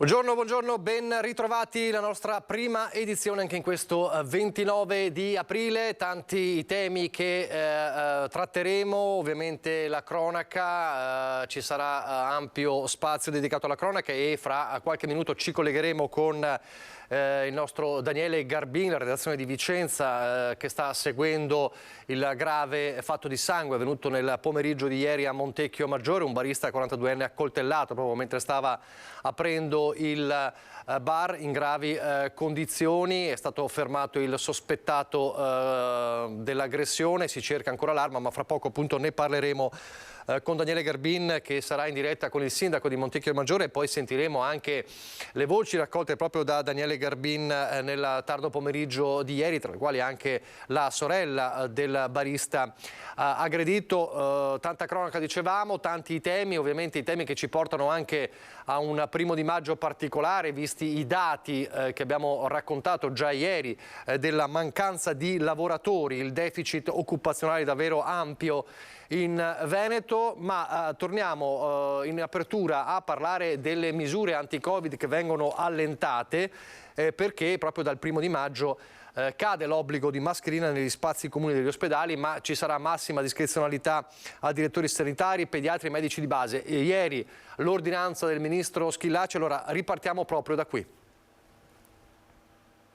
Buongiorno, ben ritrovati, la nostra prima edizione anche in questo 29 di aprile. Tanti i temi che tratteremo, ovviamente la cronaca, ci sarà ampio spazio dedicato alla cronaca e fra qualche minuto ci collegheremo con il nostro Daniele Garbin, la redazione di Vicenza, che sta seguendo il grave fatto di sangue avvenuto nel pomeriggio di ieri a Montecchio Maggiore, un barista 42enne accoltellato proprio mentre stava aprendo il bar in gravi condizioni. È stato fermato il sospettato dell'aggressione, si cerca ancora l'arma, ma fra poco appunto ne parleremo con Daniele Garbin, che sarà in diretta con il sindaco di Montecchio Maggiore, e poi sentiremo anche le voci raccolte proprio da Daniele Garbin nel tardo pomeriggio di ieri, tra le quali anche la sorella del barista aggredito. Tanta cronaca, dicevamo, tanti temi, ovviamente i temi che ci portano anche a un 1° di maggio particolare, visti i dati che abbiamo raccontato già ieri della mancanza di lavoratori, il deficit occupazionale davvero ampio in Veneto, ma torniamo in apertura a parlare delle misure anti-Covid che vengono allentate perché proprio dal 1° di maggio cade l'obbligo di mascherina negli spazi comuni degli ospedali, ma ci sarà massima discrezionalità a direttori sanitari, pediatri e medici di base. Ieri l'ordinanza del ministro Schillaci, allora ripartiamo proprio da qui.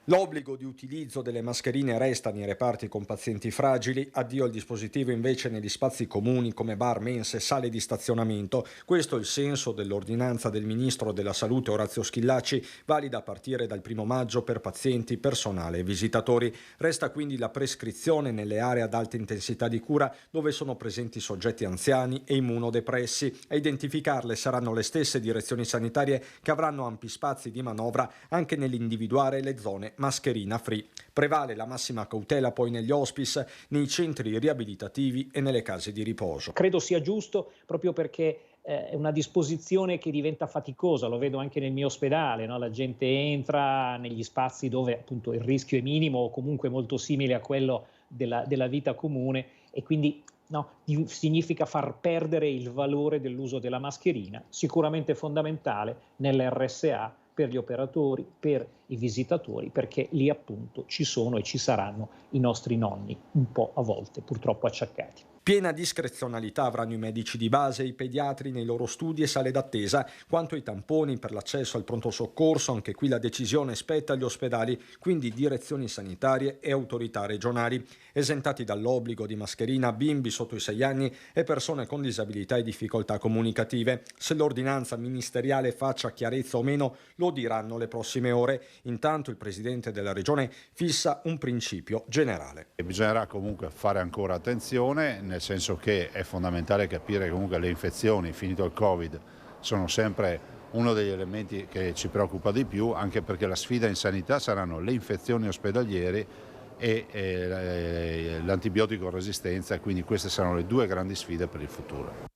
L'obbligo di utilizzo delle mascherine resta nei reparti con pazienti fragili, addio al dispositivo invece negli spazi comuni come bar, mense, sale di stazionamento. Questo è il senso dell'ordinanza del Ministro della Salute Orazio Schillaci, valida a partire dal 1° maggio per pazienti, personale e visitatori. Resta quindi la prescrizione nelle aree ad alta intensità di cura dove sono presenti soggetti anziani e immunodepressi. A identificarle saranno le stesse direzioni sanitarie che avranno ampi spazi di manovra anche nell'individuare le zone mascherina free. Prevale la massima cautela poi negli hospice, nei centri riabilitativi e nelle case di riposo. Credo sia giusto proprio perché è una disposizione che diventa faticosa, lo vedo anche nel mio ospedale, no? La gente entra negli spazi dove appunto il rischio è minimo o comunque molto simile a quello della vita comune, e quindi significa far perdere il valore dell'uso della mascherina, sicuramente fondamentale nell'RSA per gli operatori, per i visitatori, perché lì appunto ci sono e ci saranno i nostri nonni, un po' a volte purtroppo acciaccati. Piena discrezionalità avranno i medici di base e i pediatri nei loro studi e sale d'attesa. Quanto ai tamponi per l'accesso al pronto soccorso, anche qui la decisione spetta agli ospedali, quindi direzioni sanitarie e autorità regionali. Esentati dall'obbligo di mascherina bimbi sotto i 6 anni e persone con disabilità e difficoltà comunicative. Se l'ordinanza ministeriale faccia chiarezza o meno lo diranno le prossime ore. Intanto il Presidente della Regione fissa un principio generale. Bisognerà comunque fare ancora attenzione, nel senso che è fondamentale capire che comunque le infezioni, finito il Covid, sono sempre uno degli elementi che ci preoccupa di più, anche perché la sfida in sanità saranno le infezioni ospedaliere e l'antibiotico resistenza, e quindi queste saranno le 2 grandi sfide per il futuro.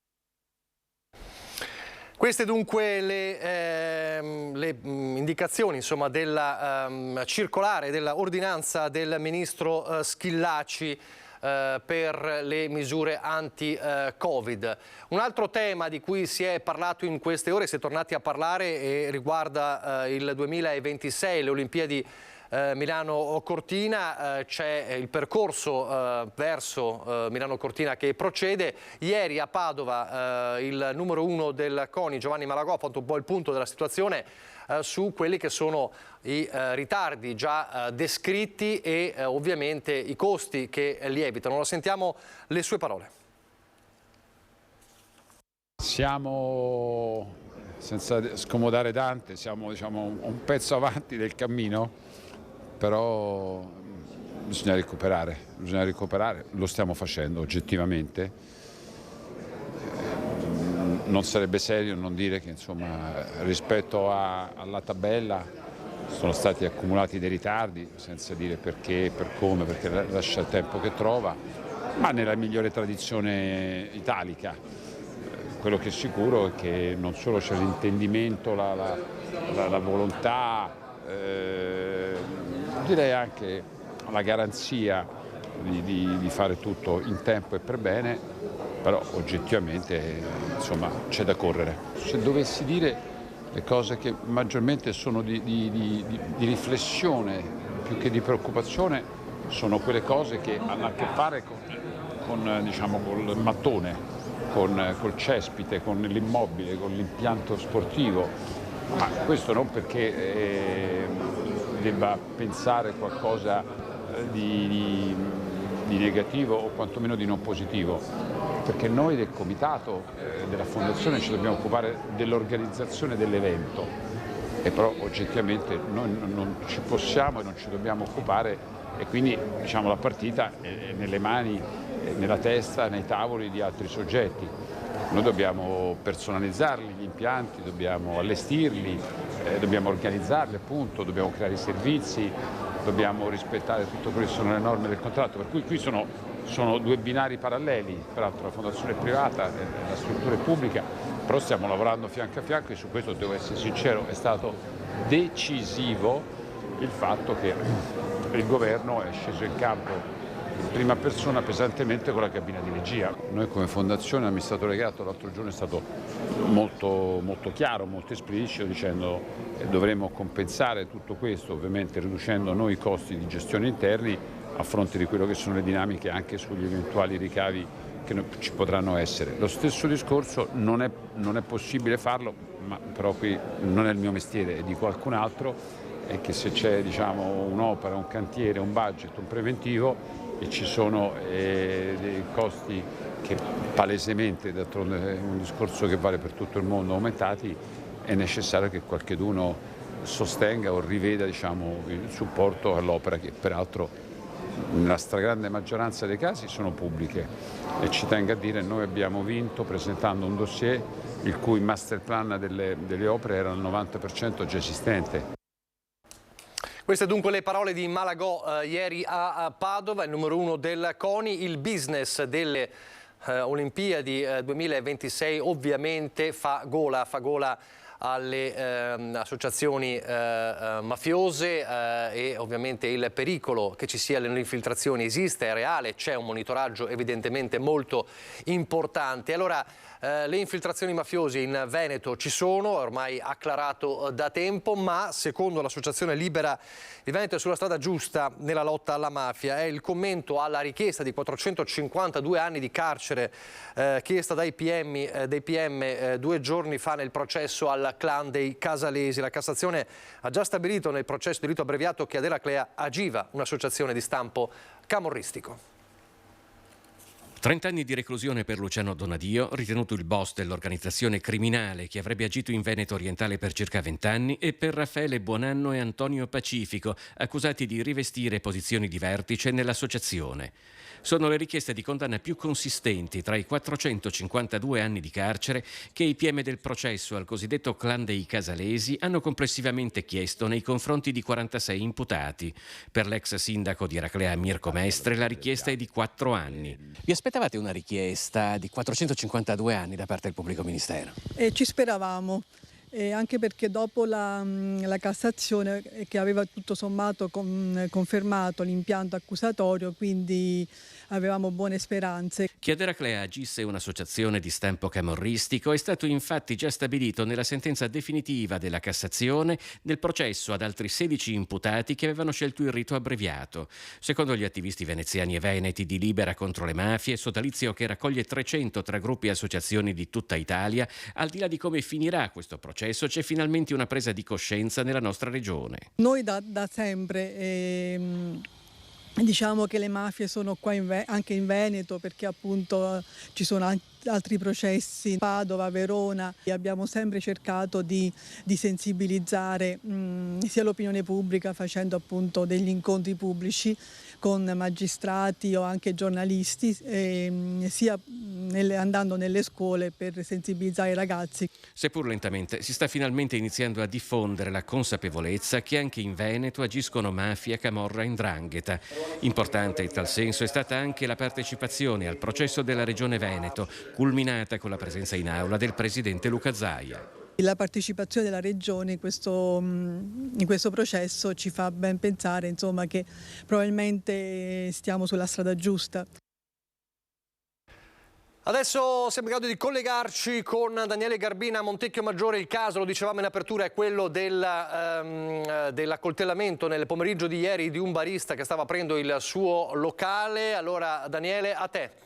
Queste dunque le indicazioni, insomma, della circolare, della ordinanza del ministro Schillaci per le misure anti-Covid. Un altro tema di cui si è parlato in queste ore, si è tornati a parlare, e riguarda il 2026, le Olimpiadi Milano-Cortina. C'è il percorso verso Milano-Cortina che procede. Ieri a Padova il numero 1 del CONI, Giovanni Malagò, ha fatto un po' il punto della situazione su quelli che sono i ritardi già descritti e ovviamente i costi che lievitano. Lo sentiamo, le sue parole. Siamo, senza scomodare Dante, siamo un pezzo avanti del cammino, però bisogna recuperare, lo stiamo facendo oggettivamente. Non sarebbe serio non dire che insomma, rispetto alla tabella sono stati accumulati dei ritardi, senza dire perché, per come, perché lascia il tempo che trova, ma nella migliore tradizione italica. Quello che è sicuro è che non solo c'è l'intendimento, la volontà, direi anche la garanzia di fare tutto in tempo e per bene, però oggettivamente insomma, c'è da correre. Se dovessi dire Le cose che maggiormente sono di riflessione più che di preoccupazione sono quelle cose che hanno a che fare diciamo, col mattone, col cespite, con l'immobile, con l'impianto sportivo. Ma questo non perché debba pensare qualcosa di negativo o quantomeno di non positivo, perché noi del comitato della Fondazione ci dobbiamo occupare dell'organizzazione dell'evento e però oggettivamente noi non ci possiamo e non ci dobbiamo occupare e quindi diciamo, la partita è nelle mani, nella testa, nei tavoli di altri soggetti. Noi dobbiamo personalizzarli gli impianti, dobbiamo allestirli, dobbiamo organizzarli appunto, dobbiamo creare i servizi, dobbiamo rispettare tutto quello che sono le norme del contratto, per cui qui sono due binari paralleli, peraltro la fondazione è privata e la struttura è pubblica, però stiamo lavorando fianco a fianco e su questo devo essere sincero, è stato decisivo il fatto che il governo è sceso in campo in prima persona pesantemente con la cabina di regia. Noi come fondazione, l'amministratore delegato l'altro giorno è stato molto chiaro, molto esplicito dicendo che dovremo compensare tutto questo ovviamente riducendo noi i costi di gestione interni a fronte di quello che sono le dinamiche anche sugli eventuali ricavi che ci potranno essere. Lo stesso discorso non è possibile farlo, ma però qui non è il mio mestiere, è di qualcun altro, è che se c'è diciamo, un'opera, un cantiere, un budget, un preventivo e ci sono dei costi che palesemente, d'altronde è un discorso che vale per tutto il mondo, aumentati, è necessario che qualcheduno sostenga o riveda diciamo, il supporto all'opera che peraltro nella stragrande maggioranza dei casi sono pubbliche e ci tengo a dire noi abbiamo vinto presentando un dossier il cui master plan delle opere era al 90% già esistente. Queste dunque le parole di Malagò ieri a Padova, il numero 1 del CONI. Il business delle Olimpiadi 2026 ovviamente fa gola alle associazioni mafiose e ovviamente il pericolo che ci sia nelle infiltrazioni esiste, è reale, c'è un monitoraggio evidentemente molto importante. Allora, le infiltrazioni mafiose in Veneto ci sono, ormai acclarato da tempo, ma secondo l'Associazione Libera il Veneto è sulla strada giusta nella lotta alla mafia. È il commento alla richiesta di 452 anni di carcere chiesta dei PM 2 giorni fa nel processo al clan dei Casalesi. La Cassazione ha già stabilito nel processo di rito abbreviato che ad Eraclea agiva un'associazione di stampo camorristico. 30 anni di reclusione per Luciano Donadio, ritenuto il boss dell'organizzazione criminale che avrebbe agito in Veneto orientale per circa 20 anni, e per Raffaele Buonanno e Antonio Pacifico, accusati di rivestire posizioni di vertice nell'associazione. Sono le richieste di condanna più consistenti tra i 452 anni di carcere che i PM del processo al cosiddetto clan dei Casalesi hanno complessivamente chiesto nei confronti di 46 imputati. Per l'ex sindaco di Eraclea Mirko Mestre la richiesta è di 4 anni. Vi aspettavate una richiesta di 452 anni da parte del pubblico ministero? Ci speravamo. Anche perché dopo la Cassazione che aveva tutto sommato confermato l'impianto accusatorio, quindi avevamo buone speranze. Che ad Eraclea agisse un'associazione di stampo camorristico è stato infatti già stabilito nella sentenza definitiva della Cassazione nel processo ad altri 16 imputati che avevano scelto il rito abbreviato. Secondo gli attivisti veneziani e veneti di Libera contro le mafie, sodalizio che raccoglie 300 tra gruppi e associazioni di tutta Italia, al di là di come finirà questo processo, c'è finalmente una presa di coscienza nella nostra regione. Noi da sempre diciamo che le mafie sono qua anche in Veneto, perché appunto ci sono altri processi, Padova, Verona, e abbiamo sempre cercato di sensibilizzare sia l'opinione pubblica facendo appunto degli incontri pubblici con magistrati o anche giornalisti, sia andando nelle scuole per sensibilizzare i ragazzi. Seppur lentamente si sta finalmente iniziando a diffondere la consapevolezza che anche in Veneto agiscono mafia, camorra e 'ndrangheta. Importante in tal senso è stata anche la partecipazione al processo della Regione Veneto, culminata con la presenza in aula del presidente Luca Zaia. La partecipazione della Regione in questo processo ci fa ben pensare, insomma, che probabilmente stiamo sulla strada giusta. Adesso siamo in grado di collegarci con Daniele Garbin a Montecchio Maggiore. Il caso, lo dicevamo in apertura, è quello dell'accoltellamento nel pomeriggio di ieri di un barista che stava aprendo il suo locale. Allora Daniele, a te.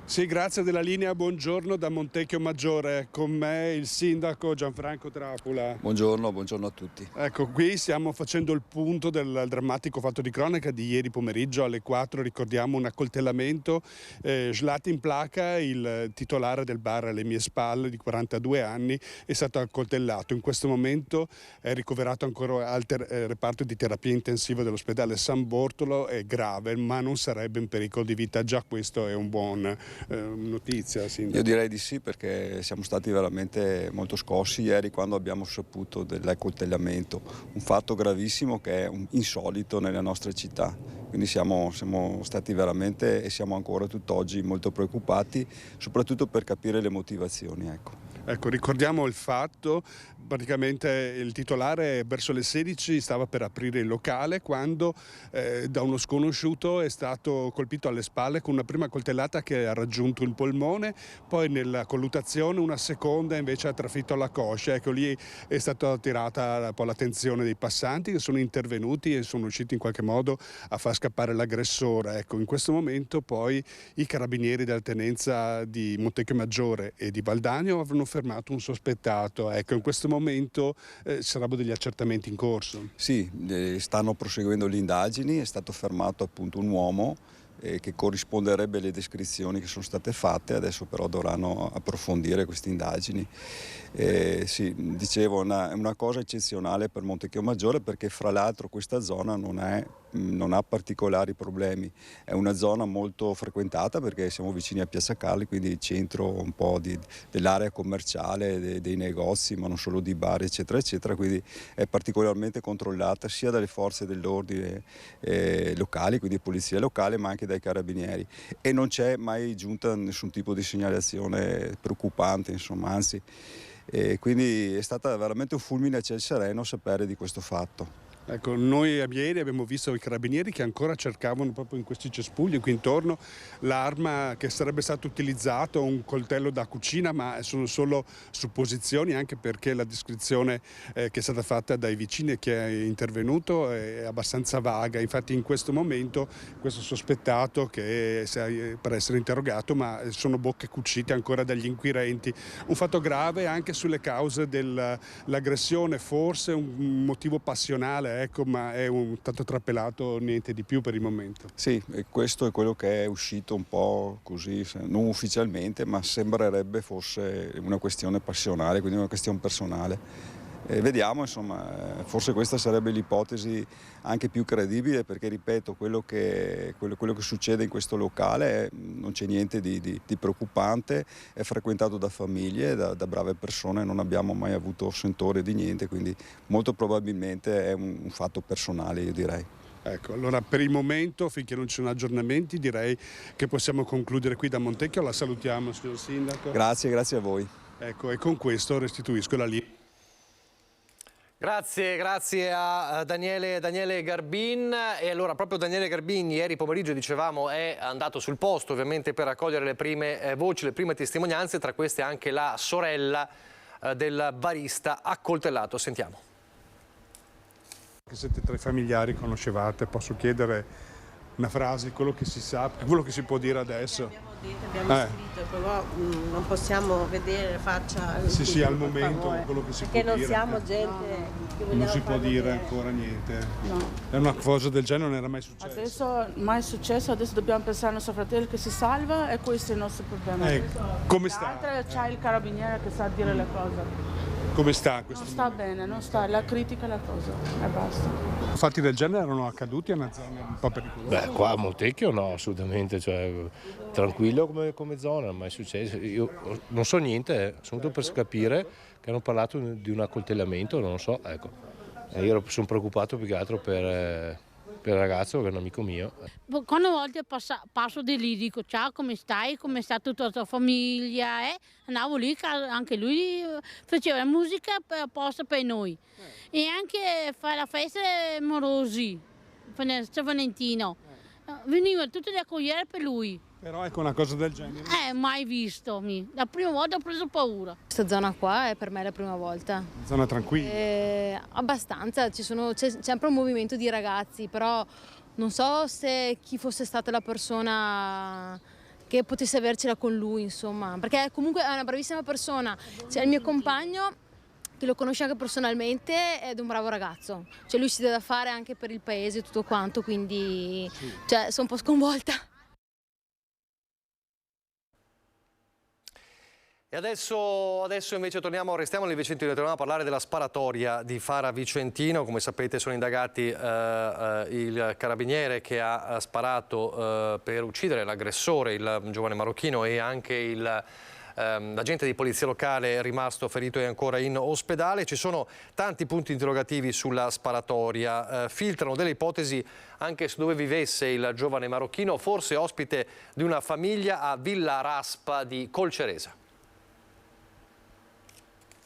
Sì, grazie della linea, buongiorno da Montecchio Maggiore, con me il sindaco Gianfranco Trapula. Buongiorno a tutti. Ecco, qui stiamo facendo il punto del drammatico fatto di cronaca di ieri pomeriggio alle 4, ricordiamo un accoltellamento. Zlatin Plaka, il titolare del bar alle mie spalle di 42 anni, è stato accoltellato. In questo momento è ricoverato ancora al reparto di terapia intensiva dell'ospedale San Bortolo, è grave ma non sarebbe in pericolo di vita, già questo è un buon notizia. Sindaco. Io direi di sì, perché siamo stati veramente molto scossi ieri quando abbiamo saputo dell'accoltellamento, un fatto gravissimo che è insolito nelle nostre città, quindi siamo stati veramente e siamo ancora tutt'oggi molto preoccupati, soprattutto per capire le motivazioni. Ecco, ricordiamo il fatto, praticamente il titolare verso le 16 stava per aprire il locale quando da uno sconosciuto è stato colpito alle spalle con una prima coltellata che ha raggiunto il polmone, poi nella colluttazione una seconda invece ha trafitto alla coscia. Ecco, lì è stata attirata un po' l'attenzione dei passanti che sono intervenuti e sono riusciti in qualche modo a far scappare l'aggressore. Ecco, in questo momento poi i carabinieri della tenenza di Montecchio Maggiore e di Valdagno avranno fermato un sospettato. Ecco, in questo momento ci sarebbero degli accertamenti in corso. Sì, stanno proseguendo le indagini, è stato fermato appunto un uomo che corrisponderebbe alle descrizioni che sono state fatte, adesso però dovranno approfondire queste indagini. Sì, dicevo, è una cosa eccezionale per Montecchio Maggiore, perché fra l'altro questa zona non ha particolari problemi, è una zona molto frequentata perché siamo vicini a Piazza Carli, quindi il centro un po' dell'area commerciale, dei negozi, ma non solo di bar eccetera eccetera, quindi è particolarmente controllata sia dalle forze dell'ordine locali, quindi polizia locale, ma anche dai carabinieri, e non c'è mai giunta nessun tipo di segnalazione preoccupante, insomma, anzi, quindi è stata veramente un fulmine a ciel sereno sapere di questo fatto. Ecco, noi ieri abbiamo visto i carabinieri che ancora cercavano proprio in questi cespugli qui intorno l'arma che sarebbe stata utilizzata, un coltello da cucina, ma sono solo supposizioni, anche perché la descrizione che è stata fatta dai vicini e che è intervenuto è abbastanza vaga. Infatti in questo momento questo sospettato che è per essere interrogato, ma sono bocche cucite ancora dagli inquirenti. Un fatto grave anche sulle cause dell'aggressione, forse un motivo passionale, ecco, ma è tanto trappelato, niente di più per il momento. Sì, e questo è quello che è uscito un po' così, non ufficialmente, ma sembrerebbe fosse una questione passionale, quindi una questione personale. Vediamo, insomma, forse questa sarebbe l'ipotesi anche più credibile, perché ripeto, quello che succede in questo locale non c'è niente di preoccupante, è frequentato da famiglie, da brave persone, non abbiamo mai avuto sentore di niente, quindi molto probabilmente è un fatto personale, io direi. Ecco, allora per il momento, finché non ci sono aggiornamenti, direi che possiamo concludere qui da Montecchio. La salutiamo, signor Sindaco. Grazie a voi. Ecco, e con questo restituisco la linea. Grazie a Daniele Garbin. E allora proprio Daniele Garbin ieri pomeriggio, dicevamo, è andato sul posto ovviamente per raccogliere le prime voci, le prime testimonianze, tra queste anche la sorella del barista accoltellato. Sentiamo. Siete tra i familiari, conoscevate, posso chiedere una frase, quello che si sa, quello che si può dire adesso? Abbiamo scritto, però non possiamo vedere la faccia. Sì, al momento quello che si può dire. Perché non siamo gente che vogliamo. Non si può dire vedere. ancora niente. No. È una cosa del genere, non era mai successo. Adesso mai successo, adesso dobbiamo pensare al nostro fratello che si salva e questo è il nostro problema. Come sta? C'è il carabiniere che sa dire le cose. Come sta questo? Non sta bene, non sta, la critica la cosa e basta. Fatti del genere erano accaduti a una zona un po' pericolosa? Beh, qua a Montecchio no, assolutamente, cioè, tranquillo come zona, non è mai successo. Io non so niente, sono venuto per capire che hanno parlato di un accoltellamento, non lo so, ecco. E io sono preoccupato più che altro per il ragazzo che è un amico mio. Quando a volte passo di lì dico ciao, come stai, come sta tutta la tua famiglia, andavo lì, anche lui faceva musica apposta per noi e anche fa la festa morosi, San Valentino, venivano tutte le accogliere per lui. Però ecco, una cosa del genere. Mai visto. La prima volta ho preso paura. Questa zona qua è per me la prima volta. Zona tranquilla? Abbastanza, c'è sempre un movimento di ragazzi, però non so se chi fosse stata la persona che potesse avercela con lui, insomma, perché comunque è una bravissima persona. C'è il mio compagno, che lo conosce anche personalmente, ed è un bravo ragazzo. Cioè lui si deve fare anche per il paese e tutto quanto, quindi sono un po' sconvolta. E adesso invece restiamo nel Vicentino, torniamo a parlare della sparatoria di Fara Vicentino. Come sapete sono indagati il carabiniere che ha sparato per uccidere l'aggressore, il giovane marocchino, e anche l'agente di polizia locale è rimasto ferito e ancora in ospedale. Ci sono tanti punti interrogativi sulla sparatoria, filtrano delle ipotesi anche su dove vivesse il giovane marocchino, forse ospite di una famiglia a Villa Raspa di Colceresa.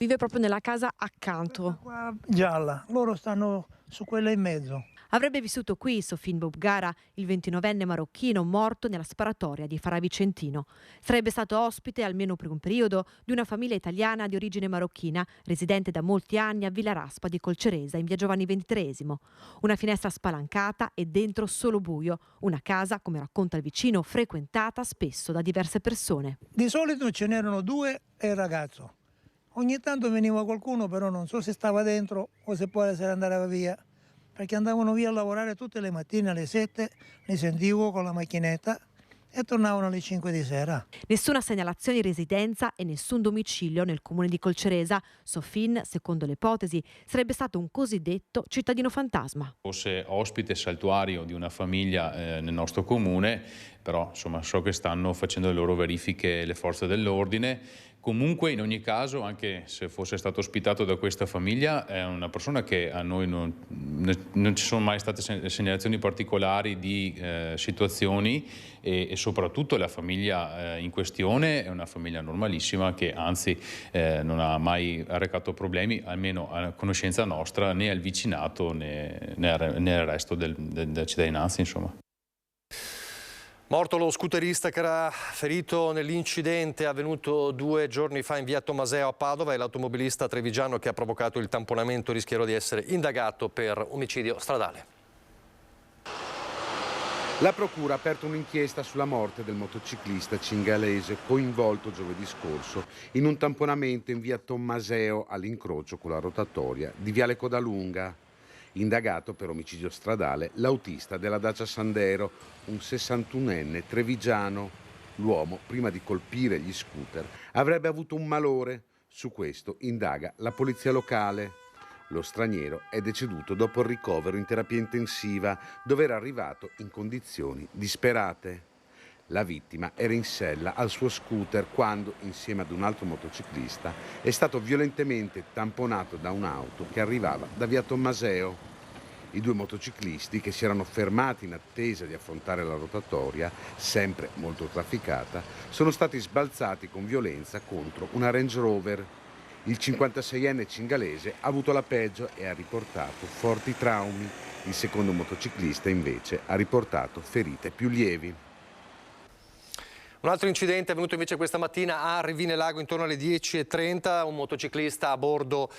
Vive proprio nella casa accanto. Qua gialla, loro stanno su quella in mezzo. Avrebbe vissuto qui Sofin Bobgara, il 29enne marocchino morto nella sparatoria di Fara Vicentino. Sarebbe stato ospite, almeno per un periodo, di una famiglia italiana di origine marocchina, residente da molti anni a Villa Raspa di Colceresa, in via Giovanni XXIII. Una finestra spalancata e dentro solo buio. Una casa, come racconta il vicino, frequentata spesso da diverse persone. Di solito ce n'erano 2 e il ragazzo. Ogni tanto veniva qualcuno, però non so se stava dentro o se poi se ne andava via, perché andavano via a lavorare tutte le mattine alle 7, li sentivo con la macchinetta e tornavano alle 5 di sera. Nessuna segnalazione di residenza e nessun domicilio nel comune di Colceresa. Sofin, secondo le ipotesi, sarebbe stato un cosiddetto cittadino fantasma. Fosse ospite saltuario di una famiglia nel nostro comune, però insomma so che stanno facendo le loro verifiche le forze dell'ordine. Comunque, in ogni caso, anche se fosse stato ospitato da questa famiglia, è una persona che a noi non ci sono mai state segnalazioni particolari di situazioni e soprattutto la famiglia in questione è una famiglia normalissima che anzi non ha mai arrecato problemi, almeno a conoscenza nostra, né al vicinato né al resto della cittadinanza, insomma. Morto lo scooterista che era ferito nell'incidente avvenuto 2 giorni fa in via Tommaseo a Padova, e l'automobilista trevigiano che ha provocato il tamponamento rischierà di essere indagato per omicidio stradale. La procura ha aperto un'inchiesta sulla morte del motociclista cingalese coinvolto giovedì scorso in un tamponamento in via Tommaseo all'incrocio con la rotatoria di viale Codalunga. Indagato per omicidio stradale l'autista della Dacia Sandero, un 61enne trevigiano. L'uomo, prima di colpire gli scooter, avrebbe avuto un malore. Su questo indaga la polizia locale. Lo straniero è deceduto dopo il ricovero in terapia intensiva, dove era arrivato in condizioni disperate. La vittima era in sella al suo scooter quando, insieme ad un altro motociclista, è stato violentemente tamponato da un'auto che arrivava da via Tommaseo. I 2 motociclisti, che si erano fermati in attesa di affrontare la rotatoria, sempre molto trafficata, sono stati sbalzati con violenza contro una Range Rover. Il 56enne cingalese ha avuto la peggio e ha riportato forti traumi. Il secondo motociclista, invece, ha riportato ferite più lievi. Un altro incidente è avvenuto invece questa mattina a Revine Lago intorno alle 10:30. Un motociclista a bordo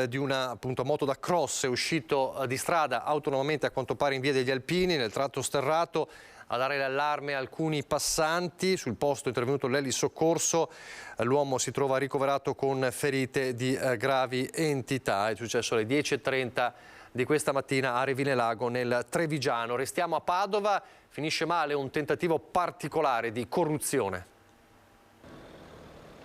di una moto da cross è uscito di strada autonomamente, a quanto pare in via degli Alpini, nel tratto sterrato. A dare l'allarme alcuni passanti. Sul posto è intervenuto l'elisoccorso. L'uomo si trova ricoverato con ferite di gravi entità. È successo alle 10:30 di questa mattina a Revine Lago nel Trevigiano. Restiamo a Padova. Finisce male un tentativo particolare di corruzione.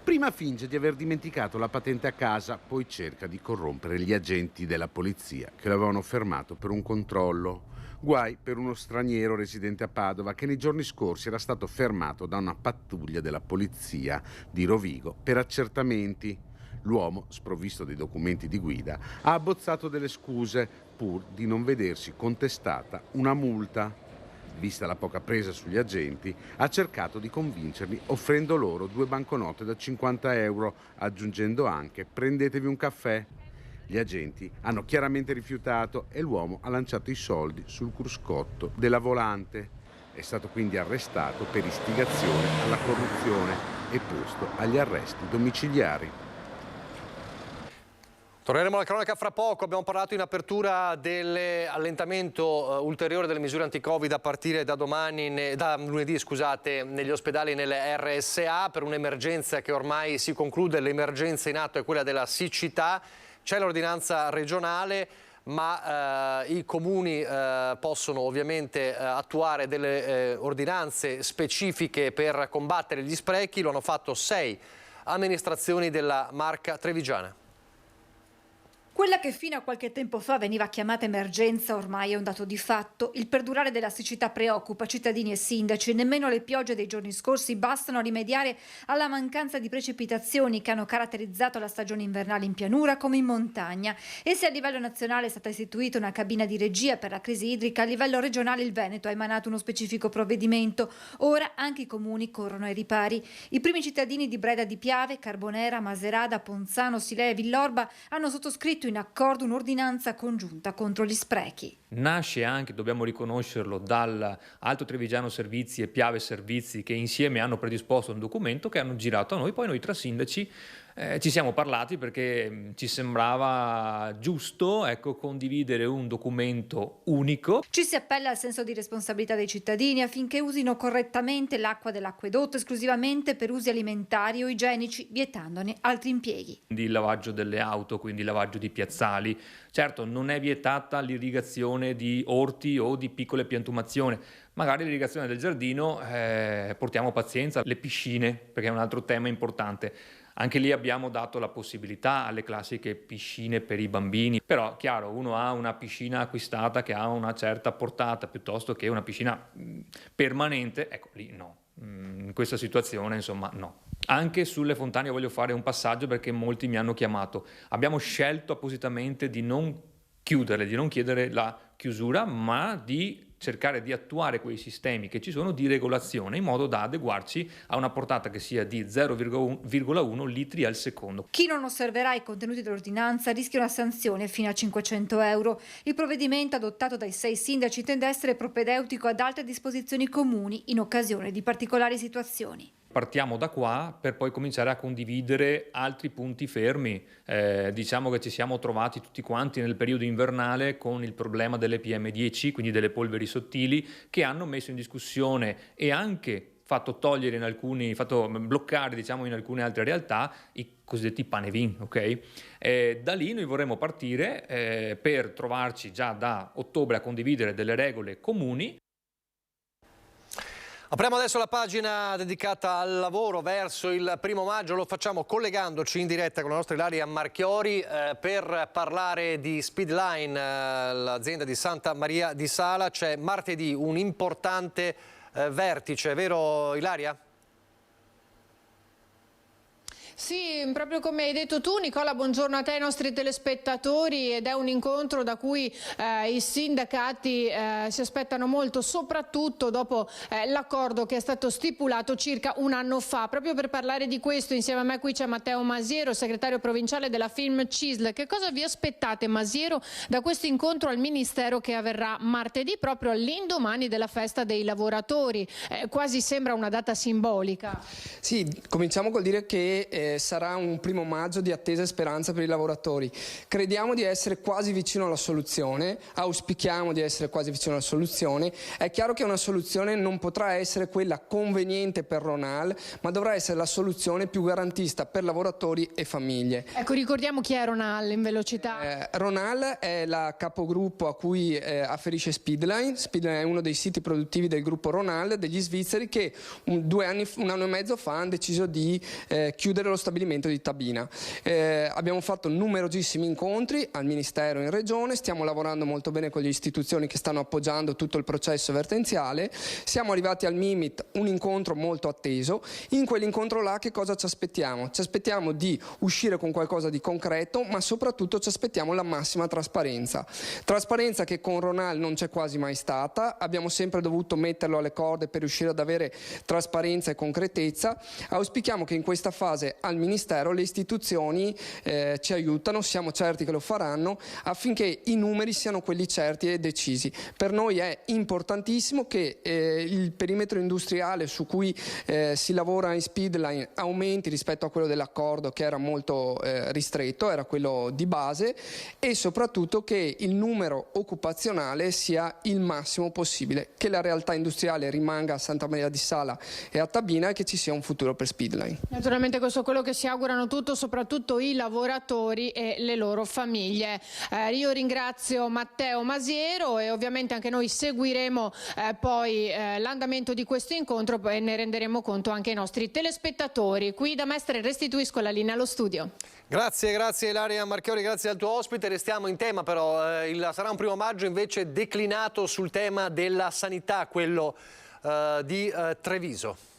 Prima finge di aver dimenticato la patente a casa, poi cerca di corrompere gli agenti della polizia che lo avevano fermato per un controllo. Guai per uno straniero residente a Padova che nei giorni scorsi era stato fermato da una pattuglia della polizia di Rovigo per accertamenti. L'uomo, sprovvisto dei documenti di guida, ha abbozzato delle scuse pur di non vedersi contestata una multa. Vista la poca presa sugli agenti, ha cercato di convincerli offrendo loro 2 banconote da 50 euro, aggiungendo anche «prendetevi un caffè». Gli agenti hanno chiaramente rifiutato e l'uomo ha lanciato i soldi sul cruscotto della volante. È stato quindi arrestato per istigazione alla corruzione e posto agli arresti domiciliari. Torneremo alla cronaca fra poco. Abbiamo parlato in apertura dell'allentamento ulteriore delle misure anti-Covid a partire da lunedì, negli ospedali nelle RSA per un'emergenza che ormai si conclude. L'emergenza in atto è quella della siccità. C'è l'ordinanza regionale, ma i comuni possono ovviamente attuare delle ordinanze specifiche per combattere gli sprechi. Lo hanno fatto 6 amministrazioni della Marca trevigiana. Quella che fino a qualche tempo fa veniva chiamata emergenza ormai è un dato di fatto. Il perdurare della siccità preoccupa cittadini e sindaci. Nemmeno le piogge dei giorni scorsi bastano a rimediare alla mancanza di precipitazioni che hanno caratterizzato la stagione invernale in pianura come in montagna. E se a livello nazionale è stata istituita una cabina di regia per la crisi idrica, a livello regionale il Veneto ha emanato uno specifico provvedimento. Ora anche i comuni corrono ai ripari. I primi cittadini di Breda di Piave, Carbonera, Maserata, Ponzano, Silea e Villorba hanno sottoscritto in accordo un'ordinanza congiunta contro gli sprechi. Nasce anche, dobbiamo riconoscerlo, dal Alto Trevigiano Servizi e Piave Servizi, che insieme hanno predisposto un documento che hanno girato a noi. Poi noi tra sindaci ci siamo parlati perché ci sembrava giusto, condividere un documento unico. Ci si appella al senso di responsabilità dei cittadini affinché usino correttamente l'acqua dell'acquedotto esclusivamente per usi alimentari o igienici, vietandone altri impieghi. Quindi il lavaggio delle auto, quindi il lavaggio di piazzali. Certo, non è vietata l'irrigazione di orti o di piccole piantumazioni. Magari l'irrigazione del giardino, portiamo pazienza, le piscine, perché è un altro tema importante. Anche lì abbiamo dato la possibilità alle classiche piscine per i bambini, però chiaro, uno ha una piscina acquistata che ha una certa portata piuttosto che una piscina permanente, lì no, in questa situazione insomma no. Anche sulle fontane voglio fare un passaggio perché molti mi hanno chiamato. Abbiamo scelto appositamente di non chiuderle, di non chiedere la chiusura, ma di cercare di attuare quei sistemi che ci sono di regolazione in modo da adeguarci a una portata che sia di 0,1 litri al secondo. Chi non osserverà i contenuti dell'ordinanza rischia una sanzione fino a 500 euro. Il provvedimento adottato dai 6 sindaci tende a essere propedeutico ad altre disposizioni comuni in occasione di particolari situazioni. Partiamo da qua per poi cominciare a condividere altri punti fermi. Diciamo che ci siamo trovati tutti quanti nel periodo invernale con il problema delle PM10, quindi delle polveri sottili, che hanno messo in discussione e anche fatto bloccare in alcune altre realtà i cosiddetti panevin, ok? Da lì noi vorremmo partire per trovarci già da ottobre a condividere delle regole comuni. Apriamo adesso la pagina dedicata al lavoro verso il 1° maggio, lo facciamo collegandoci in diretta con la nostra Ilaria Marchiori per parlare di Speedline, l'azienda di Santa Maria di Sala. C'è martedì un importante vertice, vero Ilaria? Sì, proprio come hai detto tu Nicola, buongiorno a te e ai nostri telespettatori, ed è un incontro da cui i sindacati si aspettano molto, soprattutto dopo l'accordo che è stato stipulato circa un anno fa. Proprio per parlare di questo insieme a me qui c'è Matteo Masiero, segretario provinciale della Film CISL. Che cosa vi aspettate, Masiero, da questo incontro al Ministero che avverrà martedì proprio all'indomani della festa dei lavoratori? Quasi sembra una data simbolica. Sì, cominciamo col dire che sarà un 1° maggio di attesa e speranza per i lavoratori. Crediamo di essere quasi vicino alla soluzione, auspichiamo di essere quasi vicino alla soluzione. È chiaro che una soluzione non potrà essere quella conveniente per Ronal, ma dovrà essere la soluzione più garantista per lavoratori e famiglie. Ecco, ricordiamo chi è Ronal in velocità. Ronal è la capogruppo a cui afferisce Speedline. Speedline è uno dei siti produttivi del gruppo Ronal, degli svizzeri, che un anno e mezzo fa hanno deciso di chiudere lo stabilimento di Tabina. Abbiamo fatto numerosissimi incontri al Ministero e in Regione, stiamo lavorando molto bene con le istituzioni che stanno appoggiando tutto il processo vertenziale. Siamo arrivati al Mimit, un incontro molto atteso. In quell'incontro là che cosa ci aspettiamo? Ci aspettiamo di uscire con qualcosa di concreto, ma soprattutto ci aspettiamo la massima trasparenza. Trasparenza che con Ronal non c'è quasi mai stata, abbiamo sempre dovuto metterlo alle corde per riuscire ad avere trasparenza e concretezza. Auspichiamo che in questa fase al Ministero le istituzioni ci aiutano, siamo certi che lo faranno, affinché i numeri siano quelli certi e decisi. Per noi è importantissimo che il perimetro industriale su cui si lavora in Speedline aumenti rispetto a quello dell'accordo, che era molto ristretto, era quello di base, e soprattutto che il numero occupazionale sia il massimo possibile, che la realtà industriale rimanga a Santa Maria di Sala e a Tabina e che ci sia un futuro per Speedline. Naturalmente questo è quello che si augurano soprattutto i lavoratori e le loro famiglie. Io ringrazio Matteo Masiero e ovviamente anche noi seguiremo poi l'andamento di questo incontro e ne renderemo conto anche ai nostri telespettatori. Qui da Mestre restituisco la linea allo studio. Grazie Ilaria Marchiori, grazie al tuo ospite. Restiamo in tema però, sarà un 1° maggio invece declinato sul tema della sanità, quello di Treviso.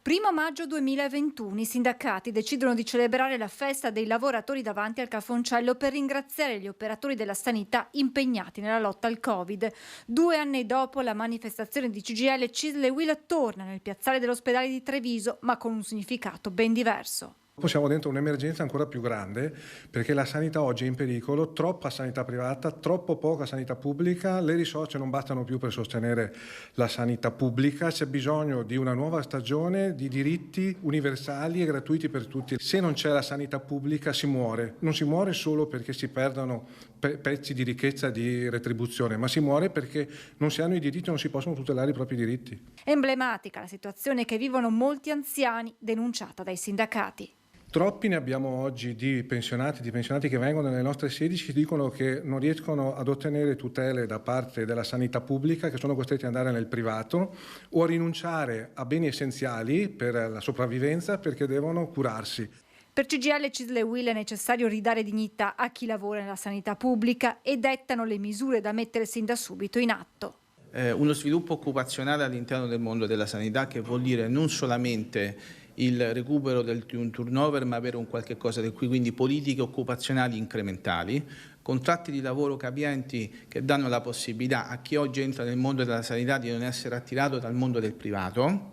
Primo maggio 2021 i sindacati decidono di celebrare la festa dei lavoratori davanti al Cafoncello per ringraziare gli operatori della sanità impegnati nella lotta al Covid. 2 anni dopo la manifestazione di CGIL, CISL e UIL torna nel piazzale dell'ospedale di Treviso, ma con un significato ben diverso. Siamo dentro un'emergenza ancora più grande perché la sanità oggi è in pericolo, troppa sanità privata, troppo poca sanità pubblica, le risorse non bastano più per sostenere la sanità pubblica, c'è bisogno di una nuova stagione di diritti universali e gratuiti per tutti. Se non c'è la sanità pubblica si muore, non si muore solo perché si perdono pezzi di ricchezza, di retribuzione, ma si muore perché non si hanno i diritti e non si possono tutelare i propri diritti. Emblematica la situazione che vivono molti anziani, denunciata dai sindacati. Troppi ne abbiamo oggi di pensionati che vengono nelle nostre sedi, ci dicono che non riescono ad ottenere tutele da parte della sanità pubblica, che sono costretti ad andare nel privato o a rinunciare a beni essenziali per la sopravvivenza perché devono curarsi. Per CGIL, CISL e UIL è necessario ridare dignità a chi lavora nella sanità pubblica e dettano le misure da mettere sin da subito in atto. Uno sviluppo occupazionale all'interno del mondo della sanità, che vuol dire non solamente il recupero di un turnover, ma avere un qualche cosa di qui, quindi politiche occupazionali incrementali, contratti di lavoro capienti che danno la possibilità a chi oggi entra nel mondo della sanità di non essere attirato dal mondo del privato,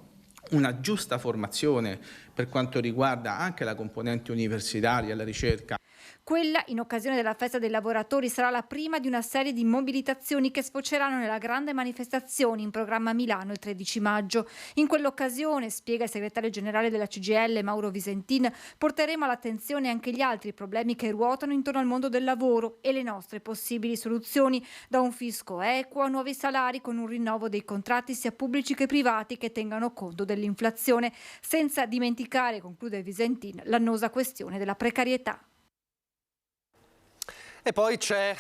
una giusta formazione per quanto riguarda anche la componente universitaria, la ricerca. Quella, in occasione della festa dei lavoratori, sarà la prima di una serie di mobilitazioni che sfoceranno nella grande manifestazione in programma a Milano il 13 maggio. In quell'occasione, spiega il segretario generale della CGIL Mauro Visentin, porteremo all'attenzione anche gli altri problemi che ruotano intorno al mondo del lavoro e le nostre possibili soluzioni, da un fisco equo a nuovi salari con un rinnovo dei contratti sia pubblici che privati che tengano conto dell'inflazione, senza dimenticare, conclude Visentin, l'annosa questione della precarietà. E poi c'è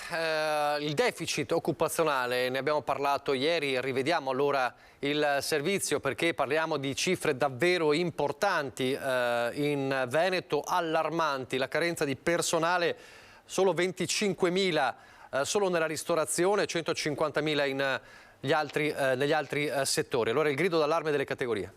il deficit occupazionale, ne abbiamo parlato ieri, rivediamo allora il servizio perché parliamo di cifre davvero importanti in Veneto, allarmanti, la carenza di personale, solo 25.000 solo nella ristorazione, 150.000 negli altri settori. Allora il grido d'allarme delle categorie.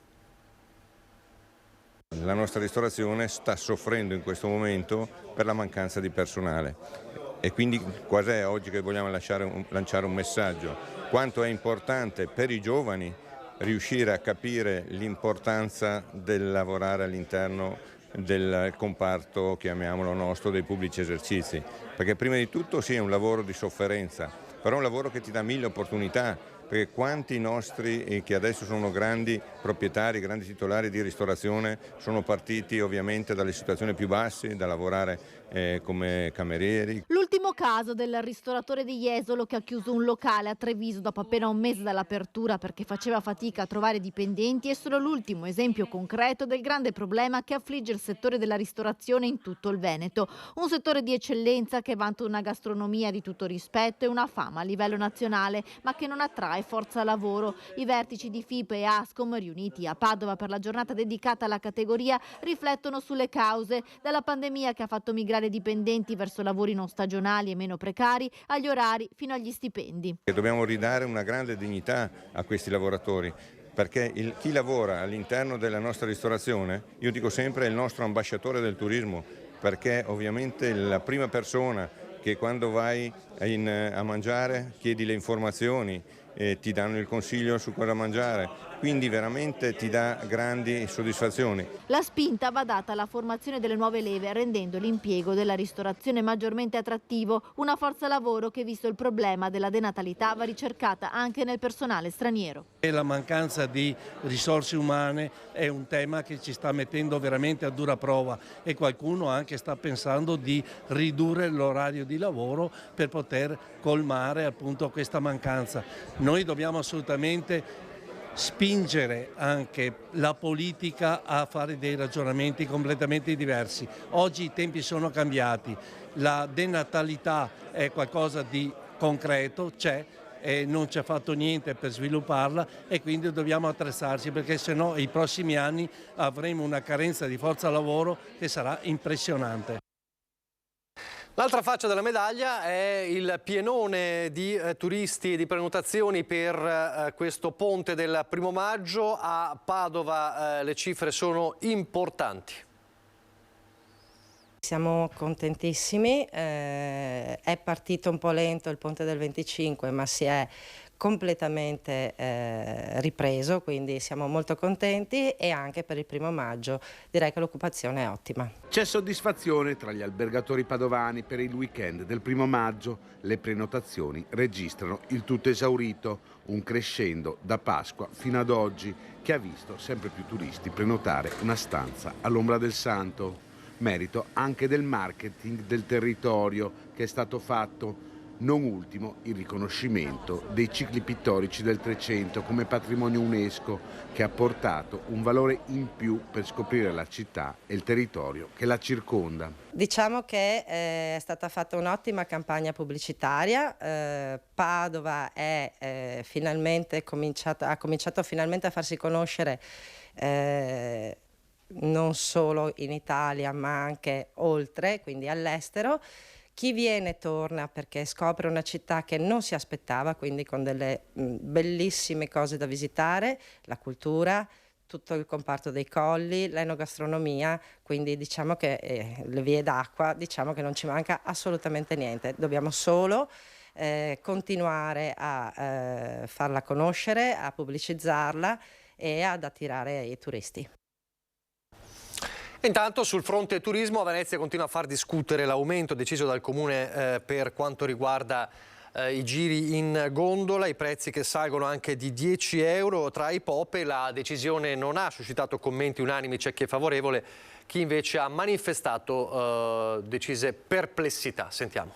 La nostra ristorazione sta soffrendo in questo momento per la mancanza di personale. E quindi quas'è oggi che vogliamo lanciare un messaggio? Quanto è importante per i giovani riuscire a capire l'importanza del lavorare all'interno del comparto, chiamiamolo nostro, dei pubblici esercizi. Perché prima di tutto sì, è un lavoro di sofferenza, però è un lavoro che ti dà 1000 opportunità. Perché quanti nostri che adesso sono grandi proprietari, grandi titolari di ristorazione sono partiti ovviamente dalle situazioni più basse, da lavorare come camerieri. L'ultimo caso del ristoratore di Jesolo che ha chiuso un locale a Treviso dopo appena un mese dall'apertura perché faceva fatica a trovare dipendenti è solo l'ultimo esempio concreto del grande problema che affligge il settore della ristorazione in tutto il Veneto. Un settore di eccellenza che vanta una gastronomia di tutto rispetto e una fama a livello nazionale, ma che non attrae forza lavoro. I vertici di FIPE e Ascom, riuniti a Padova per la giornata dedicata alla categoria, riflettono sulle cause, dalla pandemia che ha fatto migrare dipendenti verso lavori non stagionali e meno precari, agli orari fino agli stipendi. Dobbiamo ridare una grande dignità a questi lavoratori, perché chi lavora all'interno della nostra ristorazione, io dico sempre, è il nostro ambasciatore del turismo, perché ovviamente la prima persona che quando vai a mangiare chiedi le informazioni, ti danno il consiglio su cosa mangiare, quindi veramente ti dà grandi soddisfazioni. La spinta va data alla formazione delle nuove leve, rendendo l'impiego della ristorazione maggiormente attrattivo, una forza lavoro che, visto il problema della denatalità, va ricercata anche nel personale straniero. La mancanza di risorse umane è un tema che ci sta mettendo veramente a dura prova e qualcuno anche sta pensando di ridurre l'orario di lavoro per poter colmare appunto questa mancanza. Noi dobbiamo assolutamente spingere anche la politica a fare dei ragionamenti completamente diversi. Oggi i tempi sono cambiati, la denatalità è qualcosa di concreto, c'è e non ci ha fatto niente per svilupparla e quindi dobbiamo attrezzarci, perché sennò i prossimi anni avremo una carenza di forza lavoro che sarà impressionante. L'altra faccia della medaglia è il pienone di turisti e di prenotazioni per questo ponte del 1° maggio. A Padova le cifre sono importanti. Siamo contentissimi, è partito un po' lento il ponte del 25, ma si è completamente ripreso, quindi siamo molto contenti e anche per il 1° maggio direi che l'occupazione è ottima. C'è soddisfazione tra gli albergatori padovani per il weekend del 1° maggio. Le prenotazioni registrano il tutto esaurito, un crescendo da Pasqua fino ad oggi che ha visto sempre più turisti prenotare una stanza all'ombra del Santo. Merito anche del marketing del territorio che è stato fatto, non ultimo il riconoscimento dei cicli pittorici del Trecento come patrimonio UNESCO, che ha portato un valore in più per scoprire la città e il territorio che la circonda. Diciamo che è stata fatta un'ottima campagna pubblicitaria, Padova è ha cominciato finalmente a farsi conoscere non solo in Italia ma anche oltre, quindi all'estero. Chi viene torna perché scopre una città che non si aspettava, quindi con delle bellissime cose da visitare, la cultura, tutto il comparto dei colli, l'enogastronomia, quindi diciamo che le vie d'acqua, diciamo che non ci manca assolutamente niente, dobbiamo solo continuare a farla conoscere, a pubblicizzarla e ad attirare i turisti. Intanto sul fronte turismo a Venezia continua a far discutere l'aumento deciso dal Comune per quanto riguarda i giri in gondola, i prezzi che salgono anche di 10 euro tra i pope. La decisione non ha suscitato commenti unanimi, c'è chi è favorevole, chi invece ha manifestato decise perplessità. Sentiamo.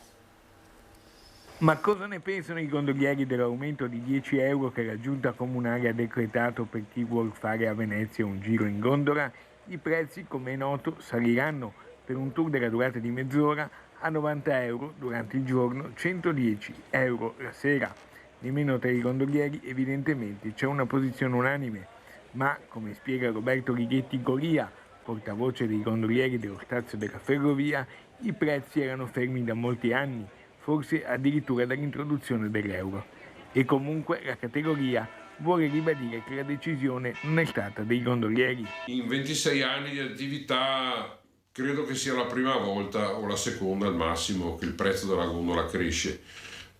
Ma cosa ne pensano i gondolieri dell'aumento di 10 euro che la Giunta Comunale ha decretato per chi vuol fare a Venezia un giro in gondola? I prezzi, come è noto, saliranno per un tour della durata di mezz'ora a 90 euro durante il giorno, 110 euro la sera. Nemmeno tra i gondolieri evidentemente c'è una posizione unanime, ma come spiega Roberto Righetti Golia, portavoce dei gondolieri dello Stazio della Ferrovia, i prezzi erano fermi da molti anni, forse addirittura dall'introduzione dell'euro. E comunque la categoria vuole ribadire che la decisione non è stata dei gondolieri. In 26 anni di attività credo che sia la prima volta o la seconda al massimo che il prezzo della gondola cresce,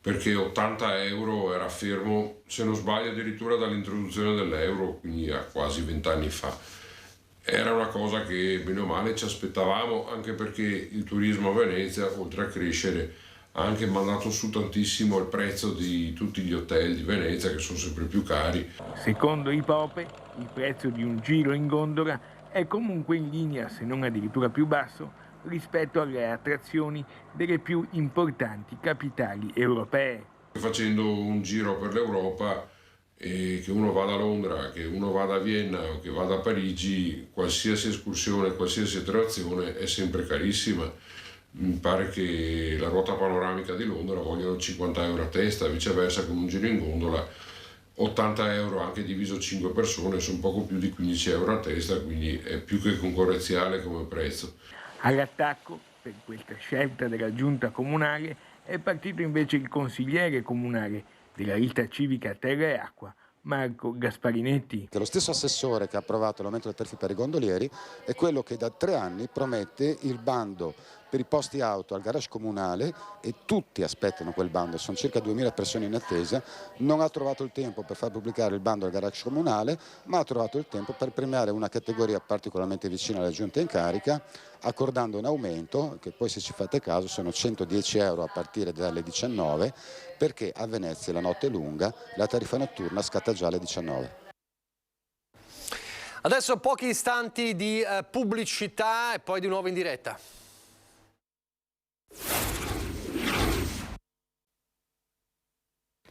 perché 80 euro era fermo, se non sbaglio addirittura dall'introduzione dell'euro, quindi a quasi 20 anni fa. Era una cosa che bene o male ci aspettavamo, anche perché il turismo a Venezia, oltre a crescere, ha anche mandato su tantissimo il prezzo di tutti gli hotel di Venezia, che sono sempre più cari. Secondo i Pope, il prezzo di un giro in gondola è comunque in linea, se non addirittura più basso, rispetto alle attrazioni delle più importanti capitali europee. Facendo un giro per l'Europa, che uno vada a Londra, che uno vada a Vienna o che vada a Parigi, qualsiasi escursione, qualsiasi attrazione è sempre carissima. Mi pare che la ruota panoramica di Londra vogliono 50 euro a testa, viceversa con un giro in gondola 80 euro anche diviso 5 persone, sono poco più di 15 euro a testa, quindi è più che concorrenziale come prezzo. All'attacco per questa scelta della giunta comunale è partito invece il consigliere comunale della lista civica Terra e Acqua, Marco Gasparinetti. Che lo stesso assessore che ha approvato l'aumento delle tariffe per i gondolieri è quello che da 3 anni promette il bando per i posti auto al garage comunale e tutti aspettano quel bando, sono circa 2000 persone in attesa. Non ha trovato il tempo per far pubblicare il bando al garage comunale, ma ha trovato il tempo per premiare una categoria particolarmente vicina alla giunta in carica, accordando un aumento che poi, se ci fate caso, sono 110 euro a partire dalle 19, perché a Venezia la notte è lunga, la tariffa notturna scatta già alle 19. Adesso pochi istanti di pubblicità e poi di nuovo in diretta.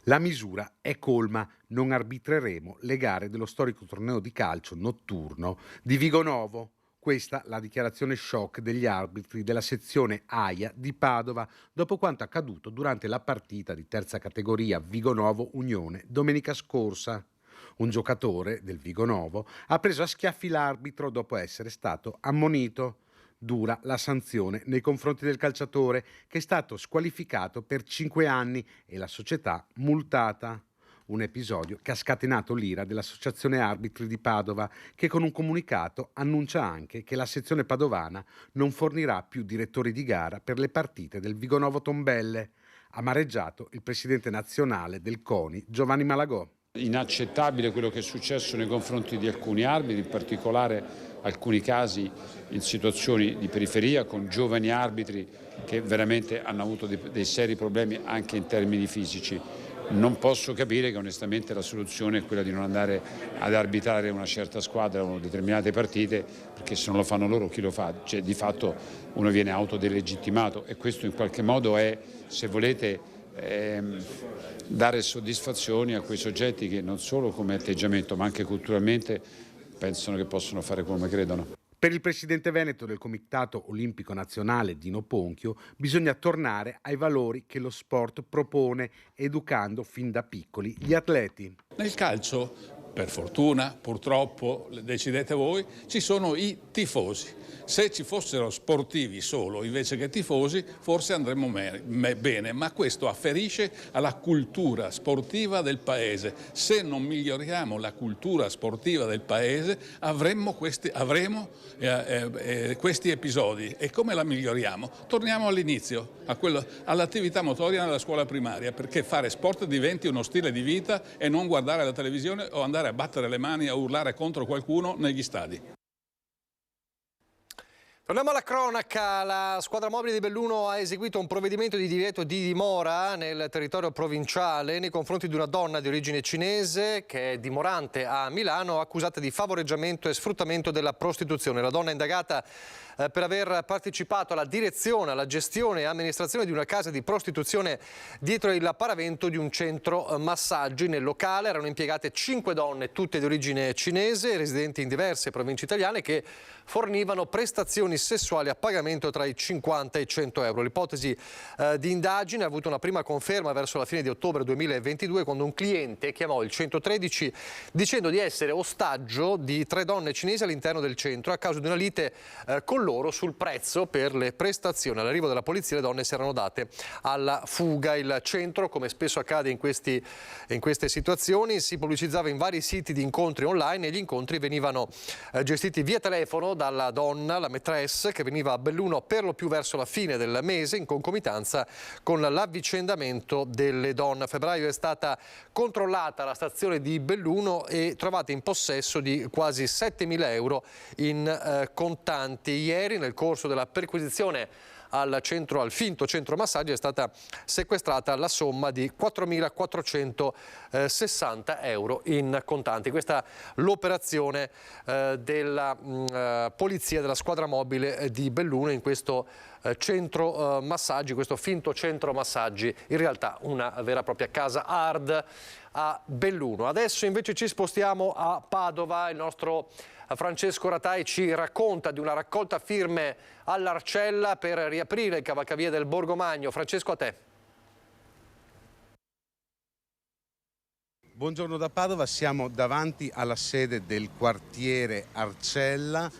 La misura è colma, non arbitreremo le gare dello storico torneo di calcio notturno di Vigonovo. Questa la dichiarazione shock degli arbitri della sezione AIA di Padova dopo quanto accaduto durante la partita di terza categoria Vigonovo Unione domenica scorsa. Un giocatore del Vigonovo ha preso a schiaffi l'arbitro dopo essere stato ammonito. Dura la sanzione nei confronti del calciatore, che è stato squalificato per 5 anni e la società multata. Un episodio che ha scatenato l'ira dell'Associazione Arbitri di Padova, che con un comunicato annuncia anche che la sezione padovana non fornirà più direttori di gara per le partite del Vigonovo Tombelle. Amareggiato il presidente nazionale del CONI, Giovanni Malagò. Inaccettabile quello che è successo nei confronti di alcuni arbitri, in particolare alcuni casi in situazioni di periferia con giovani arbitri che veramente hanno avuto dei seri problemi anche in termini fisici. Non posso capire che onestamente la soluzione è quella di non andare ad arbitrare una certa squadra o determinate partite, perché se non lo fanno loro chi lo fa? Cioè, di fatto uno viene autodelegittimato e questo in qualche modo è, se volete, dare soddisfazioni a quei soggetti che non solo come atteggiamento ma anche culturalmente pensano che possono fare come credono. Per il presidente veneto del Comitato Olimpico Nazionale Dino Ponchio bisogna tornare ai valori che lo sport propone, educando fin da piccoli gli atleti. Nel calcio, per fortuna, purtroppo, decidete voi, ci sono i tifosi. Se ci fossero sportivi solo invece che tifosi, forse andremmo bene, ma questo afferisce alla cultura sportiva del paese. Se non miglioriamo la cultura sportiva del paese, avremo questi episodi. E come la miglioriamo? Torniamo all'inizio, all'attività motoria nella scuola primaria, perché fare sport diventi uno stile di vita e non guardare la televisione o andare a battere le mani a urlare contro qualcuno negli stadi. Torniamo alla cronaca. La squadra mobile di Belluno ha eseguito un provvedimento di divieto di dimora nel territorio provinciale nei confronti di una donna di origine cinese che è dimorante a Milano, accusata di favoreggiamento e sfruttamento della prostituzione. La donna è indagata per aver partecipato alla direzione, alla gestione e amministrazione di una casa di prostituzione dietro il paravento di un centro massaggi. Nel locale erano impiegate 5 donne, tutte di origine cinese, residenti in diverse province italiane, che fornivano prestazioni sessuali a pagamento tra i 50 e i 100 euro. L'ipotesi di indagine ha avuto una prima conferma verso la fine di ottobre 2022, quando un cliente chiamò il 113 dicendo di essere ostaggio di 3 donne cinesi all'interno del centro a causa di una lite con loro sul prezzo per le prestazioni. All'arrivo della polizia le donne si erano date alla fuga. Il centro, come spesso accade in queste situazioni, si pubblicizzava in vari siti di incontri online e gli incontri venivano gestiti via telefono dalla donna, la maîtresse, che veniva a Belluno per lo più verso la fine del mese in concomitanza con l'avvicendamento delle donne. A febbraio è stata controllata la stazione di Belluno e trovata in possesso di quasi 7.000 euro in contanti. Ieri, nel corso della perquisizione al finto centro massaggi, è stata sequestrata la somma di 4.460 euro in contanti. Questa è l'operazione della polizia, della squadra mobile di Belluno in questo centro massaggi, questo finto centro massaggi, in realtà una vera e propria casa hard a Belluno. Adesso invece ci spostiamo a Padova. Il nostro Francesco Ratai ci racconta di una raccolta firme all'Arcella per riaprire il cavalcavia del Borgomagno. Francesco, a te. Buongiorno da Padova, siamo davanti alla sede del quartiere Arcella.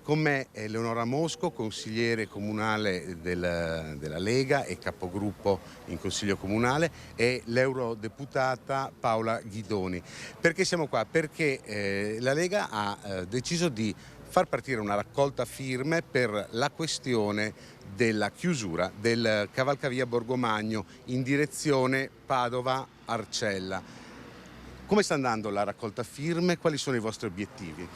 Con me è Eleonora Mosco, consigliere comunale della Lega e capogruppo in Consiglio Comunale, e l'eurodeputata Paola Ghidoni. Perché siamo qua? Perché la Lega ha deciso di far partire una raccolta firme per la questione della chiusura del cavalcavia Borgomagno in direzione Padova-Arcella. Come sta andando la raccolta firme? Quali sono i vostri obiettivi?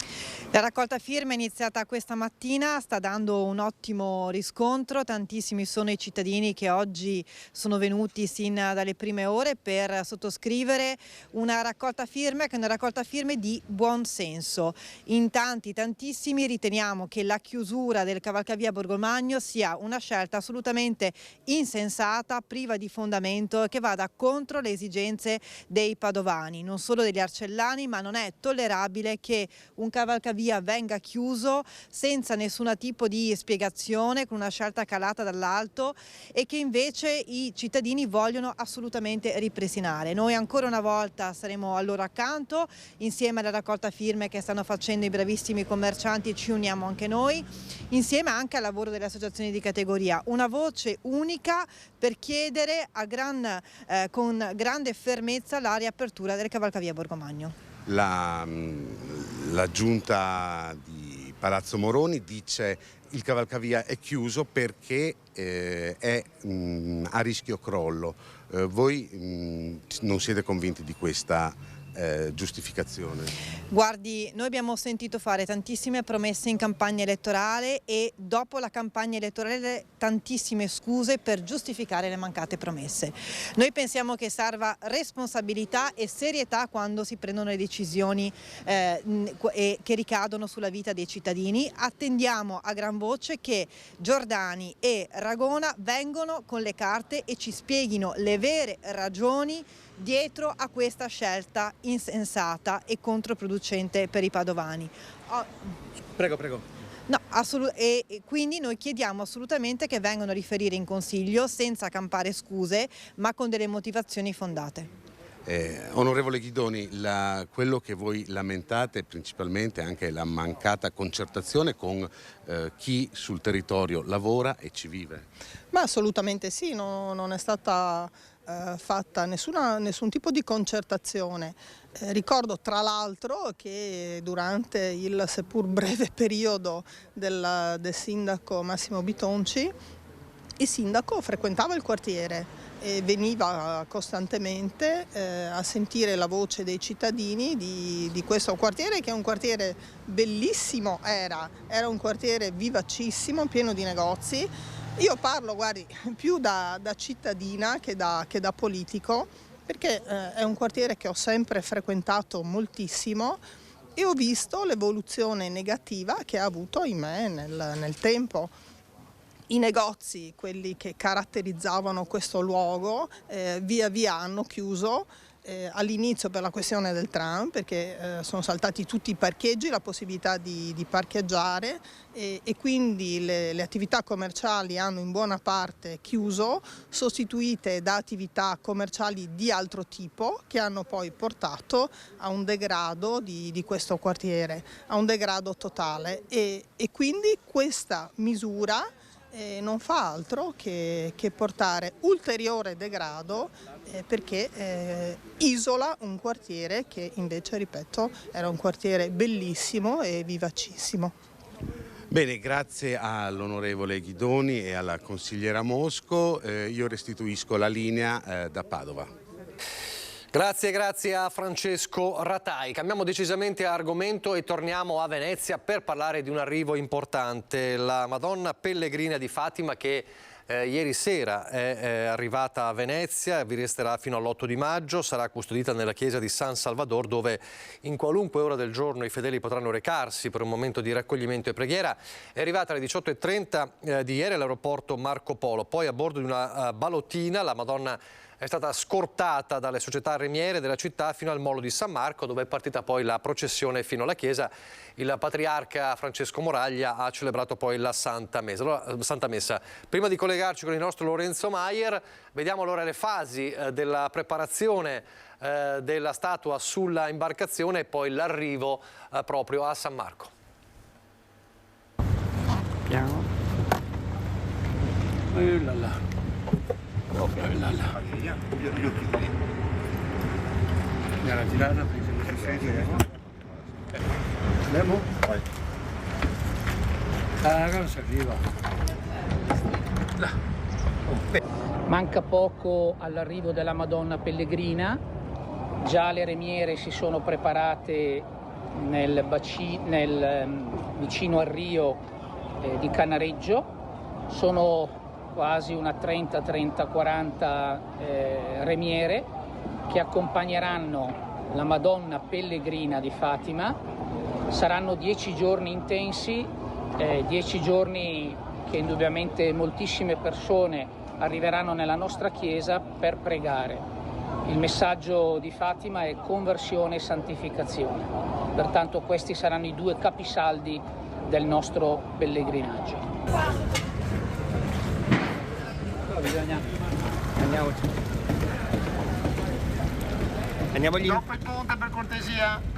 La raccolta firme è iniziata questa mattina, sta dando un ottimo riscontro, tantissimi sono i cittadini che oggi sono venuti sin dalle prime ore per sottoscrivere una raccolta firme che è una raccolta firme di buon senso. In tantissimi riteniamo che la chiusura del cavalcavia Borgomagno sia una scelta assolutamente insensata, priva di fondamento e che vada contro le esigenze dei padovani, non solo degli arcellani, ma non è tollerabile che un cavalcavia venga chiuso senza nessun tipo di spiegazione, con una scelta calata dall'alto e che invece i cittadini vogliono assolutamente ripristinare. Noi ancora una volta saremo al loro accanto, insieme alla raccolta firme che stanno facendo i bravissimi commercianti, ci uniamo anche noi, insieme anche al lavoro delle associazioni di categoria, una voce unica per chiedere con grande fermezza la riapertura del cavalcavia Borgomagno. La giunta di Palazzo Moroni dice il cavalcavia è chiuso perché è a rischio crollo. Voi non siete convinti di questa giustificazione? Guardi, noi abbiamo sentito fare tantissime promesse in campagna elettorale e dopo la campagna elettorale tantissime scuse per giustificare le mancate promesse. Noi pensiamo che serva responsabilità e serietà quando si prendono le decisioni che ricadono sulla vita dei cittadini. Attendiamo a gran voce che Giordani e Ragona vengano con le carte e ci spieghino le vere ragioni dietro a questa scelta insensata e controproducente per i padovani. Prego. No, e quindi noi chiediamo assolutamente che vengano a riferire in Consiglio senza campare scuse, ma con delle motivazioni fondate. Onorevole Ghidoni, quello che voi lamentate è principalmente anche la mancata concertazione con chi sul territorio lavora e ci vive. Ma assolutamente sì, non è stata fatta nessun tipo di concertazione. Ricordo tra l'altro che durante il seppur breve periodo del sindaco Massimo Bitonci, il sindaco frequentava il quartiere e veniva costantemente a sentire la voce dei cittadini di questo quartiere, che è un quartiere bellissimo, era un quartiere vivacissimo, pieno di negozi. Io parlo, guardi, più da cittadina che da politico, perché è un quartiere che ho sempre frequentato moltissimo e ho visto l'evoluzione negativa che ha avuto in me nel tempo. I negozi, quelli che caratterizzavano questo luogo, via via hanno chiuso, all'inizio per la questione del tram, perché sono saltati tutti i parcheggi, la possibilità di parcheggiare e quindi le attività commerciali hanno in buona parte chiuso, sostituite da attività commerciali di altro tipo che hanno poi portato a un degrado di questo quartiere, a un degrado totale e quindi questa misura non fa altro che portare ulteriore degrado perché isola un quartiere che invece, ripeto, era un quartiere bellissimo e vivacissimo. Bene, grazie all'onorevole Ghidoni e alla consigliera Mosco. Io restituisco la linea da Padova. Grazie a Francesco Ratai. Cambiamo decisamente argomento e torniamo a Venezia per parlare di un arrivo importante. La Madonna Pellegrina di Fatima che ieri sera è arrivata a Venezia, vi resterà fino all'8 di maggio, sarà custodita nella chiesa di San Salvador dove in qualunque ora del giorno i fedeli potranno recarsi per un momento di raccoglimento e preghiera. È arrivata alle 18:30 di ieri all'aeroporto Marco Polo, poi a bordo di una balottina la Madonna è stata scortata dalle società remiere della città fino al molo di San Marco, dove è partita poi la processione fino alla chiesa. Il patriarca Francesco Moraglia ha celebrato poi la Santa Messa. Prima di collegarci con il nostro Lorenzo Maier, vediamo allora le fasi della preparazione della statua sulla imbarcazione e poi l'arrivo proprio a San Marco. Piano. Oh, là. La tirata, andiamo? Vai. Non si arriva. Manca poco all'arrivo della Madonna Pellegrina, già le remiere si sono preparate vicino al Rio di Canareggio, sono quasi una 30-40 remiere che accompagneranno la Madonna Pellegrina di Fatima. Saranno 10 giorni intensi, 10 giorni che indubbiamente moltissime persone arriveranno nella nostra chiesa per pregare. Il messaggio di Fatima è conversione e santificazione. Pertanto questi saranno i due capisaldi del nostro pellegrinaggio. Andiamo lì. Dopo il ponte, per cortesia.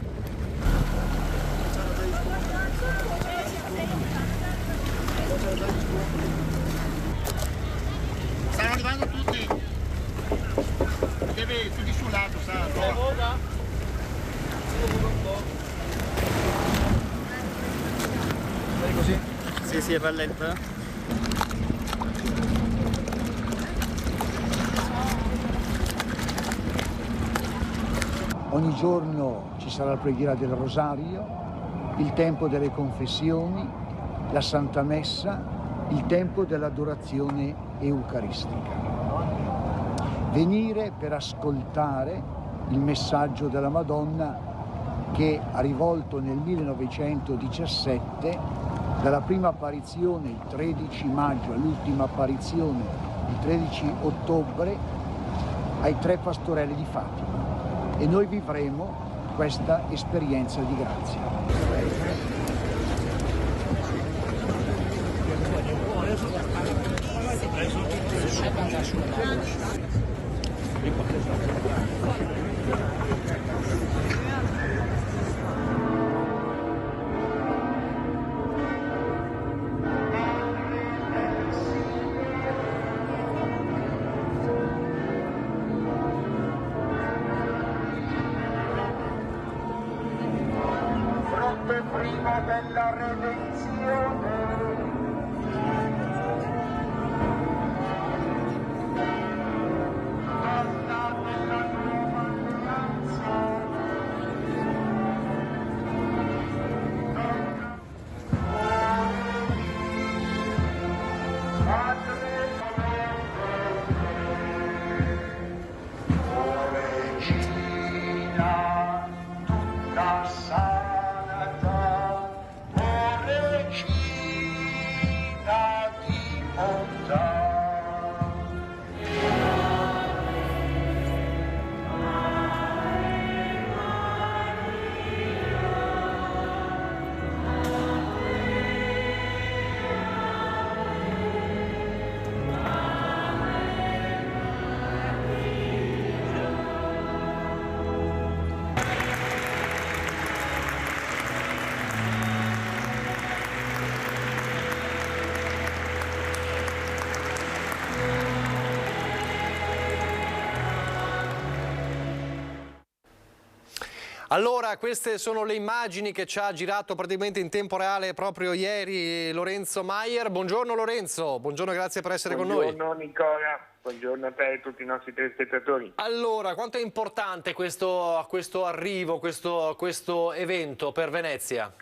Stanno arrivando tutti. Deve tutti sul lato, sa. Vai così? Sì, è rallenta. Ogni giorno ci sarà la preghiera del Rosario, il tempo delle confessioni, la Santa Messa, il tempo dell'adorazione eucaristica. Venire per ascoltare il messaggio della Madonna che ha rivolto nel 1917, dalla prima apparizione il 13 maggio all'ultima apparizione il 13 ottobre, ai 3 pastorelli di Fatima. E noi vivremo questa esperienza di grazia. Frutto prima della redenzione. Allora, queste sono le immagini che ci ha girato praticamente in tempo reale proprio ieri Lorenzo Maier. Buongiorno Lorenzo, buongiorno, grazie per essere con noi. Buongiorno Nicola, buongiorno a te e a tutti i nostri telespettatori. Allora, quanto è importante questo arrivo, questo evento per Venezia?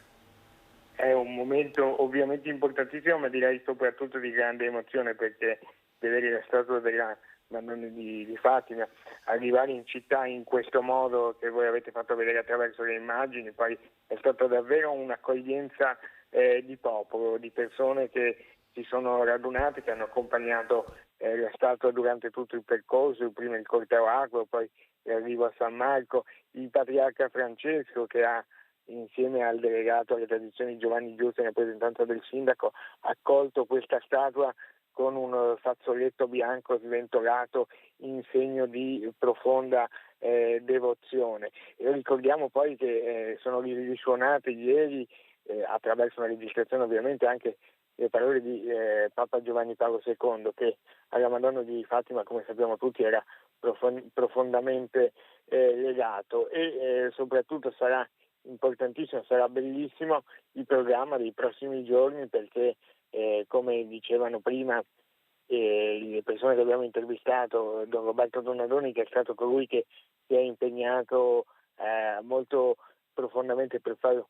È un momento ovviamente importantissimo, ma direi soprattutto di grande emozione, perché vedere la statua della Madonna di Fatima arrivare in città in questo modo che voi avete fatto vedere attraverso le immagini, poi è stata davvero un'accoglienza di popolo, di persone che si sono radunate, che hanno accompagnato la statua durante tutto il percorso, prima il corteo acro, poi l'arrivo a San Marco, il patriarca Francesco che ha, insieme al delegato alle tradizioni Giovanni Giusto in rappresentanza del sindaco, accolto questa statua con un fazzoletto bianco sventolato in segno di profonda devozione. E ricordiamo poi che sono risuonate ieri, attraverso una registrazione ovviamente, anche le parole di Papa Giovanni Paolo II, che alla Madonna di Fatima, come sappiamo tutti, era profondamente legato, e soprattutto sarà importantissimo, sarà bellissimo il programma dei prossimi giorni perché come dicevano prima le persone che abbiamo intervistato, Don Roberto Donadoni, che è stato colui che si è impegnato molto profondamente per fare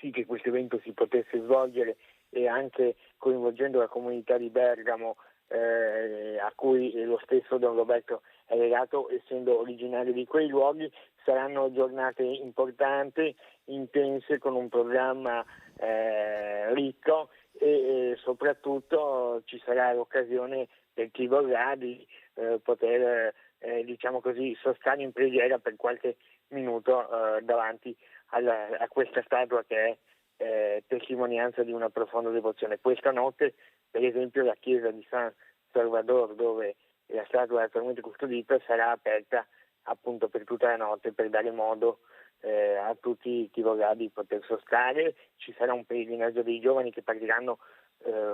sì che questo evento si potesse svolgere e anche coinvolgendo la comunità di Bergamo a cui lo stesso Don Roberto è legato essendo originario di quei luoghi. Saranno giornate importanti, intense, con un programma ricco e soprattutto ci sarà l'occasione per chi vorrà di poter diciamo così sostare in preghiera per qualche minuto davanti a questa statua che è testimonianza di una profonda devozione. Questa notte, per esempio, la chiesa di San Salvador, dove la statua è attualmente custodita, sarà aperta appunto per tutta la notte per dare modo a tutti chi vorrà di poter sostare. Ci sarà un pellegrinaggio dei giovani che partiranno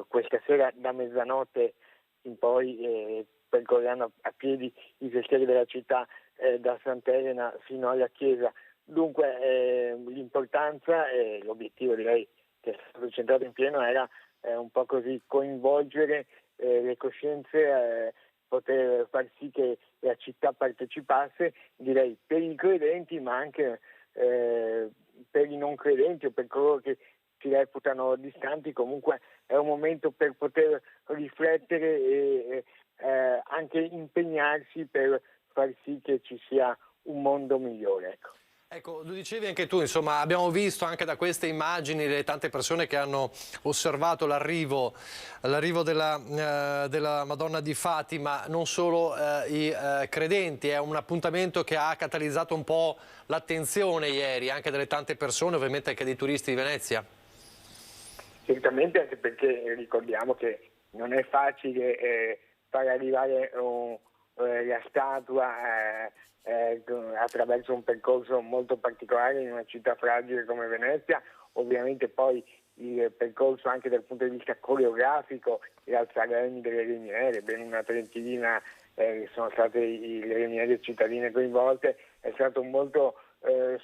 questa sera da mezzanotte in poi, percorreranno a piedi i sentieri della città da Sant'Elena fino alla chiesa. Dunque l'importanza e l'obiettivo, direi, che è stato centrato in pieno era un po' così coinvolgere le coscienze, poter far sì che la città partecipasse, direi, per i credenti ma anche per i non credenti o per coloro che si reputano distanti. Comunque è un momento per poter riflettere e anche impegnarsi per far sì che ci sia un mondo migliore. Ecco, lo dicevi anche tu, insomma, abbiamo visto anche da queste immagini le tante persone che hanno osservato l'arrivo della Madonna di Fatima, non solo i credenti. È un appuntamento che ha catalizzato un po' l'attenzione ieri, anche delle tante persone, ovviamente anche dei turisti di Venezia. Certamente, anche perché ricordiamo che non è facile far arrivare la statua attraverso un percorso molto particolare in una città fragile come Venezia. Ovviamente poi il percorso anche dal punto di vista coreografico, gli alzaremi delle remiere, ben una trentina sono state le remiere cittadine coinvolte, è stato molto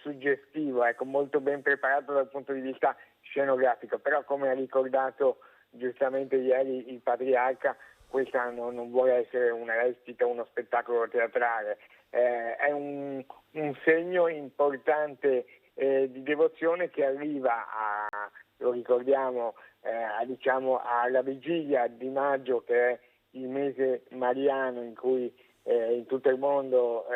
suggestivo, molto ben preparato dal punto di vista scenografico, però come ha ricordato giustamente ieri il Patriarca, questa non vuole essere una recita, uno spettacolo teatrale, è un segno importante di devozione che arriva lo ricordiamo, diciamo alla vigilia di maggio, che è il mese mariano in cui in tutto il mondo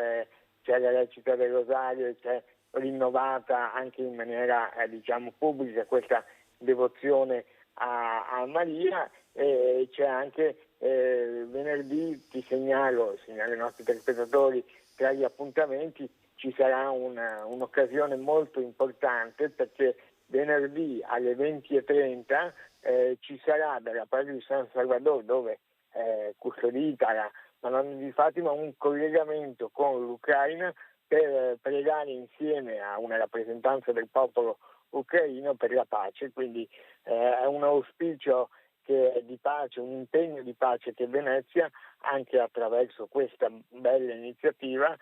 c'è la recita del Rosario e c'è rinnovata anche in maniera diciamo pubblica questa devozione a Maria, e c'è anche venerdì, ti segnalo ai nostri telespettatori, tra gli appuntamenti ci sarà un'occasione molto importante, perché venerdì alle 20:30 ci sarà dalla parte di San Salvador, dove è custodita la Madonna di Fatima, un collegamento con l'Ucraina per pregare insieme a una rappresentanza del popolo ucraino per la pace. Quindi è un auspicio che è di pace, un impegno di pace che Venezia, anche attraverso questa bella iniziativa,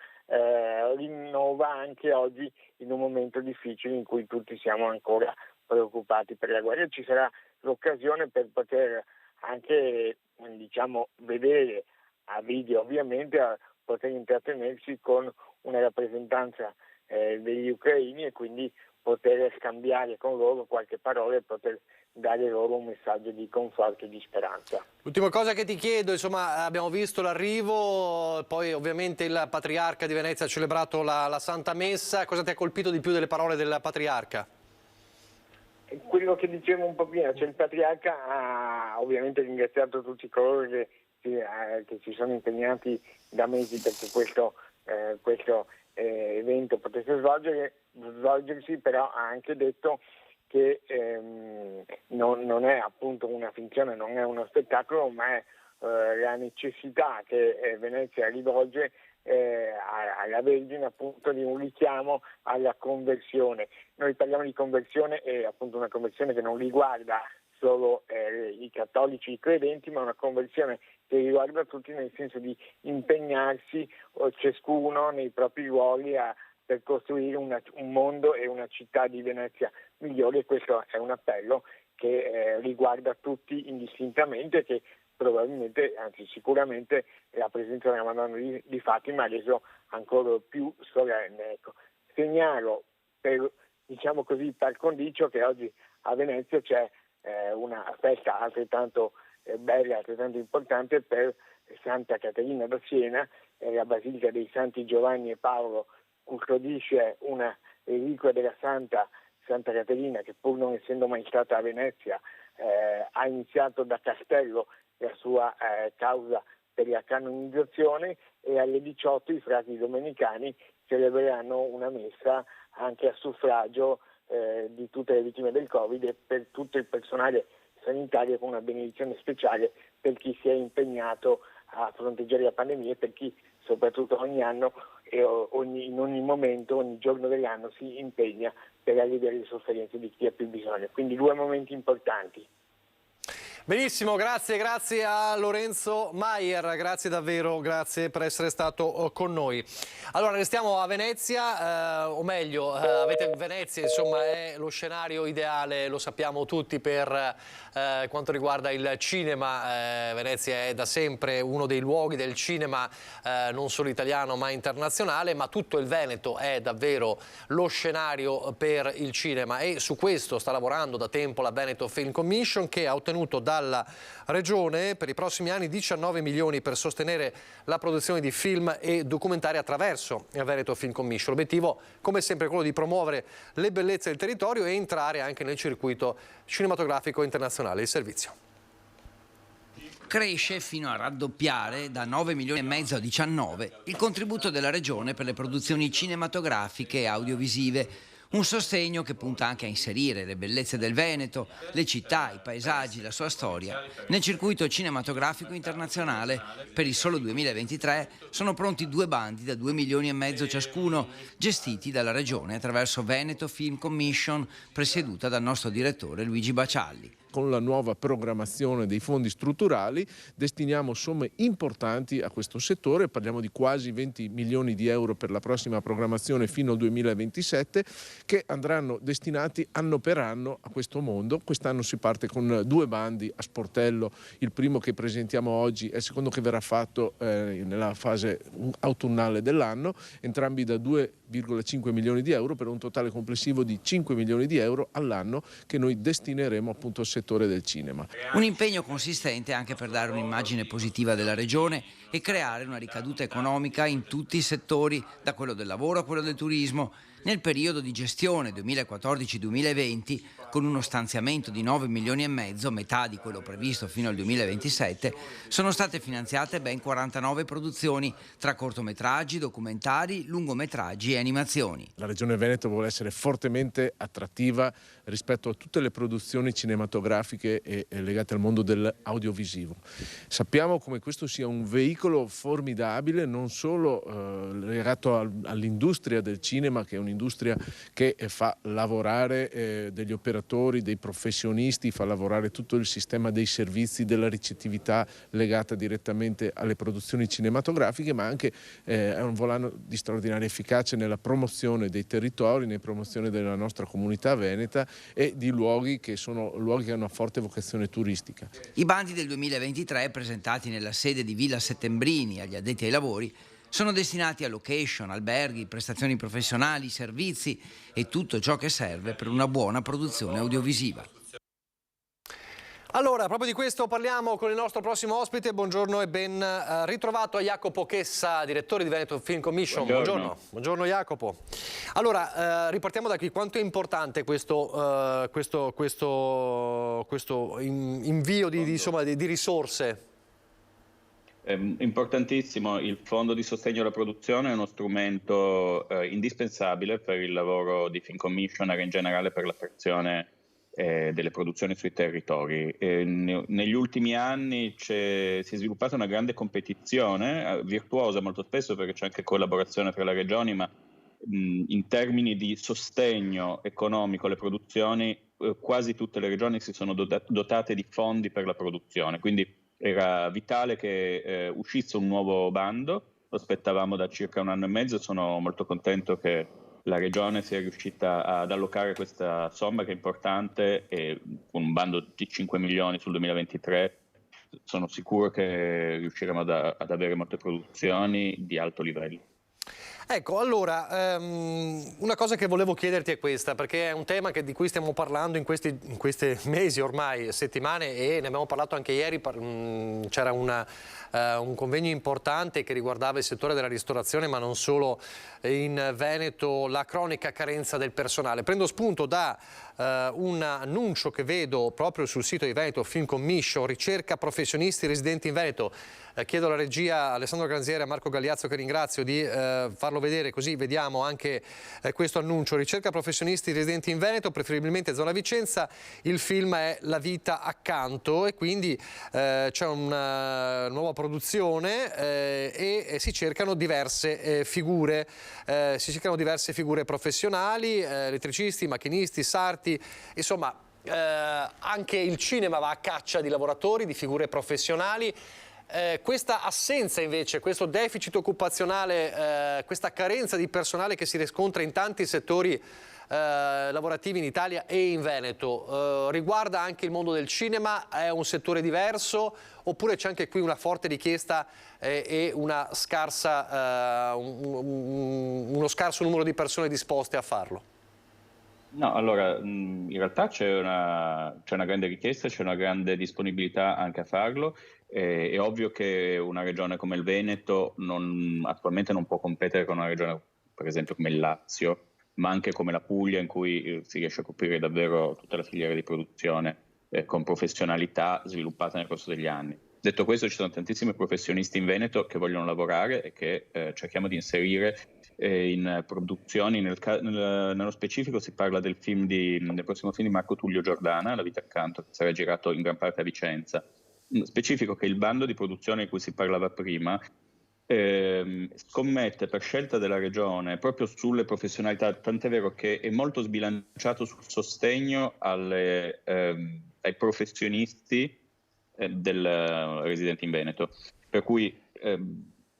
rinnova anche oggi in un momento difficile in cui tutti siamo ancora preoccupati per la guerra. Ci sarà l'occasione per poter anche diciamo vedere a video, ovviamente, a poter intrattenersi con una rappresentanza degli ucraini e quindi poter scambiare con loro qualche parola e poter dare loro un messaggio di conforto e di speranza. L'ultima cosa che ti chiedo, insomma, abbiamo visto l'arrivo, poi ovviamente il Patriarca di Venezia ha celebrato la Santa Messa. Cosa ti ha colpito di più delle parole del Patriarca? Quello che dicevo un po' prima, cioè il Patriarca ha ovviamente ringraziato tutti coloro che si sono impegnati da mesi perché questo evento potesse svolgersi, però ha anche detto che non è appunto una finzione, non è uno spettacolo, ma è la necessità che Venezia rivolge alla Vergine, appunto, di un richiamo alla conversione. Noi parliamo di conversione, e appunto una conversione che non riguarda solo i cattolici, i credenti, ma una conversione che riguarda tutti, nel senso di impegnarsi ciascuno nei propri ruoli a per costruire un mondo e una città di Venezia migliore. Questo è un appello che riguarda tutti indistintamente, che probabilmente, anzi sicuramente, la presenza della Madonna di Fatima ha reso ancora più solenne. Ecco. Segnalo per, diciamo così, par condicio che oggi a Venezia c'è una festa altrettanto bella, altrettanto importante per Santa Caterina da Siena. La Basilica dei Santi Giovanni e Paolo custodisce una reliquia della Santa Caterina, che pur non essendo mai stata a Venezia ha iniziato da castello la sua causa per la canonizzazione, e alle 18 i frati domenicani celebreranno una messa anche a suffragio di tutte le vittime del Covid e per tutto il personale sanitario, con una benedizione speciale per chi si è impegnato a fronteggiare la pandemia e per chi soprattutto ogni anno e in ogni momento, ogni giorno dell'anno si impegna per alleviare le sofferenze di chi ha più bisogno. Quindi 2 momenti importanti. Benissimo, grazie a Lorenzo Maier, grazie davvero, grazie per essere stato con noi. Allora, restiamo a Venezia, o meglio, Venezia insomma è lo scenario ideale, lo sappiamo tutti, per quanto riguarda il cinema. Venezia è da sempre uno dei luoghi del cinema non solo italiano ma internazionale, ma tutto il Veneto è davvero lo scenario per il cinema, e su questo sta lavorando da tempo la Veneto Film Commission, che ha ottenuto dalla Regione per i prossimi anni 19 milioni per sostenere la produzione di film e documentari attraverso la Veneto Film Commission. L'obiettivo, come sempre, è quello di promuovere le bellezze del territorio e entrare anche nel circuito cinematografico internazionale. Il servizio cresce fino a raddoppiare da 9 milioni e mezzo a 19 il contributo della Regione per le produzioni cinematografiche e audiovisive. Un sostegno che punta anche a inserire le bellezze del Veneto, le città, i paesaggi, la sua storia nel circuito cinematografico internazionale. Per il solo 2023 sono pronti 2 bandi da 2 milioni e mezzo ciascuno, gestiti dalla Regione attraverso Veneto Film Commission, presieduta dal nostro direttore Luigi Bacialli. Con la nuova programmazione dei fondi strutturali destiniamo somme importanti a questo settore, parliamo di quasi 20 milioni di euro per la prossima programmazione fino al 2027, che andranno destinati anno per anno a questo mondo. Quest'anno si parte con 2 bandi a sportello, il primo che presentiamo oggi e il secondo che verrà fatto nella fase autunnale dell'anno, entrambi da 2,5 milioni di euro per un totale complessivo di 5 milioni di euro all'anno che noi destineremo appunto al settore del cinema. Un impegno consistente anche per dare un'immagine positiva della Regione e creare una ricaduta economica in tutti i settori, da quello del lavoro a quello del turismo. Nel periodo di gestione 2014-2020, con uno stanziamento di 9 milioni e mezzo, metà di quello previsto fino al 2027, sono state finanziate ben 49 produzioni, tra cortometraggi, documentari, lungometraggi e animazioni. La Regione Veneto vuole essere fortemente attrattiva rispetto a tutte le produzioni cinematografiche e legate al mondo dell'audiovisivo. Sappiamo come questo sia un veicolo formidabile, non solo legato all'industria del cinema, che è un'industria che fa lavorare degli operatori, dei professionisti, fa lavorare tutto il sistema dei servizi, della ricettività legata direttamente alle produzioni cinematografiche, ma anche è un volano di straordinaria efficacia nella promozione dei territori, nella promozione della nostra comunità veneta e di luoghi che hanno una forte vocazione turistica. I bandi del 2023, presentati nella sede di Villa Settembrini agli addetti ai lavori, sono destinati a location, alberghi, prestazioni professionali, servizi e tutto ciò che serve per una buona produzione audiovisiva. Allora, proprio di questo parliamo con il nostro prossimo ospite. Buongiorno e ben ritrovato a Jacopo Chessa, direttore di Veneto Film Commission. Buongiorno Jacopo. Allora, ripartiamo da qui. Quanto è importante questo invio di risorse? È importantissimo. Il Fondo di Sostegno alla Produzione è uno strumento indispensabile per il lavoro di Film Commissioner e in generale per l'attrazione delle produzioni sui territori. Negli ultimi anni si è sviluppata una grande competizione, virtuosa molto spesso perché c'è anche collaborazione tra le regioni, ma in termini di sostegno economico alle produzioni quasi tutte le regioni si sono dotate di fondi per la produzione, quindi era vitale che uscisse un nuovo bando lo aspettavamo da circa 1 anno e mezzo. Sono molto contento che la Regione sia riuscita ad allocare questa somma che è importante, e con un bando di 5 milioni sul 2023 sono sicuro che riusciremo ad avere molte produzioni di alto livello. Ecco, allora, una cosa che volevo chiederti è questa, perché è un tema di cui stiamo parlando in questi mesi, ormai settimane, e ne abbiamo parlato anche ieri. C'era un convegno importante che riguardava il settore della ristorazione, ma non solo, in Veneto, la cronica carenza del personale. Prendo spunto da un annuncio che vedo proprio sul sito di Veneto Film Commission: ricerca professionisti residenti in Veneto. Chiedo alla regia, Alessandro Granziere e Marco Gagliazzo, che ringrazio, di farlo vedere, così vediamo anche questo annuncio. Ricerca professionisti residenti in Veneto, preferibilmente zona Vicenza. Il film è La vita accanto, e quindi c'è una nuova produzione e si cercano diverse figure. Si cercano diverse figure professionali, elettricisti, macchinisti, sarti, insomma anche il cinema va a caccia di lavoratori, di figure professionali. Questa assenza invece, questo deficit occupazionale, questa carenza di personale che si riscontra in tanti settori lavorativi in Italia e in Veneto, riguarda anche il mondo del cinema? È un settore diverso, oppure c'è anche qui una forte richiesta e uno scarso numero di persone disposte a farlo? No, allora, in realtà c'è una grande richiesta, c'è una grande disponibilità anche a farlo. È ovvio che una regione come il Veneto attualmente non può competere con una regione, per esempio, come il Lazio, ma anche come la Puglia, in cui si riesce a coprire davvero tutta la filiera di produzione con professionalità sviluppata nel corso degli anni. Detto questo, ci sono tantissimi professionisti in Veneto che vogliono lavorare e che cerchiamo di inserire in produzioni. Nello specifico si parla del prossimo film di Marco Tullio Giordana, La vita accanto, che sarà girato in gran parte a Vicenza. Specifico che il bando di produzione di cui si parlava prima scommette per scelta della regione proprio sulle professionalità, tant'è vero che è molto sbilanciato sul sostegno ai professionisti del residente in Veneto, per cui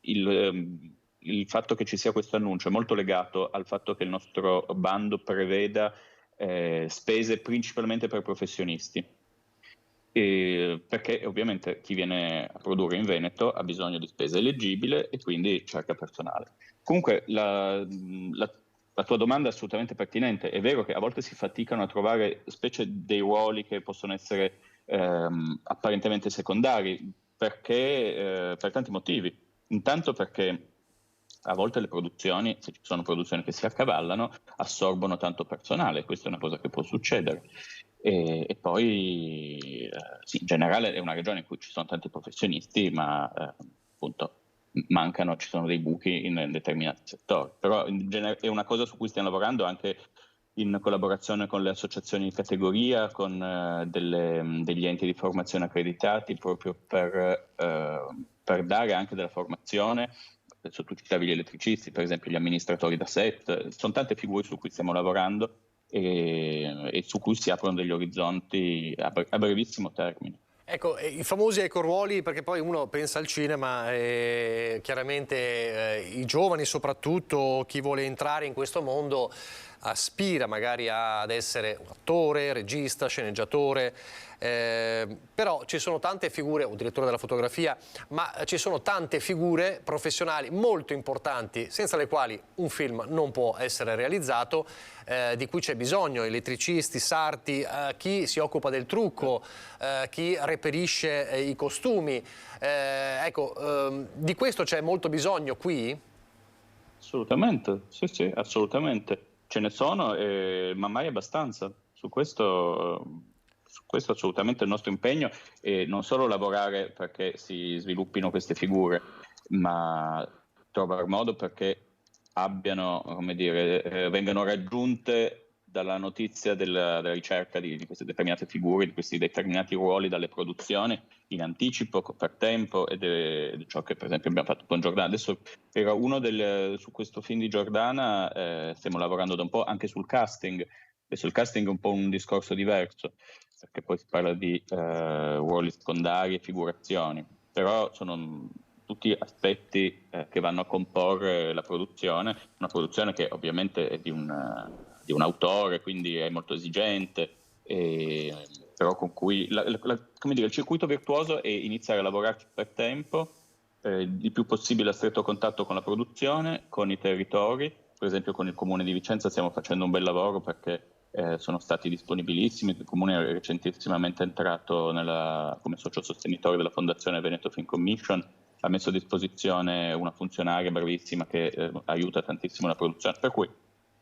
il fatto che ci sia questo annuncio è molto legato al fatto che il nostro bando preveda spese principalmente per professionisti. Perché ovviamente chi viene a produrre in Veneto ha bisogno di spese eleggibili e quindi cerca personale. Comunque la tua domanda è assolutamente pertinente. È vero che a volte si faticano a trovare specie dei ruoli che possono essere apparentemente secondari, perché per tanti motivi. Intanto perché a volte le produzioni, se ci sono produzioni che si accavallano, assorbono tanto personale, questa è una cosa che può succedere. E poi sì, in generale è una regione in cui ci sono tanti professionisti, ma appunto ci sono dei buchi in determinati settori. Però è una cosa su cui stiamo lavorando anche in collaborazione con le associazioni di categoria, con degli enti di formazione accreditati, proprio per dare anche della formazione. Penso tu citavi gli elettricisti, per esempio gli amministratori da set, sono tante figure su cui stiamo lavorando e su cui si aprono degli orizzonti a brevissimo termine. Ecco, i famosi ecoruoli, perché poi uno pensa al cinema e chiaramente i giovani, soprattutto chi vuole entrare in questo mondo, aspira magari ad essere un attore, regista, sceneggiatore, però ci sono tante figure, o direttore della fotografia, ma ci sono tante figure professionali molto importanti senza le quali un film non può essere realizzato, di cui c'è bisogno: elettricisti, sarti, chi si occupa del trucco, chi reperisce i costumi. Di questo c'è molto bisogno qui? Assolutamente, sì, assolutamente. Ce ne sono, ma mai abbastanza. Su questo assolutamente il nostro impegno è non solo lavorare perché si sviluppino queste figure, ma trovare modo perché vengano raggiunte dalla notizia della ricerca di queste determinate figure, di questi determinati ruoli dalle produzioni in anticipo, per tempo, ed è ciò che per esempio abbiamo fatto con Giordana. Adesso era su questo film di Giordana, stiamo lavorando da un po' anche sul casting. Adesso il casting è un po' un discorso diverso, perché poi si parla di ruoli secondari e figurazioni, però sono tutti aspetti che vanno a comporre la produzione, una produzione che ovviamente è di un autore, quindi è molto esigente, però con cui come dire, il circuito virtuoso è iniziare a lavorarci per tempo, il più possibile a stretto contatto con la produzione, con i territori. Per esempio con il Comune di Vicenza stiamo facendo un bel lavoro perché sono stati disponibilissimi. Il Comune è recentissimamente entrato come socio sostenitore della Fondazione Veneto Film Commission, ha messo a disposizione una funzionaria bravissima che aiuta tantissimo la produzione, per cui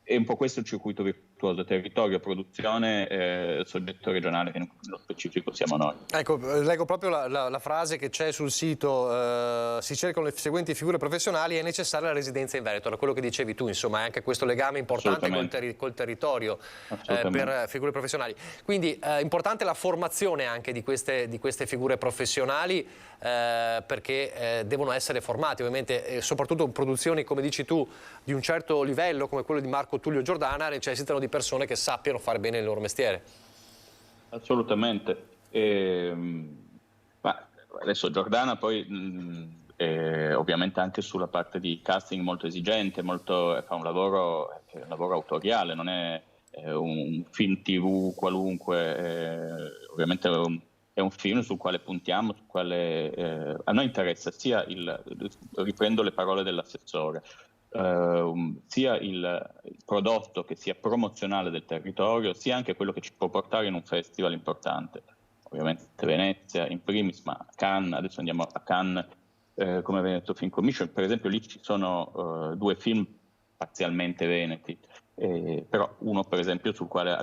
è un po' questo il circuito virtuoso: territorio, produzione, soggetto regionale, che nello specifico siamo noi. Ecco, leggo proprio la frase che c'è sul sito: si cercano le seguenti figure professionali, è necessaria la residenza in Veneto. Da quello che dicevi tu, insomma, è anche questo legame importante col territorio per figure professionali. Quindi importante la formazione anche di queste figure professionali, perché devono essere formati, ovviamente, soprattutto produzioni, come dici tu, di un certo livello, come quello di Marco Tullio Giordana, necessitano di persone che sappiano fare bene il loro mestiere. Assolutamente. Ma adesso Giordana poi ovviamente anche sulla parte di casting molto esigente, fa un lavoro autoriale, non è un film TV qualunque, ovviamente è un film sul quale puntiamo, sul quale a noi interessa sia riprendo le parole dell'assessore, sia il prodotto che sia promozionale del territorio, sia anche quello che ci può portare in un festival importante. Ovviamente Venezia in primis, ma Cannes, adesso andiamo a Cannes come Veneto Film Commission, per esempio lì ci sono 2 film parzialmente veneti, però uno per esempio sul quale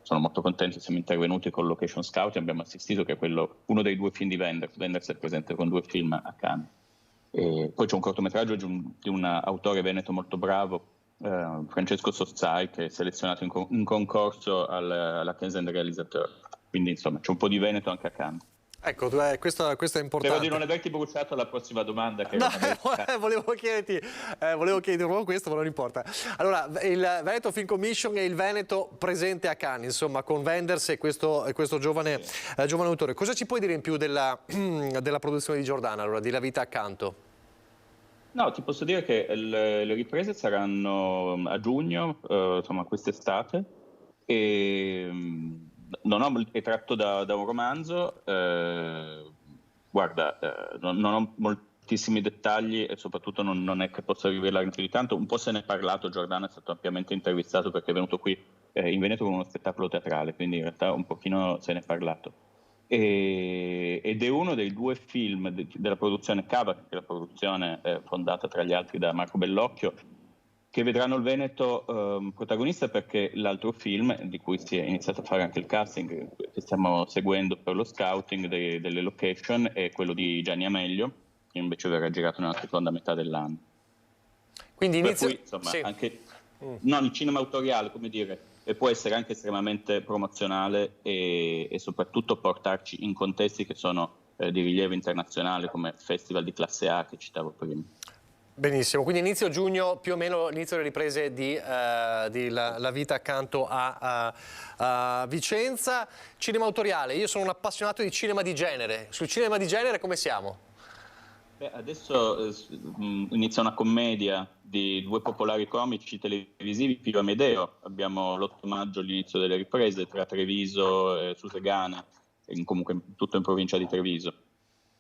sono molto contento, siamo intervenuti con Location Scout e abbiamo assistito, che è uno dei 2 film di Wenders. Wenders è presente con 2 film a Cannes. Poi c'è un cortometraggio di un autore veneto molto bravo, Francesco Sozzai, che è selezionato in concorso alla Kensen Realisateur. Quindi insomma c'è un po' di Veneto anche a Cannes. Ecco, questo è importante. Spero di non averti bruciato la prossima domanda. Che volevo chiederti proprio questo, ma non importa. Allora, il Veneto Film Commission è il Veneto presente a Cannes, insomma, con Wenders e questo giovane autore. Cosa ci puoi dire in più della produzione di Giordana, allora, di La vita accanto? No, ti posso dire che le riprese saranno a giugno, insomma, quest'estate, e è tratto da un romanzo. Guarda, non ho moltissimi dettagli e soprattutto non è che possa rivelare più di tanto. Un po' se ne è parlato, Giordano è stato ampiamente intervistato perché è venuto qui in Veneto con uno spettacolo teatrale, quindi in realtà un pochino se ne è parlato. Ed è uno dei 2 film della produzione Cava, che è la produzione fondata tra gli altri da Marco Bellocchio, che vedranno il Veneto protagonista, perché l'altro film, di cui si è iniziato a fare anche il casting, che stiamo seguendo per lo scouting delle location, è quello di Gianni Amelio, che invece verrà girato nella seconda metà dell'anno. Quindi per cui, insomma, anche il cinema autoriale, come dire, e può essere anche estremamente promozionale e soprattutto portarci in contesti che sono di rilievo internazionale, come festival di classe A che citavo prima. Benissimo, quindi inizio giugno, più o meno l'inizio delle riprese di La vita accanto a Vicenza. Cinema autoriale, io sono un appassionato di cinema di genere. Sul cinema di genere come siamo? Adesso inizia una commedia di 2 popolari comici televisivi, Pio e Amedeo. Abbiamo l'8 maggio l'inizio delle riprese tra Treviso e Susegana, comunque tutto in provincia di Treviso.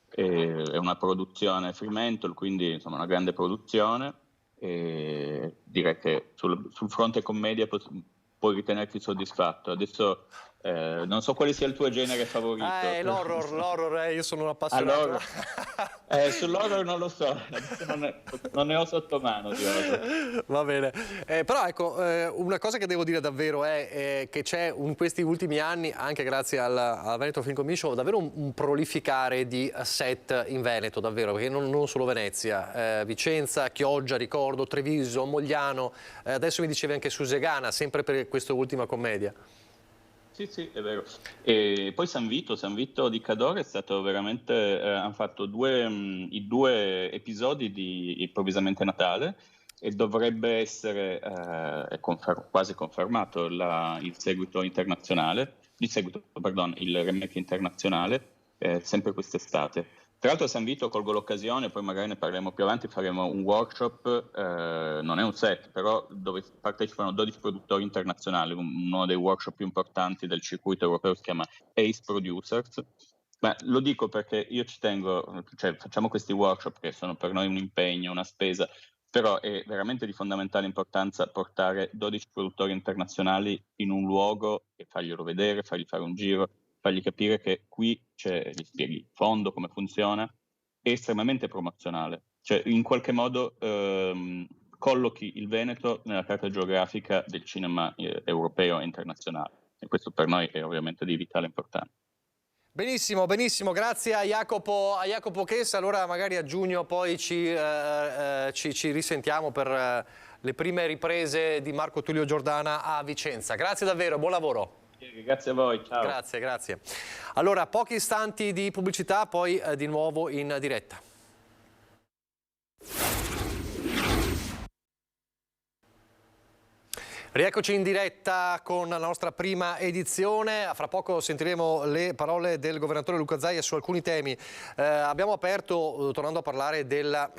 È una produzione Fremantle, quindi insomma una grande produzione, e direi che sul fronte commedia puoi ritenerti soddisfatto. Adesso non so quale sia il tuo genere favorito. L'horror, io sono un appassionato. Sull'horror non lo so, non ne ho sotto mano di horror. Va bene, però ecco, una cosa che devo dire davvero è che c'è in questi ultimi anni, anche grazie alla Veneto Film Commission, davvero un prolificare di set in Veneto, davvero, perché non solo Venezia, Vicenza, Chioggia, ricordo, Treviso, Mogliano, adesso mi dicevi anche Susegana, sempre per questa ultima commedia. Sì, è vero. E poi San Vito di Cadore è stato veramente, hanno fatto i 2 episodi di Improvvisamente Natale, e dovrebbe essere quasi confermato il remake internazionale, sempre quest'estate. Tra l'altro a San Vito colgo l'occasione, poi magari ne parleremo più avanti, faremo un workshop, non è un set, però dove partecipano 12 produttori internazionali, uno dei workshop più importanti del circuito europeo si chiama ACE Producers. Ma lo dico perché io ci tengo, cioè facciamo questi workshop che sono per noi un impegno, una spesa, però è veramente di fondamentale importanza portare 12 produttori internazionali in un luogo e farglielo vedere, fargli fare un giro, fargli capire che qui gli spieghi il fondo, come funziona, è estremamente promozionale. Cioè in qualche modo collochi il Veneto nella carta geografica del cinema europeo e internazionale. E questo per noi è ovviamente di vitale importanza. Benissimo, benissimo, grazie a Jacopo Chessa. Allora magari a giugno poi ci risentiamo per le prime riprese di Marco Tullio Giordana a Vicenza. Grazie davvero, buon lavoro. Grazie a voi, ciao. Grazie, grazie. Allora, pochi istanti di pubblicità, poi di nuovo in diretta. Rieccoci in diretta con la nostra prima edizione. Fra poco sentiremo le parole del governatore Luca Zaia su alcuni temi. Abbiamo aperto, tornando a parlare del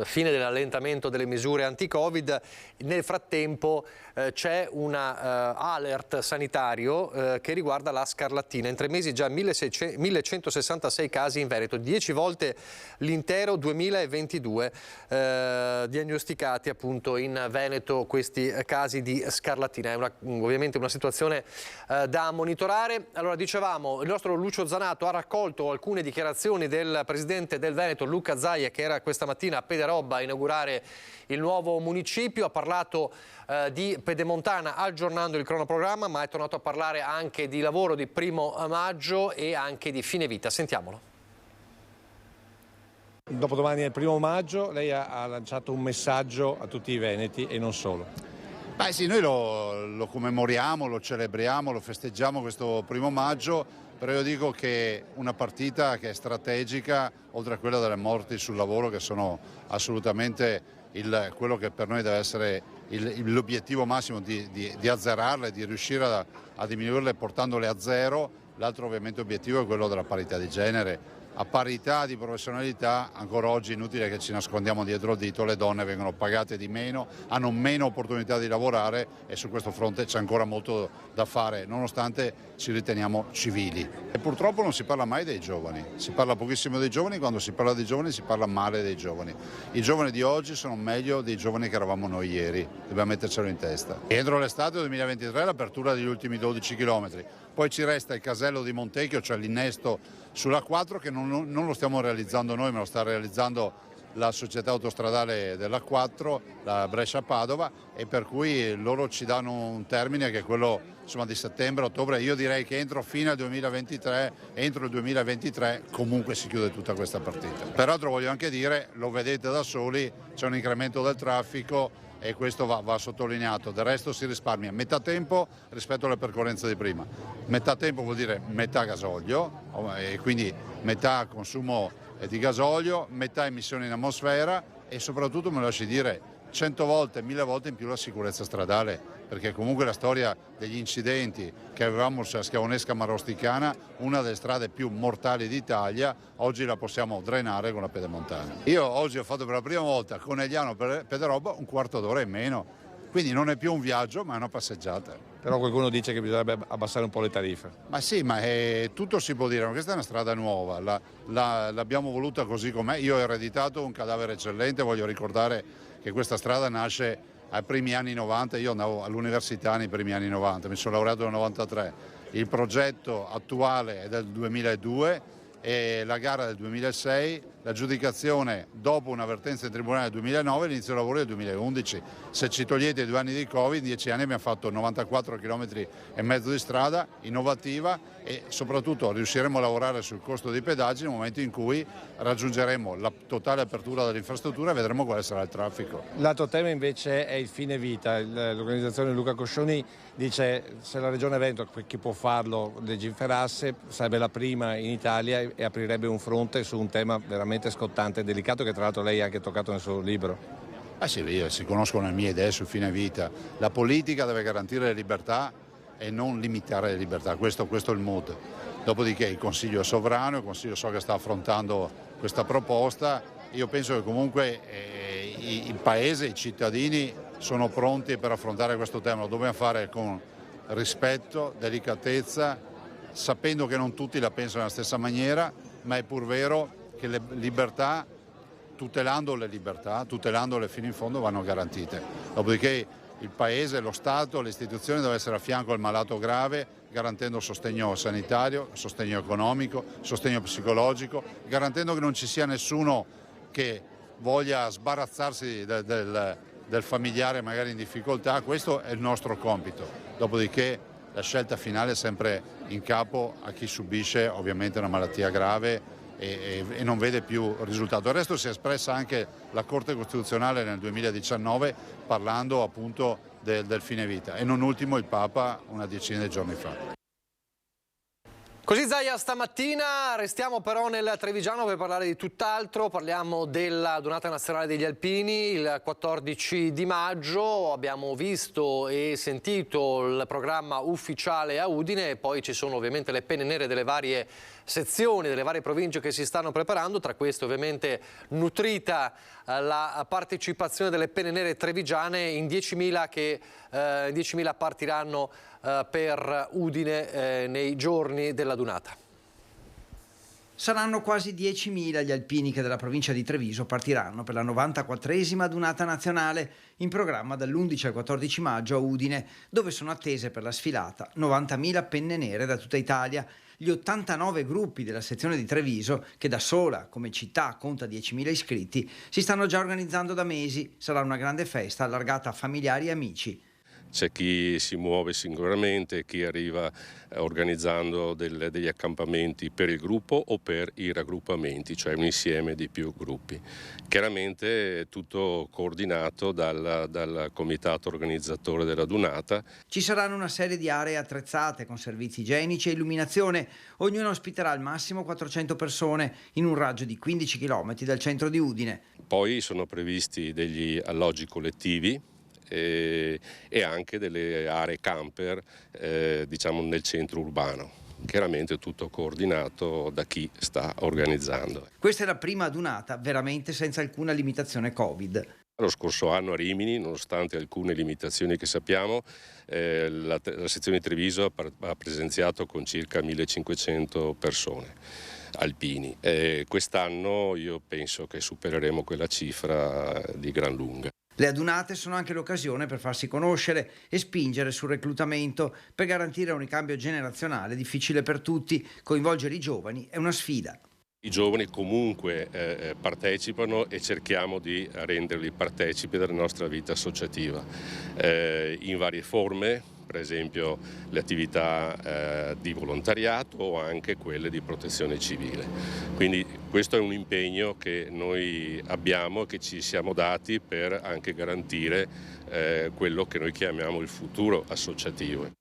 fine dell'allentamento delle misure anti-Covid. Nel frattempo c'è un alert sanitario che riguarda la scarlattina. In 3 mesi già 1166 casi in Veneto, 10 volte l'intero 2022 diagnosticati appunto in Veneto questi casi di scarlattina. È ovviamente una situazione da monitorare. Allora, dicevamo, il nostro Lucio Zanato ha raccolto alcune dichiarazioni del presidente del Veneto Luca Zaia, che era questa mattina a Pederobba a inaugurare il nuovo municipio. Ha parlato di Pedemontana aggiornando il cronoprogramma, ma è tornato a parlare anche di lavoro di 1° maggio e anche di fine vita. Sentiamolo. Dopodomani è il 1° maggio, lei ha lanciato un messaggio a tutti i veneti e non solo. Beh sì, noi lo commemoriamo, lo celebriamo, lo festeggiamo questo 1° maggio, però io dico che una partita che è strategica, oltre a quella delle morti sul lavoro, che sono assolutamente quello che per noi deve essere l'obiettivo massimo di azzerarle, di riuscire a diminuirle portandole a zero. L'altro ovviamente obiettivo è quello della parità di genere. A parità di professionalità, ancora oggi è inutile che ci nascondiamo dietro il dito, le donne vengono pagate di meno, hanno meno opportunità di lavorare e su questo fronte c'è ancora molto da fare, nonostante ci riteniamo civili. E purtroppo non si parla mai dei giovani, si parla pochissimo dei giovani, quando si parla dei giovani si parla male dei giovani. I giovani di oggi sono meglio dei giovani che eravamo noi ieri, dobbiamo mettercelo in testa. Entro l'estate 2023 l'apertura degli ultimi 12 chilometri, poi ci resta il casello di Montecchio, cioè l'innesto sulla 4, che non lo stiamo realizzando noi, ma lo sta realizzando la società autostradale della 4, la Brescia-Padova, e per cui loro ci danno un termine che è quello di settembre-ottobre. Io direi che entro il 2023 comunque si chiude tutta questa partita. Peraltro voglio anche dire, lo vedete da soli, c'è un incremento del traffico e questo va sottolineato. Del resto si risparmia metà tempo rispetto alle percorrenze di prima. Metà tempo vuol dire metà gasolio, e quindi metà consumo di gasolio, metà emissioni in atmosfera e soprattutto, me lo lasci dire, 100 volte, 1000 volte in più la sicurezza stradale, perché comunque la storia degli incidenti che avevamo sulla Schiavonesca Marosticana, una delle strade più mortali d'Italia, oggi la possiamo drenare con la Pedemontana. Io oggi ho fatto per la prima volta Conegliano Pederobba un quarto d'ora in meno, quindi non è più un viaggio ma è una passeggiata. Però qualcuno dice che bisognerebbe abbassare un po' le tariffe. Ma sì, ma tutto si può dire, ma questa è una strada nuova, l'abbiamo voluta così com'è. Io ho ereditato un cadavere eccellente, voglio ricordare che questa strada nasce ai primi anni 90, io andavo all'università nei primi anni 90, mi sono laureato nel 93, il progetto attuale è del 2002 e la gara del 2006, l'aggiudicazione dopo un'avvertenza in tribunale del 2009, l'inizio dei lavori del 2011. Se ci togliete i 2 anni di Covid, in 10 anni abbiamo fatto 94 km e mezzo di strada innovativa e soprattutto riusciremo a lavorare sul costo dei pedaggi nel momento in cui raggiungeremo la totale apertura dell'infrastruttura e vedremo quale sarà il traffico. L'altro tema invece è il fine vita. L'organizzazione Luca Coscioni dice se la Regione Veneto, chi può farlo, legiferasse, sarebbe la prima in Italia e aprirebbe un fronte su un tema veramente scottante e delicato che tra l'altro lei ha anche toccato nel suo libro. Sì, si conoscono le mie idee sul fine vita. La politica deve garantire le libertà e non limitare le libertà. Questo è il mood. Dopodiché il Consiglio è sovrano, il Consiglio so che sta affrontando questa proposta. Io penso che comunque il Paese, i cittadini sono pronti per affrontare questo tema. Lo dobbiamo fare con rispetto, delicatezza, sapendo che non tutti la pensano nella stessa maniera, ma è pur vero che le libertà, tutelandole fino in fondo, vanno garantite. Dopodiché il Paese, lo Stato, le istituzioni devono essere a fianco al malato grave, garantendo sostegno sanitario, sostegno economico, sostegno psicologico, garantendo che non ci sia nessuno che voglia sbarazzarsi del familiare magari in difficoltà. Questo è il nostro compito. Dopodiché la scelta finale è sempre in capo a chi subisce ovviamente una malattia grave e non vede più risultato. Il resto si è espressa anche la Corte Costituzionale nel 2019 parlando appunto del fine vita e non ultimo il Papa una decina di giorni fa. Così Zaia stamattina, restiamo però nel Trevigiano per parlare di tutt'altro, parliamo della Donata Nazionale degli Alpini il 14 di maggio, abbiamo visto e sentito il programma ufficiale a Udine e poi ci sono ovviamente le penne nere delle varie sezioni, delle varie province che si stanno preparando, tra queste ovviamente nutrita la partecipazione delle penne nere trevigiane in 10.000 che 10.000 partiranno per Udine nei giorni della Donata. Saranno quasi 10.000 gli alpini che dalla provincia di Treviso partiranno per la 94esima Donata Nazionale in programma dall'11 al 14 maggio a Udine, dove sono attese per la sfilata 90.000 penne nere da tutta Italia. Gli 89 gruppi della sezione di Treviso, che da sola come città conta 10.000 iscritti, si stanno già organizzando da mesi. Sarà una grande festa allargata a familiari e amici. C'è chi si muove singolarmente, chi arriva organizzando degli accampamenti per il gruppo o per i raggruppamenti, cioè un insieme di più gruppi. Chiaramente è tutto coordinato dal comitato organizzatore della Donata. Ci saranno una serie di aree attrezzate con servizi igienici e illuminazione. Ognuna ospiterà al massimo 400 persone in un raggio di 15 km dal centro di Udine. Poi sono previsti degli alloggi collettivi e anche delle aree camper diciamo nel centro urbano, chiaramente tutto coordinato da chi sta organizzando. Questa è la prima Donata veramente senza alcuna limitazione Covid. Lo scorso anno a Rimini, nonostante alcune limitazioni che sappiamo, la sezione di Treviso ha presenziato con circa 1.500 persone alpini. Quest'anno io penso che supereremo quella cifra di gran lunga. Le adunate sono anche l'occasione per farsi conoscere e spingere sul reclutamento per garantire un ricambio generazionale difficile per tutti. Coinvolgere i giovani è una sfida. I giovani comunque partecipano e cerchiamo di renderli partecipi della nostra vita associativa in varie forme, per esempio le attività di volontariato o anche quelle di protezione civile. Quindi questo è un impegno che noi abbiamo e che ci siamo dati per anche garantire quello che noi chiamiamo il futuro associativo.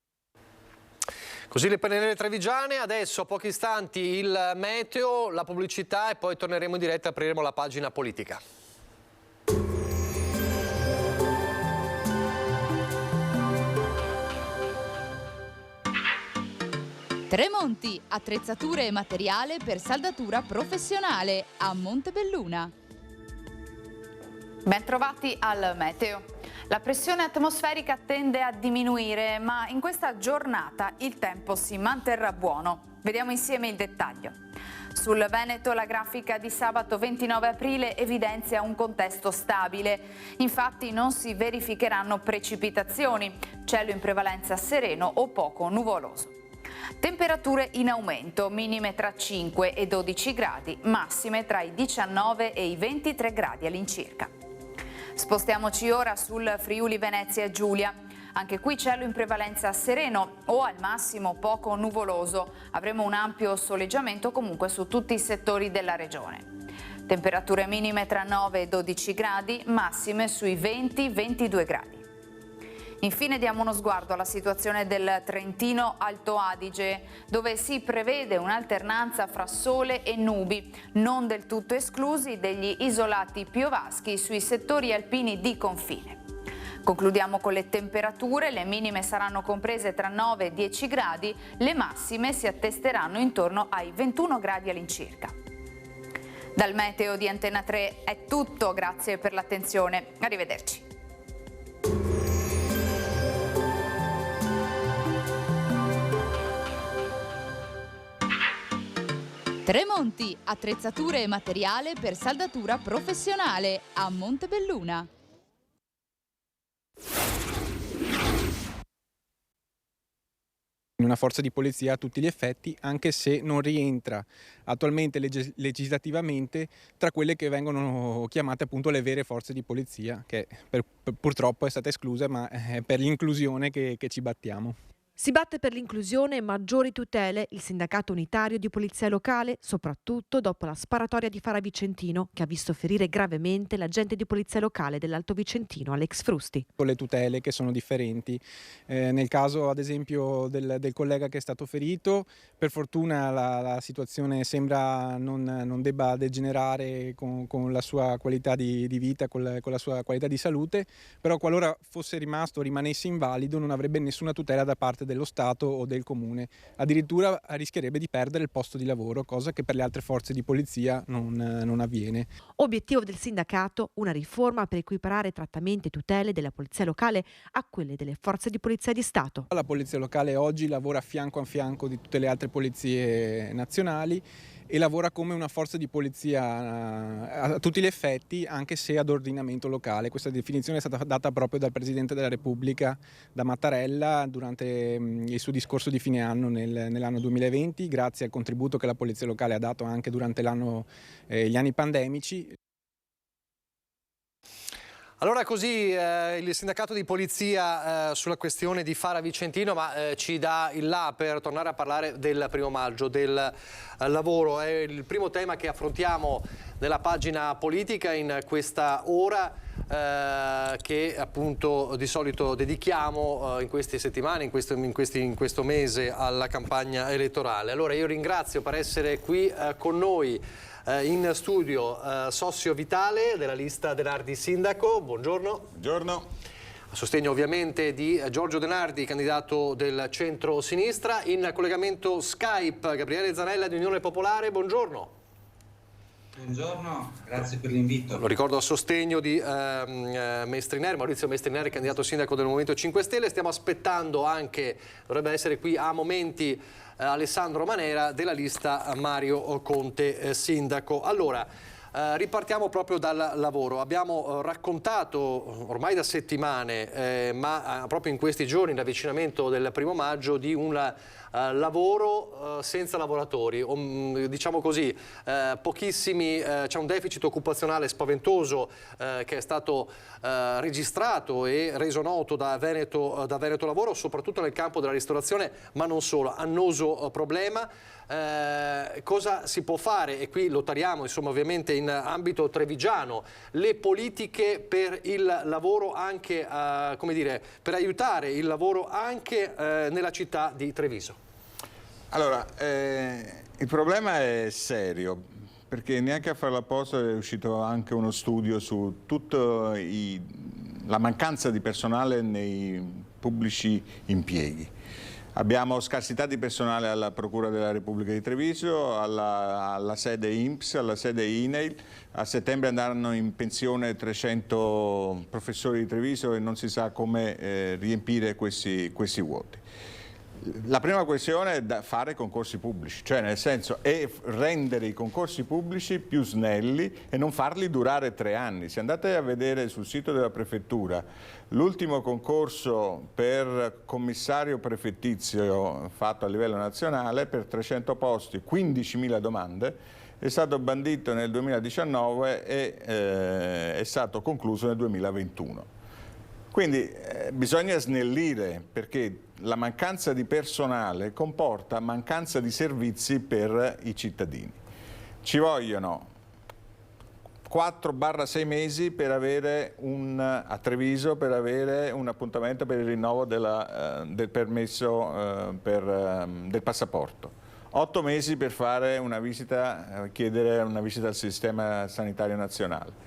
Così le penne nere trevigiane, adesso a pochi istanti il meteo, la pubblicità e poi torneremo in diretta e apriremo la pagina politica. Tremonti, attrezzature e materiale per saldatura professionale a Montebelluna. Ben trovati al meteo. La pressione atmosferica tende a diminuire, ma in questa giornata il tempo si manterrà buono. Vediamo insieme il dettaglio. Sul Veneto la grafica di sabato 29 aprile evidenzia un contesto stabile. Infatti non si verificheranno precipitazioni, cielo in prevalenza sereno o poco nuvoloso. Temperature in aumento, minime tra 5 e 12 gradi, massime tra i 19 e i 23 gradi all'incirca. Spostiamoci ora sul Friuli Venezia Giulia. Anche qui cielo in prevalenza sereno o al massimo poco nuvoloso. Avremo un ampio soleggiamento comunque su tutti i settori della regione. Temperature minime tra 9 e 12 gradi, massime sui 20-22 gradi. Infine diamo uno sguardo alla situazione del Trentino Alto Adige, dove si prevede un'alternanza fra sole e nubi, non del tutto esclusi degli isolati piovaschi sui settori alpini di confine. Concludiamo con le temperature, le minime saranno comprese tra 9 e 10 gradi, le massime si attesteranno intorno ai 21 gradi all'incirca. Dal meteo di Antena 3 è tutto, grazie per l'attenzione, arrivederci. Tremonti, attrezzature e materiale per saldatura professionale a Montebelluna. In una forza di polizia a tutti gli effetti, anche se non rientra attualmente legislativamente tra quelle che vengono chiamate appunto le vere forze di polizia, che purtroppo è stata esclusa, ma è per l'inclusione che ci battiamo. Si batte per l'inclusione e maggiori tutele il sindacato unitario di polizia locale, soprattutto dopo la sparatoria di Fara Vicentino, che ha visto ferire gravemente l'agente di polizia locale dell'Alto Vicentino, Alex Frusti. Con le tutele che sono differenti. Nel caso ad esempio del collega che è stato ferito, per fortuna la situazione sembra non debba degenerare con la sua qualità di vita, con la sua qualità di salute, però qualora fosse rimasto o rimanesse invalido non avrebbe nessuna tutela da parte dello Stato o del Comune. Addirittura rischierebbe di perdere il posto di lavoro, cosa che per le altre forze di polizia non avviene. Obiettivo del sindacato, una riforma per equiparare trattamenti e tutele della polizia locale a quelle delle forze di polizia di Stato. La polizia locale oggi lavora fianco a fianco di tutte le altre polizie nazionali e lavora come una forza di polizia a tutti gli effetti, anche se ad ordinamento locale. Questa definizione è stata data proprio dal Presidente della Repubblica, da Mattarella, durante il suo discorso di fine anno nell'anno 2020, grazie al contributo che la polizia locale ha dato anche durante gli anni pandemici. Allora così il sindacato di polizia sulla questione di Fara Vicentino, ma ci dà il là per tornare a parlare del 1° maggio, del lavoro. È il primo tema che affrontiamo nella pagina politica in questa ora che appunto di solito dedichiamo in queste settimane, in questo mese alla campagna elettorale. Allora io ringrazio per essere qui con noi in studio Sossio Vitale della lista Denardi Sindaco, buongiorno. Buongiorno. A sostegno ovviamente di Giorgio Denardi, candidato del centro-sinistra. In collegamento Skype Gabriele Zanella di Unione Popolare, buongiorno. Buongiorno, grazie per l'invito. Lo ricordo a sostegno di Maurizio Mestrineri, candidato sindaco del Movimento 5 Stelle. Stiamo aspettando anche, dovrebbe essere qui a momenti, Alessandro Manera della lista Mario Conte sindaco. Allora, ripartiamo proprio dal lavoro. Abbiamo raccontato ormai da settimane, ma proprio in questi giorni, l'avvicinamento del 1° maggio, di un lavoro senza lavoratori, diciamo così, pochissimi, c'è un deficit occupazionale spaventoso che è stato registrato e reso noto da Veneto Lavoro, soprattutto nel campo della ristorazione, ma non solo. Annoso problema. Cosa si può fare? E qui lo tariamo, insomma, ovviamente in ambito trevigiano, le politiche per il lavoro anche, come dire, per aiutare il lavoro anche nella città di Treviso. Allora, il problema è serio, perché neanche a farla apposta è uscito anche uno studio su tutta la mancanza di personale nei pubblici impieghi. Abbiamo scarsità di personale alla Procura della Repubblica di Treviso, alla sede INPS, alla sede INAIL. A settembre andranno in pensione 300 professori di Treviso e non si sa come riempire questi vuoti. La prima questione è da fare concorsi pubblici, cioè nel senso è rendere i concorsi pubblici più snelli e non farli durare 3 anni. Se andate a vedere sul sito della prefettura l'ultimo concorso per commissario prefettizio fatto a livello nazionale per 300 posti, 15.000 domande, è stato bandito nel 2019 e è stato concluso nel 2021. Quindi bisogna snellire, perché la mancanza di personale comporta mancanza di servizi per i cittadini. Ci vogliono 4-6 mesi per avere a Treviso per avere un appuntamento per il rinnovo del permesso del passaporto. 8 mesi per fare una visita, chiedere una visita al sistema sanitario nazionale.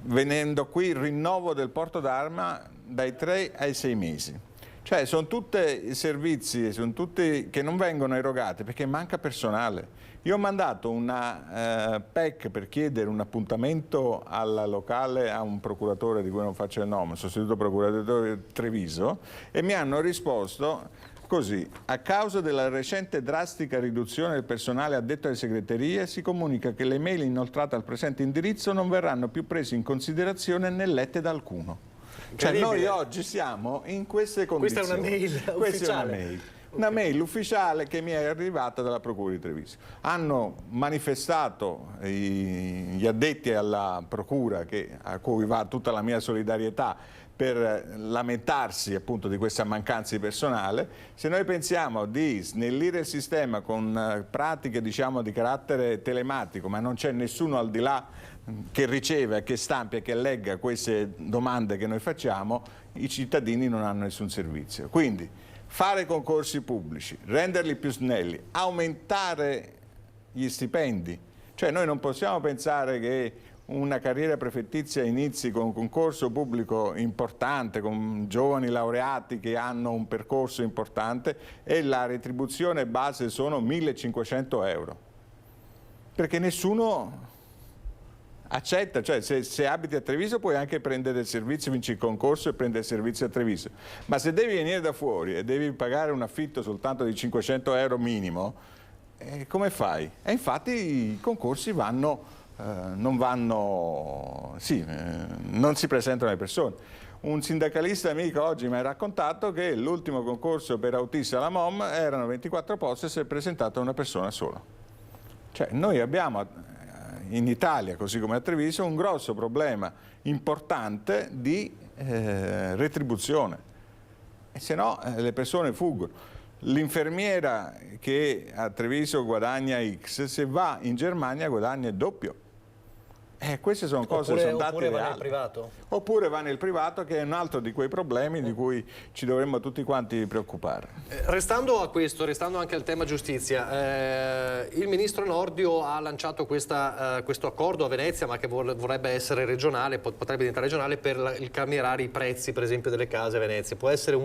venendo qui il rinnovo del porto d'arma dai 3 ai 6 mesi. Cioè sono tutti servizi, sono tutti che non vengono erogati perché manca personale. Io ho mandato una PEC per chiedere un appuntamento alla locale a un procuratore di cui non faccio il nome, sostituto procuratore di Treviso, e mi hanno risposto così: a causa della recente drastica riduzione del personale addetto alle segreterie, si comunica che le mail inoltrate al presente indirizzo non verranno più prese in considerazione né lette da alcuno. Cioè noi oggi siamo in queste condizioni. Questa è una mail ufficiale. Una mail ufficiale che mi è arrivata dalla Procura di Treviso. Hanno manifestato gli addetti alla Procura, a cui va tutta la mia solidarietà, per lamentarsi appunto di questa mancanza di personale. Se noi pensiamo di snellire il sistema con pratiche diciamo di carattere telematico, ma non c'è nessuno al di là che riceve, che stampi e che legga queste domande che noi facciamo, i cittadini non hanno nessun servizio. Quindi fare concorsi pubblici, renderli più snelli, aumentare gli stipendi. Cioè noi non possiamo pensare che una carriera prefettizia inizi con un concorso pubblico importante, con giovani laureati che hanno un percorso importante e la retribuzione base sono 1.500 euro. Perché nessuno accetta, cioè se abiti a Treviso puoi anche prendere il servizio, vinci il concorso e prendere il servizio a Treviso, ma se devi venire da fuori e devi pagare un affitto soltanto di 500 euro minimo, come fai? E infatti i concorsi non si presentano le persone. Un sindacalista amico oggi mi ha raccontato che l'ultimo concorso per autisti alla MOM erano 24 posti e si è presentata una persona sola. Cioè noi abbiamo in Italia, così come a Treviso, un grosso problema importante di retribuzione, e se no le persone fuggono. L'infermiera che a Treviso guadagna X, se va in Germania guadagna il doppio. Queste sono cose, sono dati reali. Oppure va nel privato. Oppure va nel privato, che è un altro di quei problemi di cui ci dovremmo tutti quanti preoccupare. Restando a questo, restando anche al tema giustizia, il ministro Nordio ha lanciato questo accordo a Venezia, ma che vorrebbe essere regionale, potrebbe diventare regionale, per il calmierare i prezzi, per esempio, delle case a Venezia. Può essere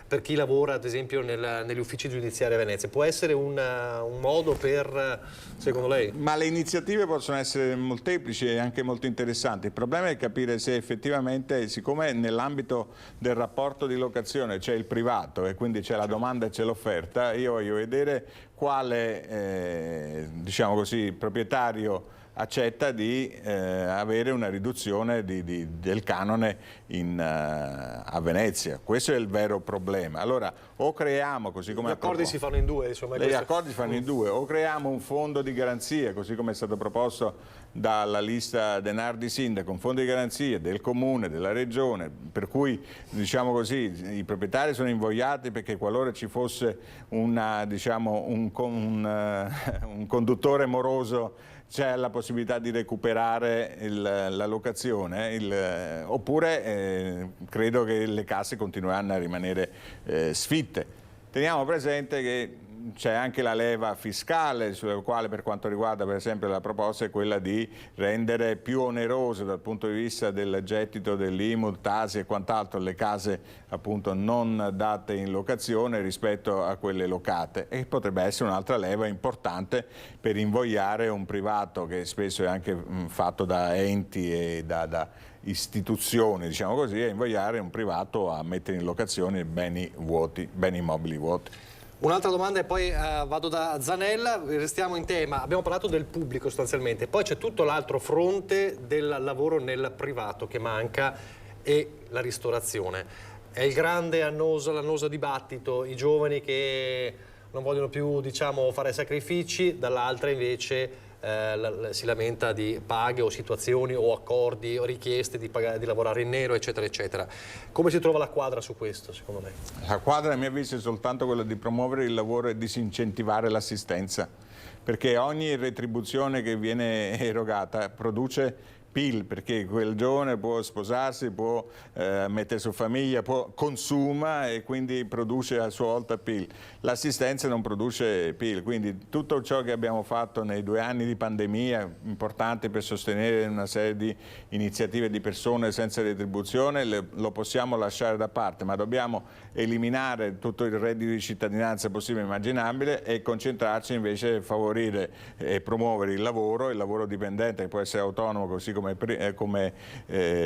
per chi lavora, ad esempio, negli uffici giudiziari a Venezia, può essere un modo per, secondo lei? Ma le iniziative possono essere molteplici e anche molto interessanti. Il problema è capire se effettivamente, siccome nell'ambito del rapporto di locazione c'è il privato e quindi c'è la domanda e c'è l'offerta, io voglio vedere quale diciamo così, proprietario accetta di avere una riduzione del canone a Venezia. Questo è il vero problema. Allora, o creiamo, così come... Gli accordi si fanno in due, insomma. Gli accordi si fanno in due, o creiamo un fondo di garanzia, così come è stato proposto dalla lista Denardi Sindaco, un fondo di garanzia del Comune, della Regione, per cui, diciamo così, i proprietari sono invogliati perché qualora ci fosse un conduttore moroso c'è la possibilità di recuperare la locazione, oppure credo che le case continueranno a rimanere sfitte. Teniamo presente che c'è anche la leva fiscale, sulla quale, per quanto riguarda per esempio la proposta, è quella di rendere più onerose dal punto di vista del gettito dell'IMU, TASI e quant'altro le case appunto non date in locazione rispetto a quelle locate, e potrebbe essere un'altra leva importante per invogliare un privato, che spesso è anche fatto da enti e da istituzioni, diciamo così, a invogliare un privato a mettere in locazione beni immobili vuoti. Un'altra domanda e poi vado da Zanella, restiamo in tema, abbiamo parlato del pubblico sostanzialmente, poi c'è tutto l'altro fronte del lavoro nel privato che manca, e la ristorazione. È il grande l'annoso dibattito, i giovani che non vogliono più, diciamo, fare sacrifici, dall'altra invece si lamenta di paghe o situazioni o accordi o richieste di lavorare in nero, eccetera eccetera. Come si trova la quadra su questo, secondo lei? La quadra, a mio avviso, è soltanto quella di promuovere il lavoro e disincentivare l'assistenza, perché ogni retribuzione che viene erogata produce PIL, perché quel giovane può sposarsi, può mettere su famiglia, consuma e quindi produce a sua volta PIL. L'assistenza non produce PIL, quindi tutto ciò che abbiamo fatto nei 2 anni di pandemia, importante per sostenere una serie di iniziative di persone senza retribuzione, lo possiamo lasciare da parte, ma dobbiamo eliminare tutto il reddito di cittadinanza possibile e immaginabile e concentrarci invece a favorire e promuovere il lavoro dipendente, che può essere autonomo così come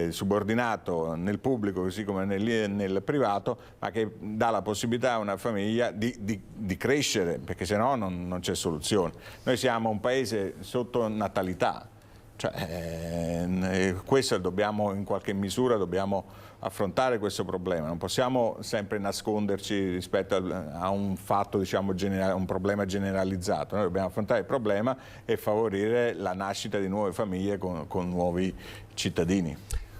subordinato nel pubblico così come nel privato, ma che dà la possibilità a una famiglia di crescere, perché sennò non c'è soluzione. Noi siamo un paese sotto natalità, cioè, questo in qualche misura dobbiamo affrontare questo problema, non possiamo sempre nasconderci rispetto a un fatto, diciamo, un problema generalizzato. Noi dobbiamo affrontare il problema e favorire la nascita di nuove famiglie con nuovi cittadini.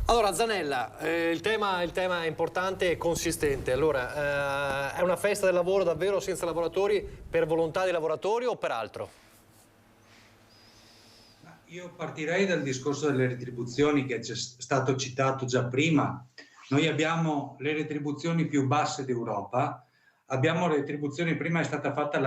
Allora Zanella, il tema è importante e consistente. Allora, è una festa del lavoro davvero senza lavoratori per volontà dei lavoratori o per altro? Io partirei dal discorso delle retribuzioni che è stato citato già prima. Noi abbiamo le retribuzioni più basse d'Europa, abbiamo retribuzioni, prima è stata fatta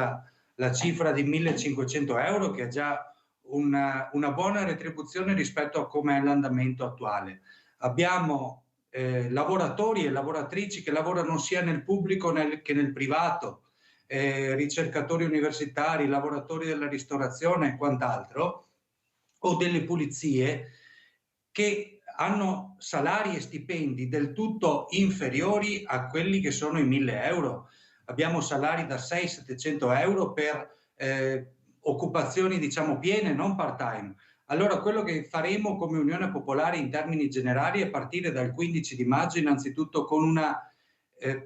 la cifra di 1.500 euro, che è già una buona retribuzione rispetto a come è l'andamento attuale. Abbiamo lavoratori e lavoratrici che lavorano sia nel pubblico che nel privato, ricercatori universitari, lavoratori della ristorazione e quant'altro, o delle pulizie, che hanno salari e stipendi del tutto inferiori a quelli che sono i 1.000 euro. Abbiamo salari da 600-700 euro per occupazioni, diciamo, piene, non part-time. Allora quello che faremo come Unione Popolare in termini generali è partire dal 15 di maggio innanzitutto con una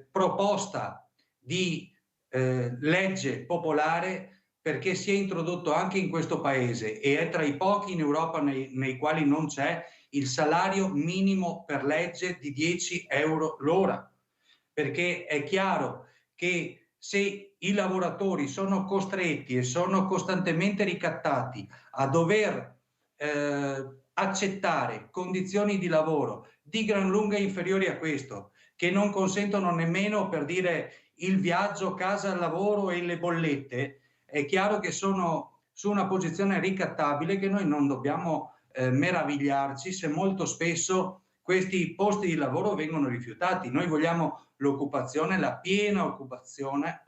proposta di legge popolare perché sia introdotto anche in questo Paese, e è tra i pochi in Europa nei quali non c'è, il salario minimo per legge di 10 euro l'ora, perché è chiaro che se i lavoratori sono costretti e sono costantemente ricattati a dover accettare condizioni di lavoro di gran lunga inferiori a questo, che non consentono nemmeno, per dire, il viaggio, casa, lavoro e le bollette, è chiaro che sono su una posizione ricattabile, che noi non dobbiamo meravigliarci se molto spesso questi posti di lavoro vengono rifiutati. Noi vogliamo l'occupazione, la piena occupazione,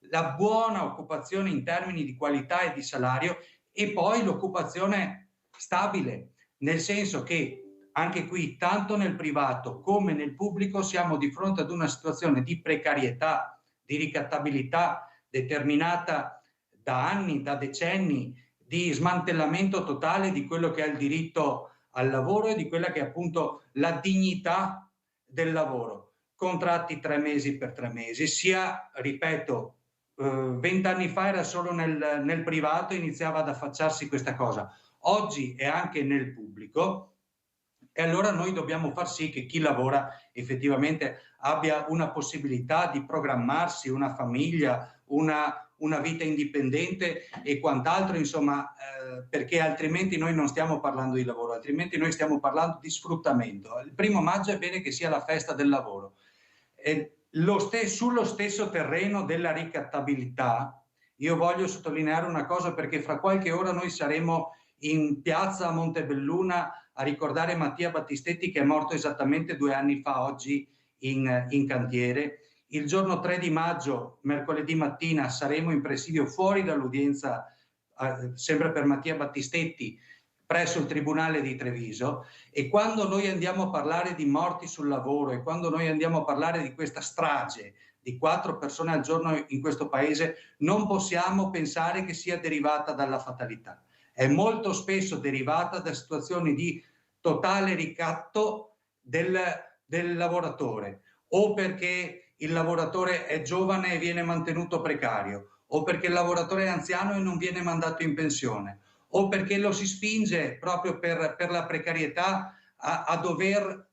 la buona occupazione in termini di qualità e di salario, e poi l'occupazione stabile, nel senso che anche qui, tanto nel privato come nel pubblico, siamo di fronte ad una situazione di precarietà, di ricattabilità determinata da anni, da decenni, di smantellamento totale di quello che è il diritto al lavoro e di quella che è appunto la dignità del lavoro. Contratti 3 mesi per 3 mesi, sia, ripeto, 20 anni fa era solo nel privato, iniziava ad affacciarsi questa cosa. Oggi è anche nel pubblico, e allora noi dobbiamo far sì che chi lavora effettivamente abbia una possibilità di programmarsi una famiglia, una vita indipendente e quant'altro, insomma, perché altrimenti noi non stiamo parlando di lavoro, altrimenti noi stiamo parlando di sfruttamento. Il 1° maggio è bene che sia la festa del lavoro. Sullo stesso terreno della ricattabilità, io voglio sottolineare una cosa, perché fra qualche ora noi saremo in piazza a Montebelluna a ricordare Mattia Battistetti, che è morto esattamente 2 anni fa oggi in cantiere. Il giorno 3 di maggio, mercoledì mattina, saremo in presidio fuori dall'udienza, sempre per Mattia Battistetti, presso il Tribunale di Treviso, e quando noi andiamo a parlare di morti sul lavoro e quando noi andiamo a parlare di questa strage di 4 persone al giorno in questo Paese, non possiamo pensare che sia derivata dalla fatalità. È molto spesso derivata da situazioni di totale ricatto del lavoratore, o perché il lavoratore è giovane e viene mantenuto precario, o perché il lavoratore è anziano e non viene mandato in pensione, o perché lo si spinge proprio per la precarietà a dover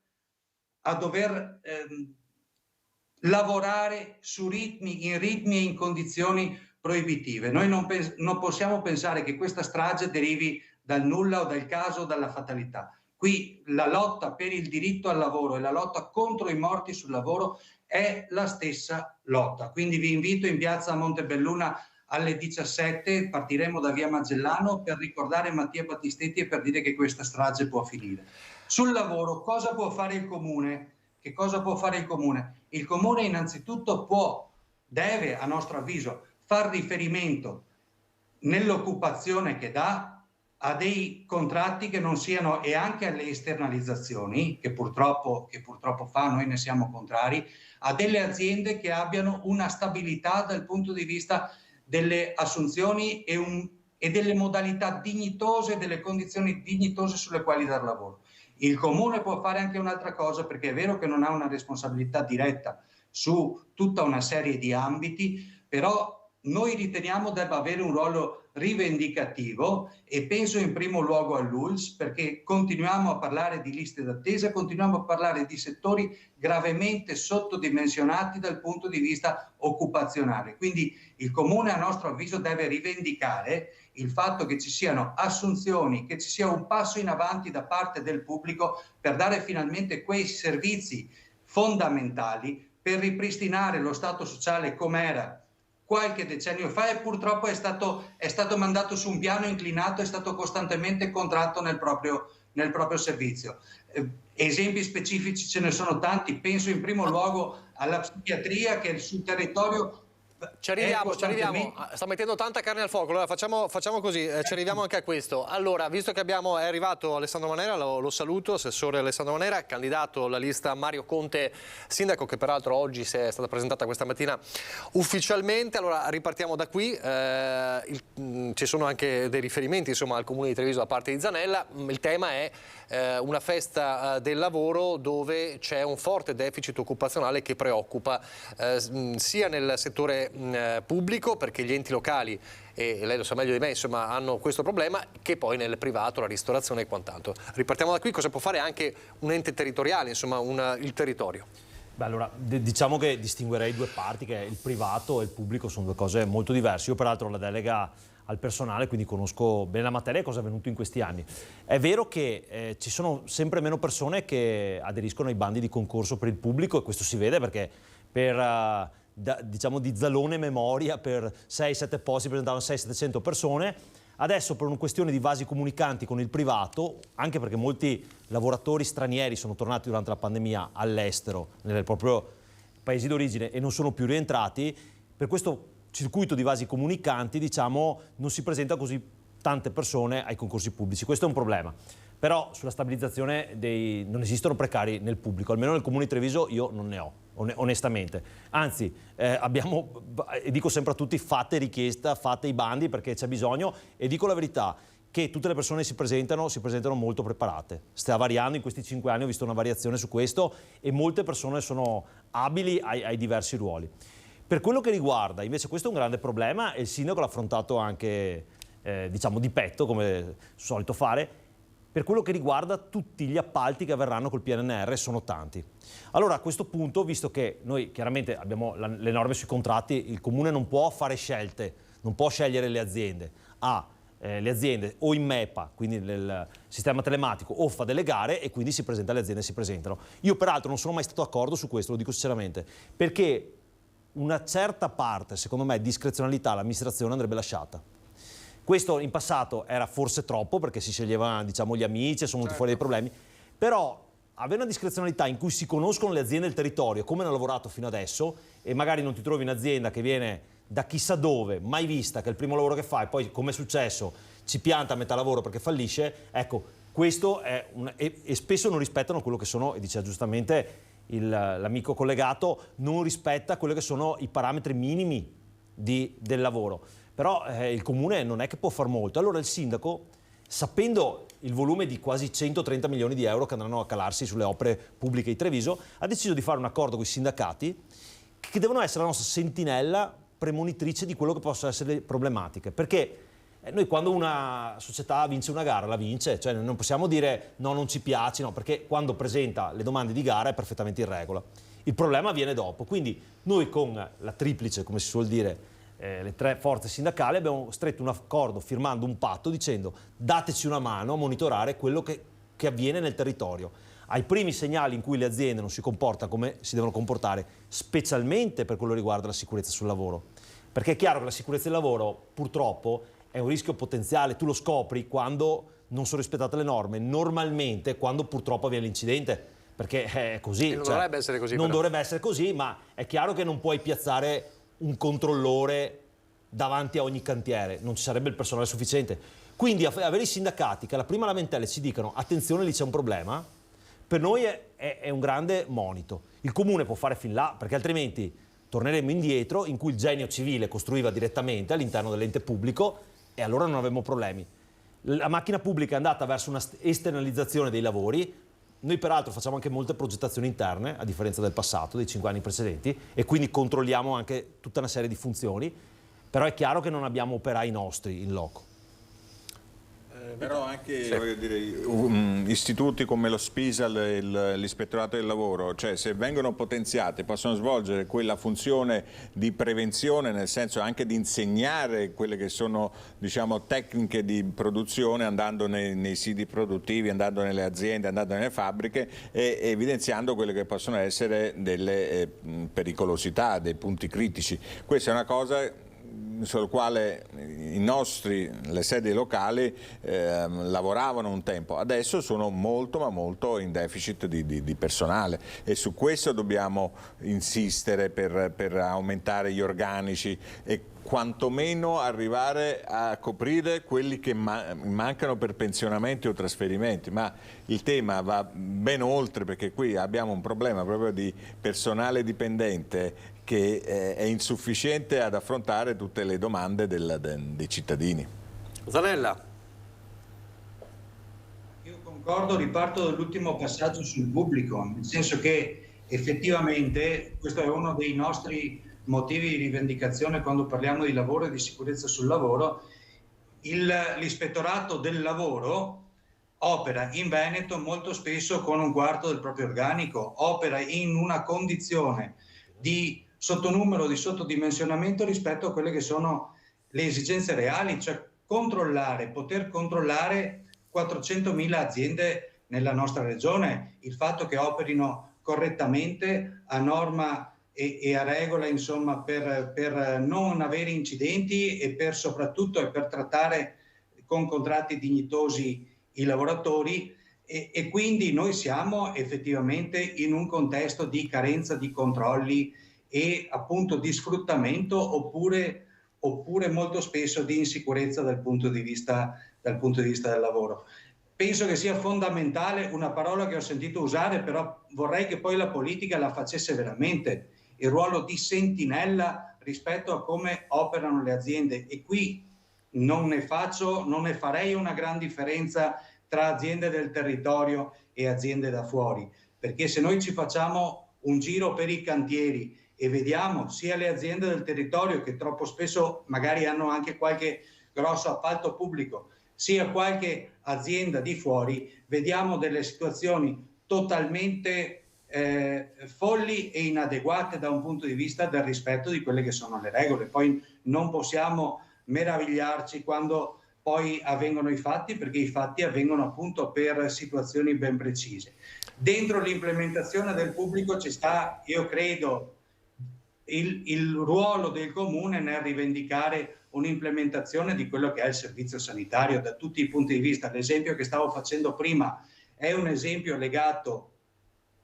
lavorare in ritmi e in condizioni proibitive. Noi non possiamo pensare che questa strage derivi dal nulla o dal caso o dalla fatalità. Qui la lotta per il diritto al lavoro e la lotta contro i morti sul lavoro è la stessa lotta. Quindi vi invito in piazza Montebelluna alle 17, partiremo da via Magellano per ricordare Mattia Battistetti e per dire che questa strage può finire. Sul lavoro cosa può fare il Comune? Che cosa può fare il Comune? Il Comune innanzitutto deve a nostro avviso far riferimento nell'occupazione che dà a dei contratti che non siano, e anche alle esternalizzazioni che purtroppo fa, noi ne siamo contrari, a delle aziende che abbiano una stabilità dal punto di vista delle assunzioni e delle modalità dignitose, delle condizioni dignitose sulle quali dar lavoro. Il Comune può fare anche un'altra cosa, perché è vero che non ha una responsabilità diretta su tutta una serie di ambiti, però noi riteniamo debba avere un ruolo rivendicativo, e penso in primo luogo all'ULSS, perché continuiamo a parlare di liste d'attesa, continuiamo a parlare di settori gravemente sottodimensionati dal punto di vista occupazionale. Quindi il Comune, a nostro avviso, deve rivendicare il fatto che ci siano assunzioni, che ci sia un passo in avanti da parte del pubblico per dare finalmente quei servizi fondamentali per ripristinare lo Stato sociale com'era qualche decennio fa, e purtroppo è stato mandato su un piano inclinato, è stato costantemente contratto nel proprio servizio. Esempi specifici ce ne sono tanti, penso in primo luogo alla psichiatria, che sul territorio... Ci arriviamo, sta mettendo tanta carne al fuoco, allora facciamo così, ci arriviamo anche a questo. Allora, visto che è arrivato Alessandro Manera, lo saluto, assessore Alessandro Manera, candidato alla lista Mario Conte sindaco, che peraltro oggi è stata presentata questa mattina ufficialmente. Allora, ripartiamo da qui, ci sono anche dei riferimenti insomma al Comune di Treviso da parte di Zanella. Il tema è una festa del lavoro dove c'è un forte deficit occupazionale che preoccupa sia nel settore pubblico, perché gli enti locali, e lei lo sa meglio di me, insomma, hanno questo problema, che poi nel privato, la ristorazione e quant'altro. Ripartiamo da qui, cosa può fare anche un ente territoriale, insomma il territorio? Beh, allora, diciamo che distinguerei due parti, che il privato e il pubblico sono due cose molto diverse. Io peraltro ho la delega al personale, quindi conosco bene la materia e cosa è avvenuto in questi anni. È vero che ci sono sempre meno persone che aderiscono ai bandi di concorso per il pubblico, e questo si vede perché per... diciamo di zalone memoria, per 6-7 posti presentavano 600-700 persone. Adesso, per una questione di vasi comunicanti con il privato, anche perché molti lavoratori stranieri sono tornati durante la pandemia all'estero, nel proprio paesi d'origine, e non sono più rientrati, per questo circuito di vasi comunicanti, diciamo, non si presenta così tante persone ai concorsi pubblici. Questo è un problema. Però sulla stabilizzazione non esistono precari nel pubblico, almeno nel Comune di Treviso io non ne ho, onestamente. Anzi, abbiamo, e dico sempre a tutti, fate richiesta, fate i bandi perché c'è bisogno, e dico la verità, che tutte le persone si presentano molto preparate. Sta variando, in questi 5 anni ho visto una variazione su questo, e molte persone sono abili ai diversi ruoli. Per quello che riguarda, invece, questo è un grande problema, e il sindaco l'ha affrontato anche, diciamo, di petto, come solito fare. Per quello che riguarda tutti gli appalti che avverranno col PNRR, sono tanti. Allora, a questo punto, visto che noi chiaramente abbiamo le norme sui contratti, il Comune non può fare scelte, non può scegliere le aziende. Le aziende o in MEPA, quindi nel sistema telematico, o fa delle gare, e quindi si presenta, le aziende si presentano. Io peraltro non sono mai stato d'accordo su questo, lo dico sinceramente, perché una certa parte, secondo me, discrezionalità all'amministrazione andrebbe lasciata. Questo in passato era forse troppo, perché si sceglievano, diciamo, gli amici, sono venuti fuori dei problemi, però avere una discrezionalità in cui si conoscono le aziende del territorio, come hanno lavorato fino adesso, e magari non ti trovi un'azienda che viene da chissà dove, mai vista, che è il primo lavoro che fa, e poi, come è successo, ci pianta a metà lavoro perché fallisce. Ecco, questo è e spesso non rispettano quello che sono, e diceva giustamente l'amico collegato, non rispetta quelli che sono i parametri minimi del lavoro. Però il Comune non è che può far molto. Allora il sindaco, sapendo il volume di quasi 130 milioni di euro che andranno a calarsi sulle opere pubbliche di Treviso, ha deciso di fare un accordo con i sindacati, che devono essere la nostra sentinella premonitrice di quello che possono essere le problematiche. Perché noi, quando una società vince una gara, la vince, cioè non possiamo dire no, non ci piace, no, perché quando presenta le domande di gara è perfettamente in regola. Il problema viene dopo. Quindi noi, con la triplice, come si suol dire, le 3 forze sindacali, abbiamo stretto un accordo firmando un patto dicendo dateci una mano a monitorare quello che avviene nel territorio. Ai primi segnali in cui le aziende non si comportano come si devono comportare, specialmente per quello che riguarda la sicurezza sul lavoro. Perché è chiaro che la sicurezza del lavoro purtroppo è un rischio potenziale, tu lo scopri quando non sono rispettate le norme, normalmente quando purtroppo avviene l'incidente, perché è così. Non dovrebbe essere così. Non dovrebbe essere così, ma è chiaro che non puoi piazzare un controllore davanti a ogni cantiere, non ci sarebbe il personale sufficiente. Quindi avere i sindacati che alla prima lamentela ci dicano attenzione, lì c'è un problema, per noi è un grande monito. Il comune può fare fin là, perché altrimenti torneremo indietro in cui il genio civile costruiva direttamente all'interno dell'ente pubblico e allora non avremo problemi. La macchina pubblica è andata verso una esternalizzazione dei lavori. Noi peraltro facciamo anche molte progettazioni interne, a differenza del passato, dei 5 anni precedenti, e quindi controlliamo anche tutta una serie di funzioni, però è chiaro che non abbiamo operai nostri in loco. Però anche voglio dire, istituti come lo SPISAL e l'Ispettorato del Lavoro, cioè se vengono potenziati possono svolgere quella funzione di prevenzione, nel senso anche di insegnare quelle che sono, diciamo, tecniche di produzione, andando nei siti produttivi, andando nelle aziende, andando nelle fabbriche e evidenziando quelle che possono essere delle pericolosità, dei punti critici. Questa è una cosa sul quale le sedi locali lavoravano un tempo, adesso sono molto ma molto in deficit di personale e su questo dobbiamo insistere per aumentare gli organici e quantomeno arrivare a coprire quelli che mancano per pensionamenti o trasferimenti, ma il tema va ben oltre, perché qui abbiamo un problema proprio di personale dipendente che è insufficiente ad affrontare tutte le domande dei cittadini. Zanella. Io concordo, riparto dall'ultimo passaggio sul pubblico, nel senso che effettivamente questo è uno dei nostri motivi di rivendicazione quando parliamo di lavoro e di sicurezza sul lavoro. L'ispettorato del lavoro opera in Veneto molto spesso con un quarto del proprio organico, opera in una condizione di sottonumero, di sottodimensionamento rispetto a quelle che sono le esigenze reali, cioè poter controllare 400.000 aziende nella nostra regione, il fatto che operino correttamente a norma e a regola, insomma, per non avere incidenti e soprattutto per trattare con contratti dignitosi i lavoratori e quindi noi siamo effettivamente in un contesto di carenza di controlli e appunto di sfruttamento oppure molto spesso di insicurezza dal punto di vista del lavoro. Penso che sia fondamentale una parola che ho sentito usare, però vorrei che poi la politica la facesse veramente, il ruolo di sentinella rispetto a come operano le aziende, e qui non ne farei una gran differenza tra aziende del territorio e aziende da fuori, perché se noi ci facciamo un giro per i cantieri e vediamo sia le aziende del territorio, che troppo spesso magari hanno anche qualche grosso appalto pubblico, sia qualche azienda di fuori, vediamo delle situazioni totalmente folli e inadeguate da un punto di vista del rispetto di quelle che sono le regole. Poi non possiamo meravigliarci quando poi avvengono i fatti, perché i fatti avvengono appunto per situazioni ben precise. Dentro l'implementazione del pubblico ci sta, io credo, il ruolo del comune nel rivendicare un'implementazione di quello che è il servizio sanitario da tutti i punti di vista. L'esempio che stavo facendo prima è un esempio legato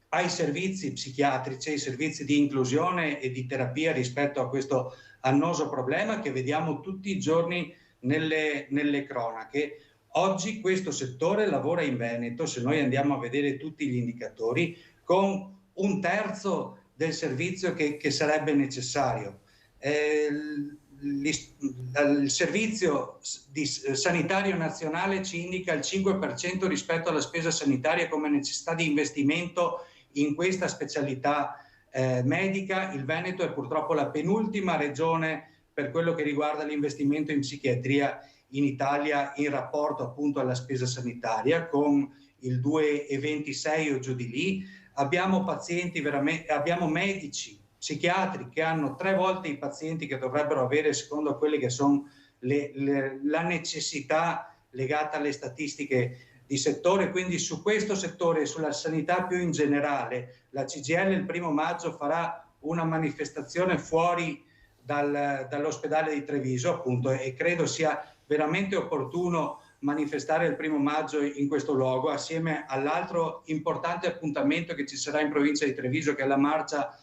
ai servizi psichiatrici, ai servizi di inclusione e di terapia rispetto a questo annoso problema che vediamo tutti i giorni nelle cronache. Oggi questo settore lavora in Veneto, se noi andiamo a vedere tutti gli indicatori, con un terzo del servizio che sarebbe necessario. Il servizio sanitario nazionale ci indica il 5% rispetto alla spesa sanitaria come necessità di investimento in questa specialità medica. Il Veneto è purtroppo la penultima regione per quello che riguarda l'investimento in psichiatria in Italia in rapporto appunto alla spesa sanitaria, con il 2,26 o giù di lì. Abbiamo pazienti abbiamo medici, psichiatri che hanno 3 volte i pazienti che dovrebbero avere secondo quelle che sono la necessità legata alle statistiche di settore. Quindi su questo settore e sulla sanità più in generale la CGIL il 1° maggio farà una manifestazione fuori dall'ospedale di Treviso, appunto, e credo sia veramente opportuno manifestare il 1° maggio in questo luogo, assieme all'altro importante appuntamento che ci sarà in provincia di Treviso, che è la marcia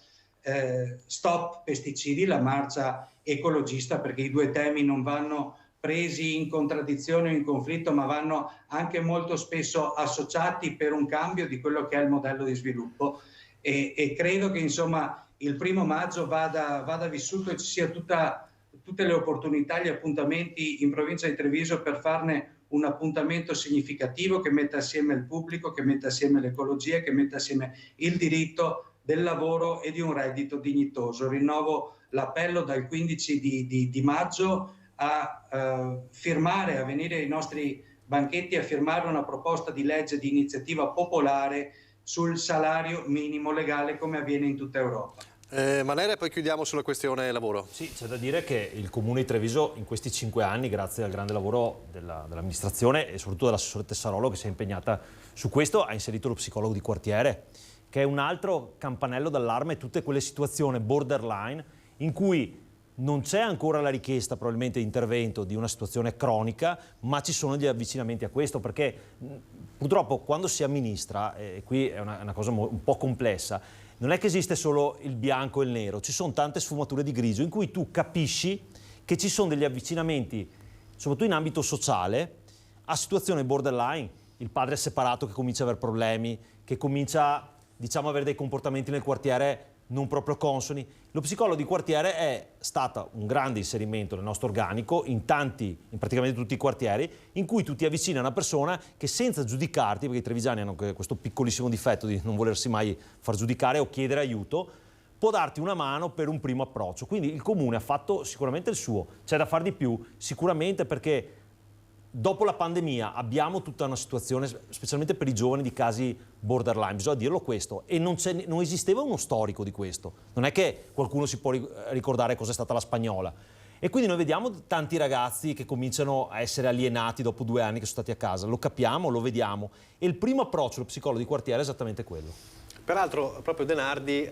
Stop Pesticidi, la marcia ecologista, perché i due temi non vanno presi in contraddizione o in conflitto, ma vanno anche molto spesso associati per un cambio di quello che è il modello di sviluppo, e credo che insomma il 1° maggio vada vissuto e ci sia tutte le opportunità, gli appuntamenti in provincia di Treviso per farne un appuntamento significativo che metta assieme il pubblico, che metta assieme l'ecologia, che metta assieme il diritto del lavoro e di un reddito dignitoso. Rinnovo l'appello dal 15 di maggio a firmare, a venire ai nostri banchetti a firmare una proposta di legge di iniziativa popolare sul salario minimo legale, come avviene in tutta Europa. Manera, e poi chiudiamo sulla questione lavoro. Sì, c'è da dire che il Comune di Treviso in questi 5 anni, grazie al grande lavoro dell'amministrazione e soprattutto dell'assessore Tessarolo che si è impegnata su questo, ha inserito lo psicologo di quartiere, che è un altro campanello d'allarme, tutte quelle situazioni borderline in cui non c'è ancora la richiesta probabilmente di intervento di una situazione cronica, ma ci sono gli avvicinamenti a questo, perché purtroppo quando si amministra, e qui è una cosa un po' complessa, non è che esiste solo il bianco e il nero, ci sono tante sfumature di grigio in cui tu capisci che ci sono degli avvicinamenti, soprattutto in ambito sociale, a situazioni borderline, il padre è separato che comincia a avere problemi, che comincia, diciamo, a avere dei comportamenti nel quartiere non proprio consoni. Lo psicologo di quartiere è stato un grande inserimento nel nostro organico in praticamente tutti i quartieri, in cui tu ti avvicini a una persona che senza giudicarti, perché i trevigiani hanno questo piccolissimo difetto di non volersi mai far giudicare o chiedere aiuto, può darti una mano per un primo approccio. Quindi il Comune ha fatto sicuramente il suo, c'è da fare di più, sicuramente, perché dopo la pandemia abbiamo tutta una situazione, specialmente per i giovani, di casi borderline, bisogna dirlo questo, e non esisteva uno storico di questo. Non è che qualcuno si può ricordare cosa è stata la spagnola. E quindi noi vediamo tanti ragazzi che cominciano a essere alienati dopo 2 anni che sono stati a casa, lo capiamo, lo vediamo. E il primo approccio dello psicologo di quartiere è esattamente quello. Peraltro proprio De Nardi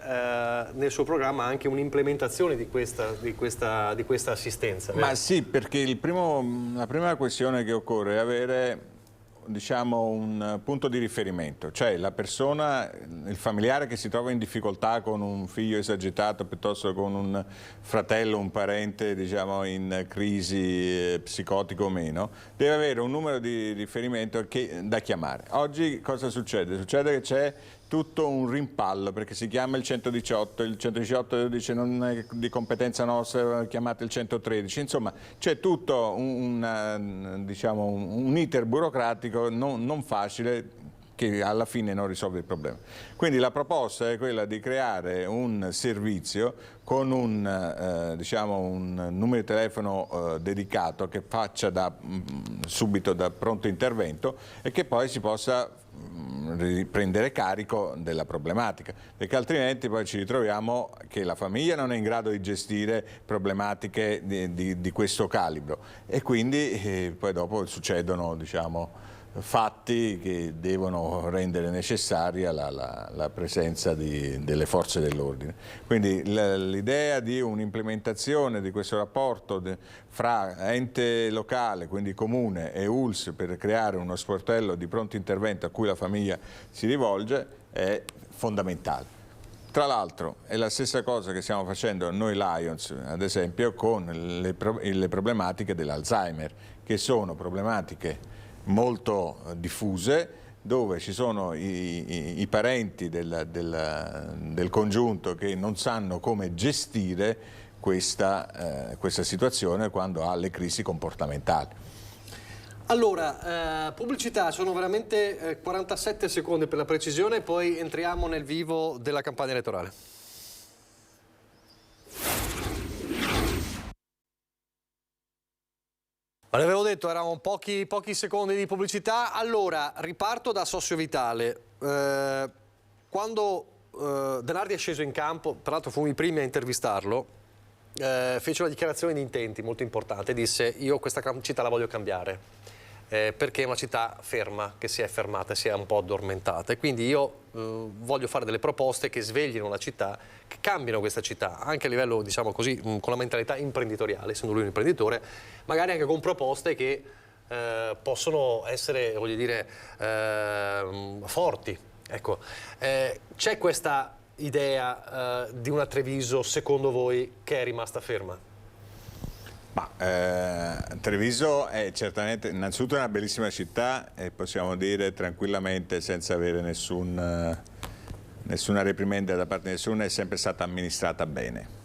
nel suo programma ha anche un'implementazione di questa assistenza. Ma sì, perché la prima questione che occorre è avere, diciamo, un punto di riferimento, cioè la persona, il familiare che si trova in difficoltà con un figlio esagitato piuttosto con un fratello, un parente, diciamo, in crisi psicotico o meno, deve avere un numero di riferimento da chiamare. Oggi cosa succede? Succede che c'è tutto un rimpallo, perché si chiama il 118, il 118 dice non è di competenza nostra, chiamate il 113, insomma c'è tutto un iter burocratico non facile che alla fine non risolve il problema. Quindi la proposta è quella di creare un servizio con un numero di telefono dedicato che faccia subito da pronto intervento e che poi si possa prendere carico della problematica, perché altrimenti poi ci ritroviamo che la famiglia non è in grado di gestire problematiche di questo calibro e quindi poi dopo succedono, diciamo, fatti che devono rendere necessaria la presenza delle forze dell'ordine. Quindi l'idea di un'implementazione di questo rapporto fra ente locale, quindi comune, e ULSS per creare uno sportello di pronto intervento a cui la famiglia si rivolge è fondamentale. Tra l'altro è la stessa cosa che stiamo facendo noi Lions, ad esempio, con le problematiche dell'Alzheimer, che sono problematiche molto diffuse, dove ci sono i parenti del congiunto che non sanno come gestire questa situazione quando ha le crisi comportamentali. Allora, pubblicità, sono veramente 47 secondi per la precisione, poi entriamo nel vivo della campagna elettorale. Ma l'avevo detto, erano pochi secondi di pubblicità. Allora, riparto da Socio Vitale. Quando Denardi è sceso in campo, tra l'altro fummo i primi a intervistarlo, fece una dichiarazione di intenti molto importante, disse: io questa città la voglio cambiare, perché è una città ferma, che si è fermata, si è un po' addormentata, e quindi io voglio fare delle proposte che sveglino la città, che cambino questa città, anche a livello, diciamo così, con la mentalità imprenditoriale, essendo lui un imprenditore, magari anche con proposte che possono essere, voglio dire, forti. Ecco, c'è questa idea di una Treviso, secondo voi, che è rimasta ferma? Treviso è certamente, innanzitutto, una bellissima città, e possiamo dire tranquillamente, senza avere nessuna reprimenda da parte di nessuno, è sempre stata amministrata bene.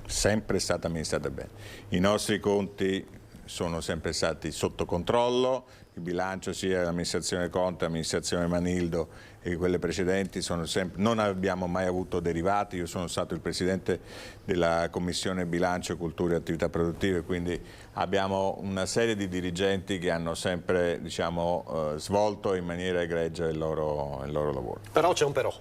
Sempre stata amministrata bene. I nostri conti sono sempre stati sotto controllo, il bilancio sia l'amministrazione Conte, l'amministrazione Manildo e quelle precedenti sono sempre, non abbiamo mai avuto derivati. Io sono stato il presidente della commissione bilancio, cultura e attività produttive, quindi abbiamo una serie di dirigenti che hanno sempre, diciamo, svolto in maniera egregia il loro lavoro. Però c'è un però.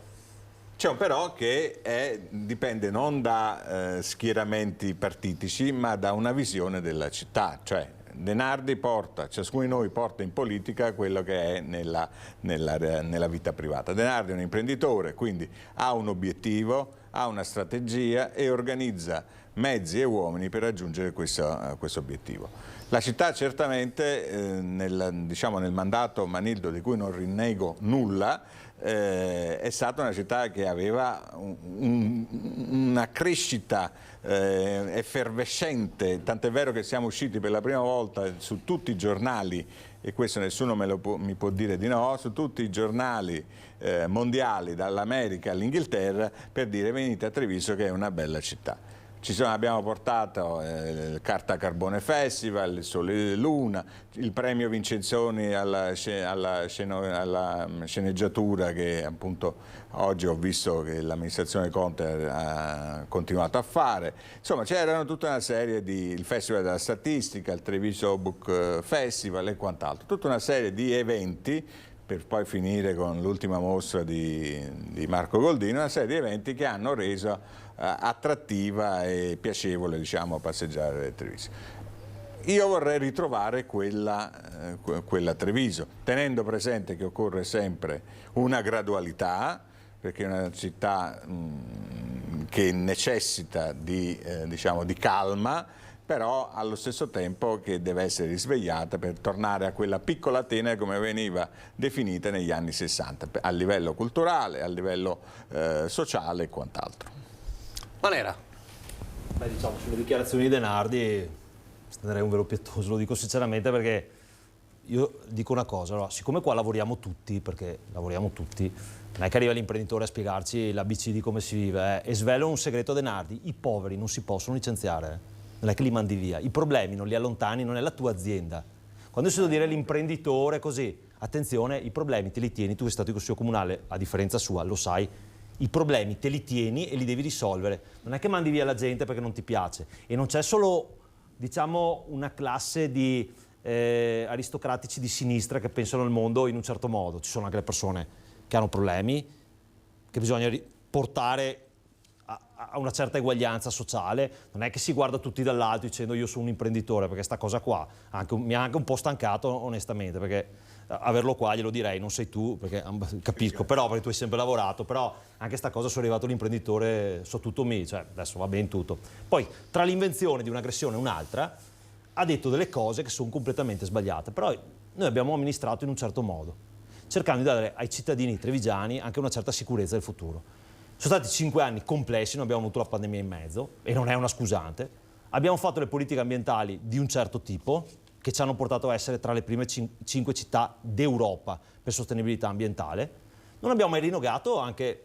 C'è un però che dipende non da schieramenti partitici, ma da una visione della città. Cioè, Denardi ciascuno di noi porta in politica quello che è nella vita privata. Denardi è un imprenditore, quindi ha un obiettivo, ha una strategia e organizza mezzi e uomini per raggiungere questo obiettivo. La città certamente nel mandato Manildo, di cui non rinnego nulla, è stata una città che aveva una crescita effervescente, tant'è vero che siamo usciti per la prima volta su tutti i giornali, e questo nessuno mi può dire di no, su tutti i giornali mondiali, dall'America all'Inghilterra, per dire: venite a Treviso che è una bella città. Abbiamo portato il Carta Carbone Festival, il Sole e Luna, il premio Vincenzoni alla sceneggiatura, che appunto oggi ho visto che l'amministrazione Conte ha continuato a fare. Insomma, c'erano tutta una serie il Festival della Statistica, il Treviso Book Festival e quant'altro, tutta una serie di eventi, per poi finire con l'ultima mostra di Marco Goldino, una serie di eventi che hanno reso attrattiva e piacevole, diciamo, passeggiare a Treviso. Io vorrei ritrovare quella Treviso, tenendo presente che occorre sempre una gradualità, perché è una città che necessita di calma, però allo stesso tempo che deve essere risvegliata per tornare a quella piccola Atene come veniva definita negli anni 60, a livello culturale, a livello sociale e quant'altro. Manera. Beh, diciamo, sulle dichiarazioni di Denardi stenderei un velo pietoso, lo dico sinceramente, perché io dico una cosa: allora, siccome qua lavoriamo tutti, perché lavoriamo tutti, non è che arriva l'imprenditore a spiegarci l'ABC di come si vive, e svelo un segreto a Denardi: i poveri non si possono licenziare, non è che li mandi via, i problemi non li allontani, non è la tua azienda. Quando si deve dire l'imprenditore così, attenzione, i problemi te li tieni, tu sei stato in consiglio comunale, a differenza sua, lo sai, i problemi te li tieni e li devi risolvere, non è che mandi via la gente perché non ti piace. E non c'è solo, diciamo, una classe di aristocratici di sinistra che pensano al mondo in un certo modo, ci sono anche le persone che hanno problemi, che bisogna portare a una certa eguaglianza sociale. Non è che si guarda tutti dall'alto dicendo io sono un imprenditore, perché sta cosa qua mi ha anche un po' stancato onestamente, perché averlo qua glielo direi, non sei tu, perché capisco, però perché tu hai sempre lavorato, però anche sta cosa sono arrivato l'imprenditore, so tutto me, cioè adesso va bene tutto. Poi tra l'invenzione di un'aggressione e un'altra ha detto delle cose che sono completamente sbagliate, però noi abbiamo amministrato in un certo modo, cercando di dare ai cittadini trevigiani anche una certa sicurezza del futuro. Sono stati 5 anni complessi, non abbiamo avuto la pandemia in mezzo, e non è una scusante. Abbiamo fatto le politiche ambientali di un certo tipo, che ci hanno portato a essere tra le prime 5 città d'Europa per sostenibilità ambientale. Non abbiamo mai rinnegato anche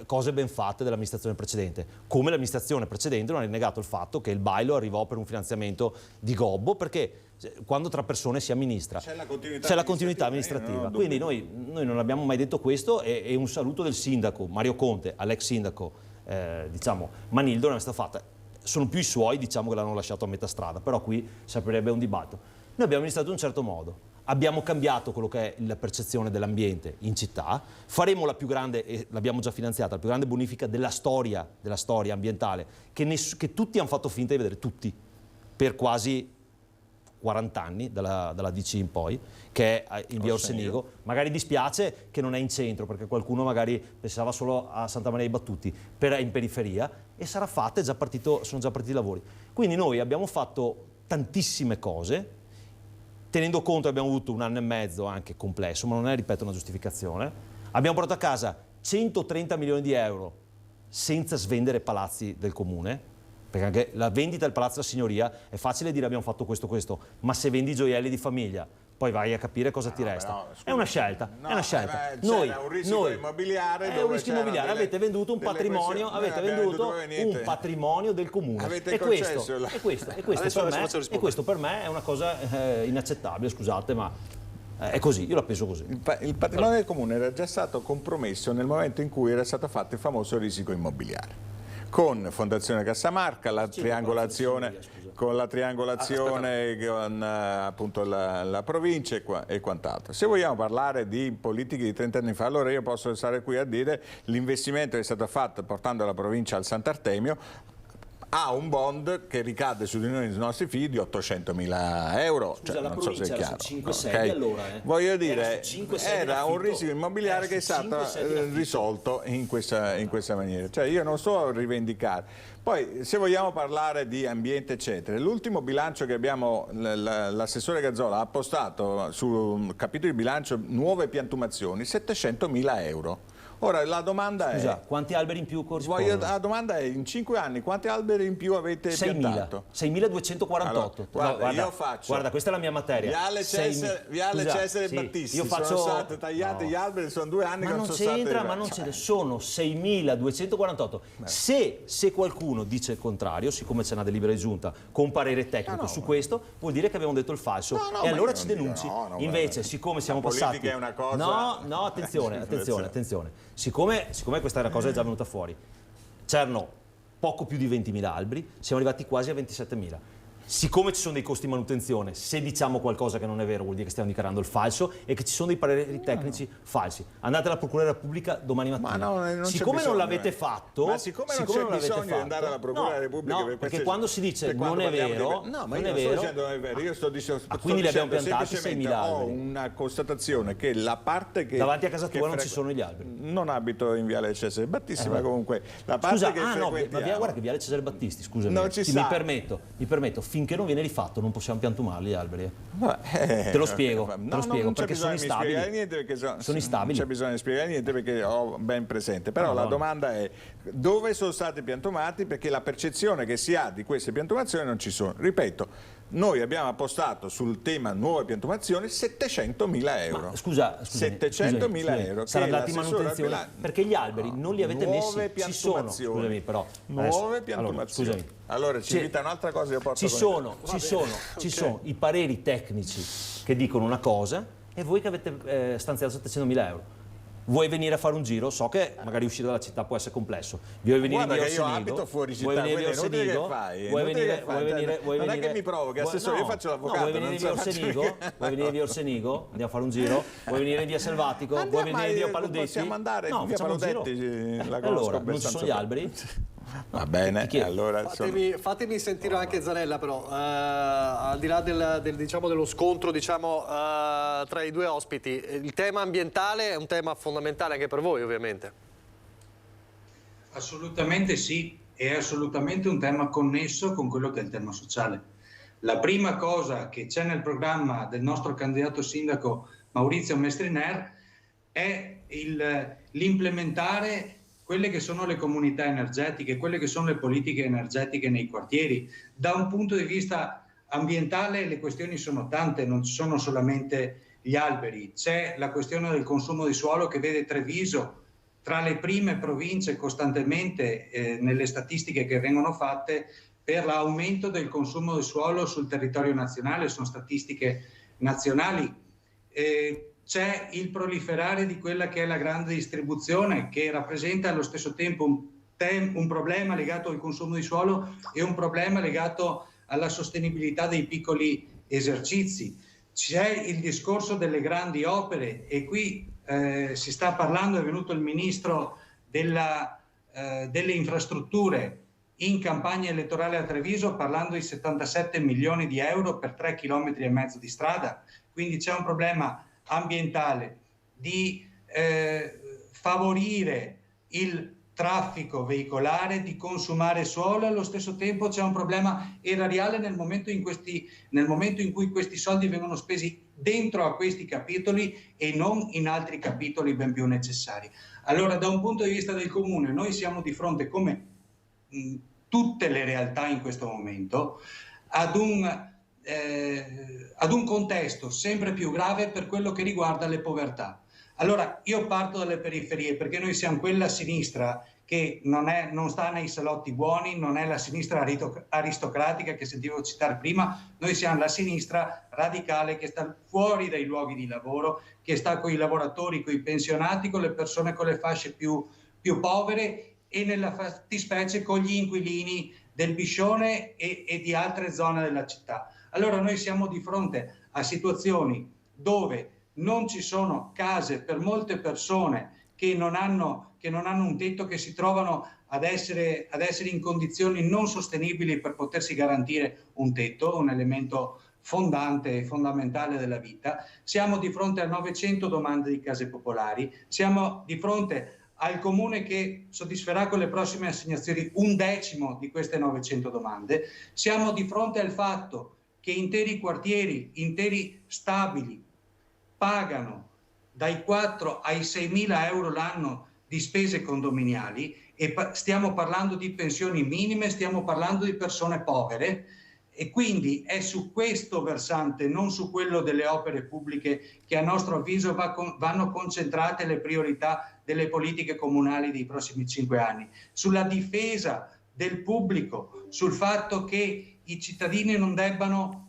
cose ben fatte dell'amministrazione precedente, come l'amministrazione precedente non ha rinnegato il fatto che il Bailo arrivò per un finanziamento di gobbo, perché quando tra persone si amministra c'è la continuità amministrativa. Quindi noi non abbiamo mai detto questo, e un saluto del sindaco Mario Conte all'ex sindaco diciamo Manildo non è stata fatta. Sono più i suoi, diciamo, che l'hanno lasciato a metà strada, però qui si aprirebbe un dibattito. Noi abbiamo amministrato in un certo modo, abbiamo cambiato quello che è la percezione dell'ambiente in città, faremo la più grande, e l'abbiamo già finanziata, la più grande bonifica della storia ambientale, che tutti hanno fatto finta di vedere, tutti, per quasi 40 anni, dalla DC in poi, che è in via Orsenigo. Magari dispiace che non è in centro, perché qualcuno magari pensava solo a Santa Maria dei Battuti, è in periferia, e sarà fatta, sono già partiti i lavori. Quindi noi abbiamo fatto tantissime cose, tenendo conto che abbiamo avuto 1 anno e mezzo anche complesso, ma non è, ripeto, una giustificazione. Abbiamo portato a casa 130 milioni di euro senza svendere palazzi del comune, perché anche la vendita del Palazzo della Signoria è facile dire abbiamo fatto questo, ma se vendi gioielli di famiglia poi vai a capire cosa ti resta. No, è una scelta, è una scelta. C'era un rischio immobiliare. È un rischio immobiliare, avete venduto un patrimonio, un patrimonio del comune. Avete e questo per me è una cosa inaccettabile, scusate, ma è così, io la penso così. Il patrimonio del comune era già stato compromesso nel momento in cui era stato fatto il famoso risico immobiliare. Con Fondazione Cassamarca, la triangolazione, con appunto la provincia e quant'altro. Se vogliamo parlare di politiche di 30 anni fa, allora io posso stare qui a dire l'investimento che è stato fatto portando la provincia al Sant'Artemio ha un bond che ricade su di noi, sui nostri figli, di 800.000 euro. Scusa, cioè, la non so se è chiaro. 5-6 allora, Voglio dire, era un rischio immobiliare che è stato risolto in questa maniera. Cioè, io non sto a rivendicare. Poi, se vogliamo parlare di ambiente, eccetera, l'ultimo bilancio che abbiamo, l'assessore Gazzola ha postato sul capitolo di bilancio nuove piantumazioni, 700.000 euro. Ora la domanda è... quanti alberi in più corrispondono? La domanda è, in 5 anni, quanti alberi in più avete piantato? 6.248. Allora, guarda, questa è la mia materia. Viale Cesare Battisti, sono stati tagliati gli alberi, sono 2 anni che non sono stati... Ma non c'entra, sono 6.248. Se qualcuno dice il contrario, siccome c'è una delibera di giunta con parere tecnico su questo, vuol dire che abbiamo detto il falso. E allora ci denunci. Invece, siccome siamo passati... La politica è una cosa... No, attenzione. Siccome questa è una cosa che è già venuta fuori, c'erano poco più di 20.000 alberi, siamo arrivati quasi a 27.000. Siccome ci sono dei costi di manutenzione, se diciamo qualcosa che non è vero vuol dire che stiamo dichiarando il falso e che ci sono dei pareri tecnici falsi. Andate alla Procura della Repubblica domani mattina. Siccome non l'avete fatto... Ma siccome non c'è bisogno di andare alla Procura della Repubblica... No, perché quando si dice non è vero... No, ma io non sto dicendo non è vero, io sto dicendo... Quindi li abbiamo piantati 6.000 alberi. Ho una constatazione che la parte che... Davanti a casa tua non ci sono gli alberi. Non abito in Viale Cesare Battisti, ma comunque la parte che frequentiamo... Guarda che Viale Cesare Battisti, scusami. Non ci sta. Mi permetto, finché non viene rifatto non possiamo piantumarli gli alberi. Te lo spiego, perché sono instabili. Sono instabili. Non c'è bisogno di spiegare niente perché ho ben presente. Però la domanda è dove sono stati piantumati, perché la percezione che si ha di queste piantumazioni non ci sono. Ripeto, noi abbiamo appostato sul tema nuove piantumazioni 700.000 euro. Ma scusa, 700.000 euro. Sarà andati in manutenzione perché gli alberi non li avete messi. Ci sono, scusami, però. Nuove piantumazioni. Allora ci invita un'altra cosa, io porto ci sono i pareri tecnici che dicono una cosa e voi che avete stanziato 700.000 euro. Vuoi venire a fare un giro? So che magari uscire dalla città può essere complesso. Vuoi venire Guarda via che io Orsenigo? abito fuori città, vuoi venire via Orsenigo? Vuoi venire? Non è che mi provochi, assessore, io faccio l'avvocato. Vuoi venire via Orsenigo? Vuoi venire via Orsenigo? Andiamo a fare un giro? Vuoi venire via Selvatico? Vuoi venire via Paludetti? Possiamo andare via Paludetti, la allora, non ci sono gli alberi? Va bene, allora fatemi sentire anche Zanella, però al di là dello scontro tra i due ospiti, il tema ambientale è un tema fondamentale anche per voi, ovviamente. Assolutamente sì, è assolutamente un tema connesso con quello che è il tema sociale. La prima cosa che c'è nel programma del nostro candidato sindaco Maurizio Mestriner è l'implementare quelle che sono le comunità energetiche, quelle che sono le politiche energetiche nei quartieri. Da un punto di vista ambientale le questioni sono tante, non ci sono solamente gli alberi. C'è la questione del consumo di suolo che vede Treviso tra le prime province costantemente nelle statistiche che vengono fatte per l'aumento del consumo di suolo sul territorio nazionale, sono statistiche nazionali. C'è il proliferare di quella che è la grande distribuzione, che rappresenta allo stesso tempo un problema legato al consumo di suolo e un problema legato alla sostenibilità dei piccoli esercizi. c'è il discorso delle grandi opere e qui si sta parlando, è venuto il ministro delle infrastrutture in campagna elettorale a Treviso parlando di 77 milioni di euro per 3,5 chilometri di strada, quindi c'è un problema ambientale di favorire il traffico veicolare, di consumare suolo, e allo stesso tempo c'è un problema erariale nel momento in cui questi soldi vengono spesi dentro a questi capitoli e non in altri capitoli ben più necessari. Allora, da un punto di vista del comune, noi siamo di fronte, come tutte le realtà in questo momento, ad un contesto sempre più grave per quello che riguarda le povertà. Allora, io parto dalle periferie, perché noi siamo quella sinistra che non sta nei salotti buoni, non è la sinistra aristocratica che sentivo citare prima, noi siamo la sinistra radicale che sta fuori dai luoghi di lavoro, che sta con i lavoratori, con i pensionati, con le persone con le fasce più povere e nella fattispecie con gli inquilini del Biscione e di altre zone della città. Allora noi siamo di fronte a situazioni dove non ci sono case per molte persone che non hanno un tetto, che si trovano ad essere in condizioni non sostenibili per potersi garantire un tetto, un elemento fondante e fondamentale della vita. Siamo di fronte a 900 domande di case popolari, siamo di fronte al comune che soddisferà con le prossime assegnazioni 1/10 di queste 900 domande, siamo di fronte al fatto che interi quartieri, interi stabili pagano dai 4 ai 6.000 euro l'anno di spese condominiali e stiamo parlando di pensioni minime, stiamo parlando di persone povere, e quindi è su questo versante, non su quello delle opere pubbliche, che a nostro avviso vanno concentrate le priorità delle politiche comunali dei prossimi 5 anni, sulla difesa del pubblico, sul fatto che i cittadini non debbano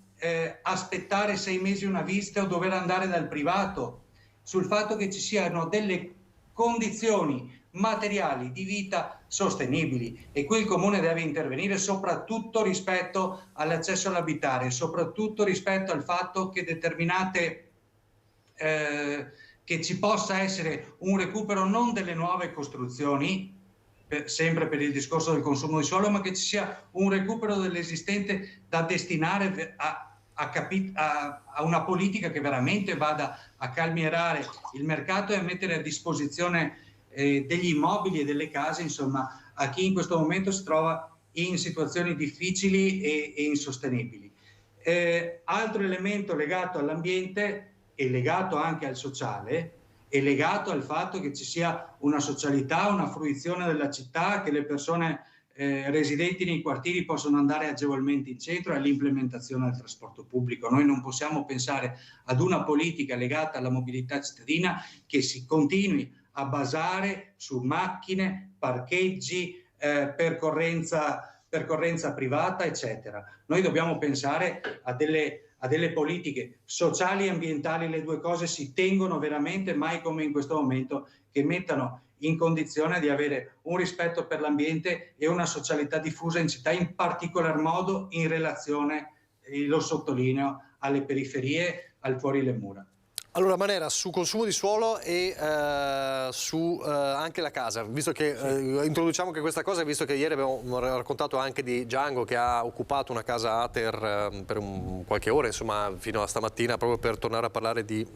aspettare 6 mesi una visita o dover andare dal privato, sul fatto che ci siano delle condizioni materiali di vita sostenibili, e qui il Comune deve intervenire soprattutto rispetto all'accesso all'abitare, soprattutto rispetto al fatto che che ci possa essere un recupero non delle nuove costruzioni, sempre per il discorso del consumo di suolo, ma che ci sia un recupero dell'esistente da destinare a una politica che veramente vada a calmierare il mercato e a mettere a disposizione degli immobili e delle case, insomma, a chi in questo momento si trova in situazioni difficili e insostenibili. Altro elemento legato all'ambiente e legato anche al sociale è legato al fatto che ci sia una socialità, una fruizione della città, che le persone residenti nei quartieri possono andare agevolmente in centro, e all'implementazione del trasporto pubblico. Noi non possiamo pensare ad una politica legata alla mobilità cittadina che si continui a basare su macchine, parcheggi, percorrenza privata, eccetera. Noi dobbiamo pensare a delle politiche sociali e ambientali, le due cose si tengono veramente, mai come in questo momento, che mettano in condizione di avere un rispetto per l'ambiente e una socialità diffusa in città, in particolar modo in relazione, lo sottolineo, alle periferie, al fuori le mura. Allora Manera, su consumo di suolo e su anche la casa, visto che introduciamo anche questa cosa, visto che ieri abbiamo raccontato anche di Django che ha occupato una casa Ater per qualche ora, insomma fino a stamattina, proprio per tornare a parlare di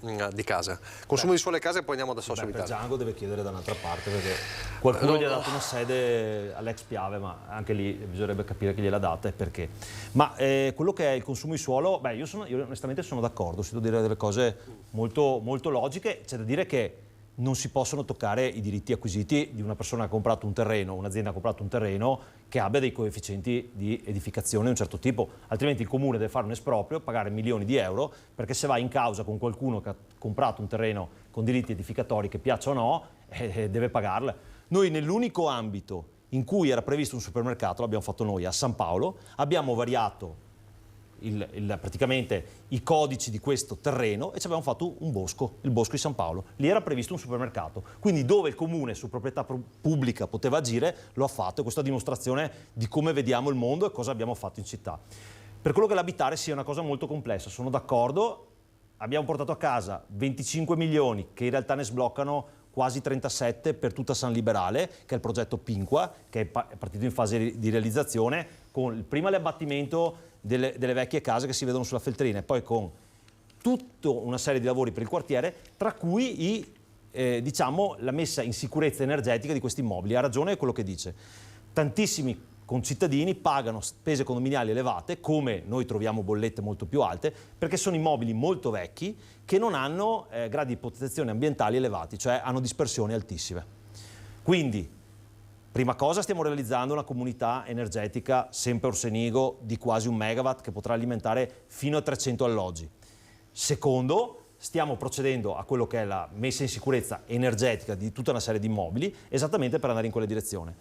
casa. Consumo di suolo e casa, e poi andiamo da Socio Vitale. Django deve chiedere da un'altra parte, perché qualcuno gli ha dato una sede all'ex Piave, ma anche lì bisognerebbe capire chi gliel'ha data e perché. Ma quello che è il consumo di suolo, io onestamente sono d'accordo, si devo dire delle cose molto logiche. C'è da dire che non si possono toccare i diritti acquisiti di una persona che ha comprato un terreno, un'azienda ha comprato un terreno che abbia dei coefficienti di edificazione di un certo tipo, altrimenti il comune deve fare un esproprio, pagare milioni di euro, perché se va in causa con qualcuno che ha comprato un terreno con diritti edificatori, che piaccia o no, deve pagarla. Noi nell'unico ambito in cui era previsto un supermercato, l'abbiamo fatto noi a San Paolo, abbiamo variato praticamente i codici di questo terreno e ci abbiamo fatto un bosco, il bosco di San Paolo. Lì era previsto un supermercato, quindi dove il comune su proprietà pubblica poteva agire lo ha fatto, e questa è dimostrazione di come vediamo il mondo e cosa abbiamo fatto in città. Per quello che l'abitare sia una cosa molto complessa, sono d'accordo, abbiamo portato a casa 25 milioni che in realtà ne sbloccano quasi 37 per tutta San Liberale, che è il progetto Pinqua, che è partito in fase di realizzazione, con prima l'abbattimento delle vecchie case che si vedono sulla Feltrina e poi con tutta una serie di lavori per il quartiere, tra cui diciamo, la messa in sicurezza energetica di questi immobili. Ha ragione quello che dice. Tantissimi concittadini pagano spese condominiali elevate, come noi troviamo bollette molto più alte, perché sono immobili molto vecchi che non hanno gradi di protezione ambientali elevati, cioè hanno dispersioni altissime. Quindi, prima cosa, stiamo realizzando una comunità energetica sempre Orsenigo di quasi 1 megawatt che potrà alimentare fino a 300 alloggi. Secondo, stiamo procedendo a quello che è la messa in sicurezza energetica di tutta una serie di immobili, esattamente per andare in quella direzione.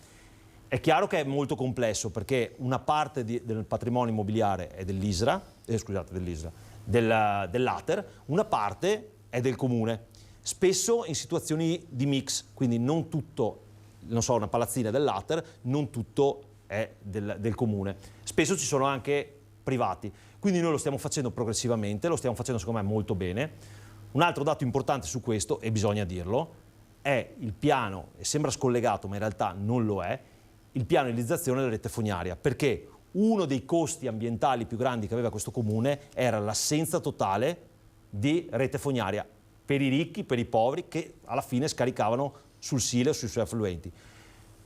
È chiaro che è molto complesso perché una parte del patrimonio immobiliare è dell'ISRA, dell'Ater, una parte è del comune, spesso in situazioni di mix, quindi non tutto, non so, una palazzina dell'Ater, non tutto è del comune. Spesso ci sono anche privati, quindi noi lo stiamo facendo progressivamente, lo stiamo facendo secondo me molto bene. Un altro dato importante su questo, e bisogna dirlo, è il piano, e sembra scollegato ma in realtà non lo è, il piano di realizzazione della rete fognaria, perché uno dei costi ambientali più grandi che aveva questo comune era l'assenza totale di rete fognaria per i ricchi, per i poveri, che alla fine scaricavano sul Sile o sui suoi affluenti.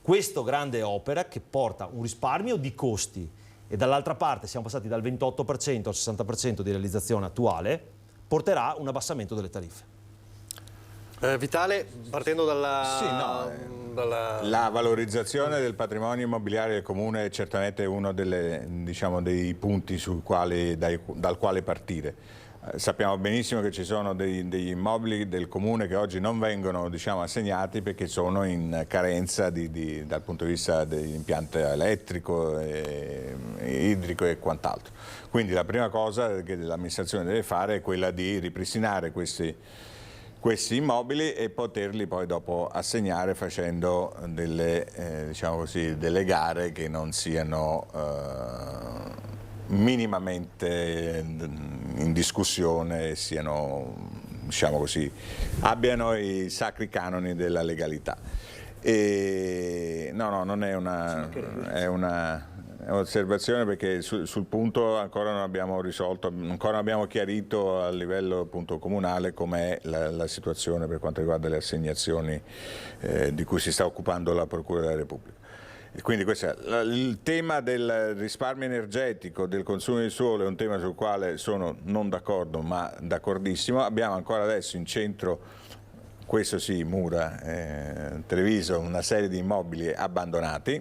Questa grande opera che porta un risparmio di costi e dall'altra parte siamo passati dal 28% al 60% di realizzazione attuale, porterà un abbassamento delle tariffe. Vitale, partendo dalla... La valorizzazione del patrimonio immobiliare del comune è certamente uno dei punti dal quale partire. Sappiamo benissimo che ci sono degli immobili del comune che oggi non vengono assegnati perché sono in carenza dal punto di vista dell'impianto elettrico, idrico e quant'altro. Quindi la prima cosa che l'amministrazione deve fare è quella di ripristinare questi immobili e poterli poi dopo assegnare facendo delle gare che non siano minimamente in discussione, abbiano i sacri canoni della legalità. Non è un'osservazione perché sul punto ancora non abbiamo risolto, ancora non abbiamo chiarito a livello appunto comunale com'è la situazione per quanto riguarda le assegnazioni di cui si sta occupando la Procura della Repubblica. E quindi il tema del risparmio energetico, del consumo di suolo è un tema sul quale sono non d'accordo ma d'accordissimo. Abbiamo ancora adesso in centro, questo sì, Mura, Treviso, una serie di immobili abbandonati.